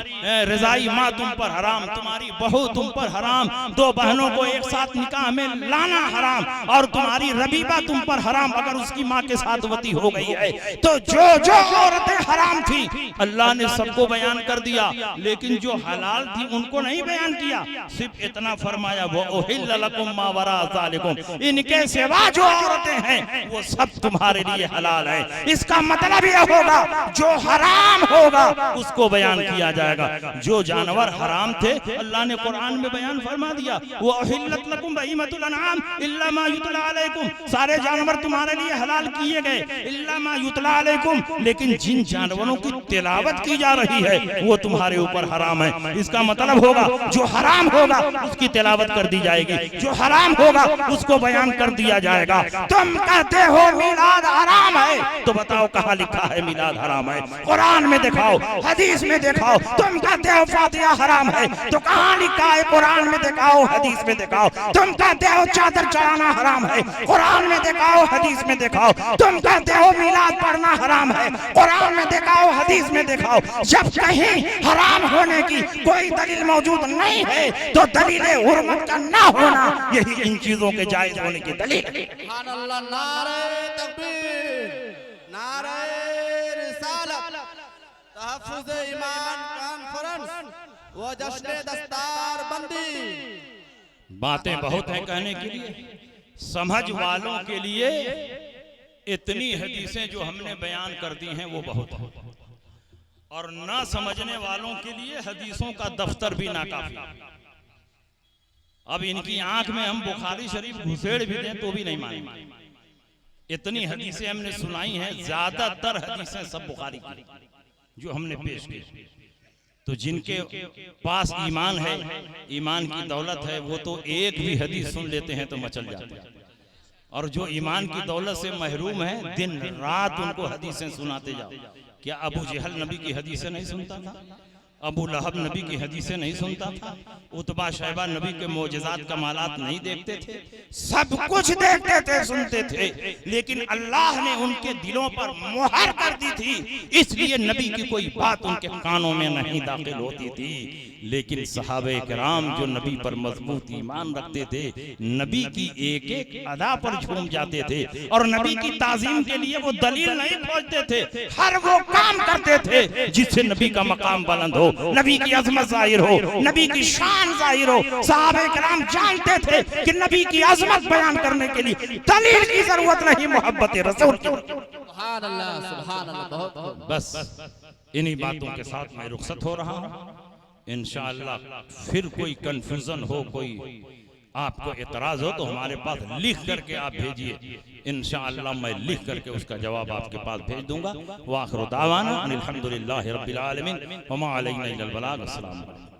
रजाई माँ तुम पर हराम, तुम्हारी बहू तुम पर हराम, 2 बहनों को एक साथ निकाह में लाना हराम, और तुम्हारी रबीबा तुम पर हराम अगर उसकी माँ के साथ वती हो गई है। तो जो जो औरतें हराम थी अल्लाह ने सबको बयान कर दिया, लेकिन जो हलाल थी उनको नहीं बयान किया। सिर्फ इतना फरमाया वो उहिल्ला लकुम मा वराअ ज़ालिकुम, इनके सिवा जो औरतें हैं वो सब तुम्हारे लिए हलाल है। इसका मतलब यह होगा जो हराम होगा उसको बयान किया जाएगा। जो जानवर हराम थे अल्लाह ने कुरान में बयान फरमा दिया वो उहिल्लत लकुम बहीमतुल अनआम इल्ला मा युतला अलैकुम, सारे जानवर तुम्हारे लिए हलाल किए गए इल्ला मा युतला अलैकुम, लेकिन जिन जानवरों की तिलावत की जा रही है वो तुम्हारे ऊपर हराम है। इसका मतलब होगा जो हराम होगा उसकी तिलावत कर दी जाएगी, जो हराम होगा उसको बयान कर दिया जाएगा। तुम कहते हो मिलाद हराम है, तो बताओ कहाँ लिखा है मिलाद हराम है? कुरान में दिखाओ, हदीस में दिखाओ। तुम कहते हो फातिहा हराम है, तो कहाँ लिखा है? कुरान में दिखाओ, हदीस में दिखाओ। तुम कहते हो चादर चढ़ाना हराम है, कुरान में दिखाओ, हदीस में दिखाओ। तुम कहते हो मिलाद पढ़ना हराम है, कुरान में दिखाओ, हदीस में दिखाओ। जब कहीं हराम होने की कोई दलील मौजूद नहीं है तो दलील हुर्मत का ना होना यही इन चीजों के जायज होने की दलील है। सुभानअल्लाह, नारे तकबीर, नारे रिसालत, तहफ्फुज़ ईमान कॉन्फ्रेंस व जश्न दस्तार बंदी। बातें बहुत हैं कहने के लिए, समझ वालों के लिए इतनी हदीसें जो हमने बयान कर दी हैं वो बहुत है, और ना समझने वालों के लिए हदीसों का दफ्तर भी नाकाफी। अब इनकी आंख में हम बुखारी शरीफ घुसेड़ भी दें तो भी नहीं मानेंगे। इतनी हदीसें हमने सुनाई हैं, ज्यादातर हदीसें सब बुखारी की जो हमने पेश की। तो जिनके पास ईमान है, ईमान की दौलत है, वो तो एक भी हदीस सुन लेते हैं तो मचल जाते हैं, और जो ईमान की दौलत से महरूम है दिन रात उनको हदीसें सुनाते जाओ। क्या अबू जहल नबी की हदीसें नहीं सुनता था? अबू लहब नबी की हदीसें नहीं सुनता था? उतबा शैबा नबी के मोजज़ात कमालात नहीं देखते थे? सब कुछ देखते थे, सुनते थे, लेकिन अल्लाह ने उनके दिलों पर मुहर कर दी थी, इसलिए नबी की कोई बात उनके कानों में नहीं दाखिल होती थी। लेकिन सहाबे किराम जो नबी पर मजबूत ईमान रखते थे, नबी की एक एक अदा पर झूम जाते थे, और नबी की ताजीम के लिए वो दलील नहीं खोजते थे, हर वो काम करते थे जिससे नबी का मकाम बुलंद हो, नबी की अजमत जाहिर हो, नबी की शान जाहिर हो। सहाबे किराम जानते थे कि नबी की अजमत बयान करने के लिए दलील की जरूरत नहीं, मोहब्बत रसूल की। सुभान अल्लाह, सुभान अल्लाह। बहुत बस इन्हीं बातों के साथ मैं रुखसत हो रहा हूँ। इंशाअल्लाह फिर कोई कंफ्यूजन हो, कोई आपको एतराज हो तो हमारे पास लिख करके आप भेजिए, इंशाअल्लाह मैं लिख करके उसका जवाब आपके पास भेज दूंगा। व आखिर दावाना अनिल हम्दुलिल्लाहि रब्बिल आलमीन व मा अलैना इल्लल बलाग। अस्सलाम वालेकुम।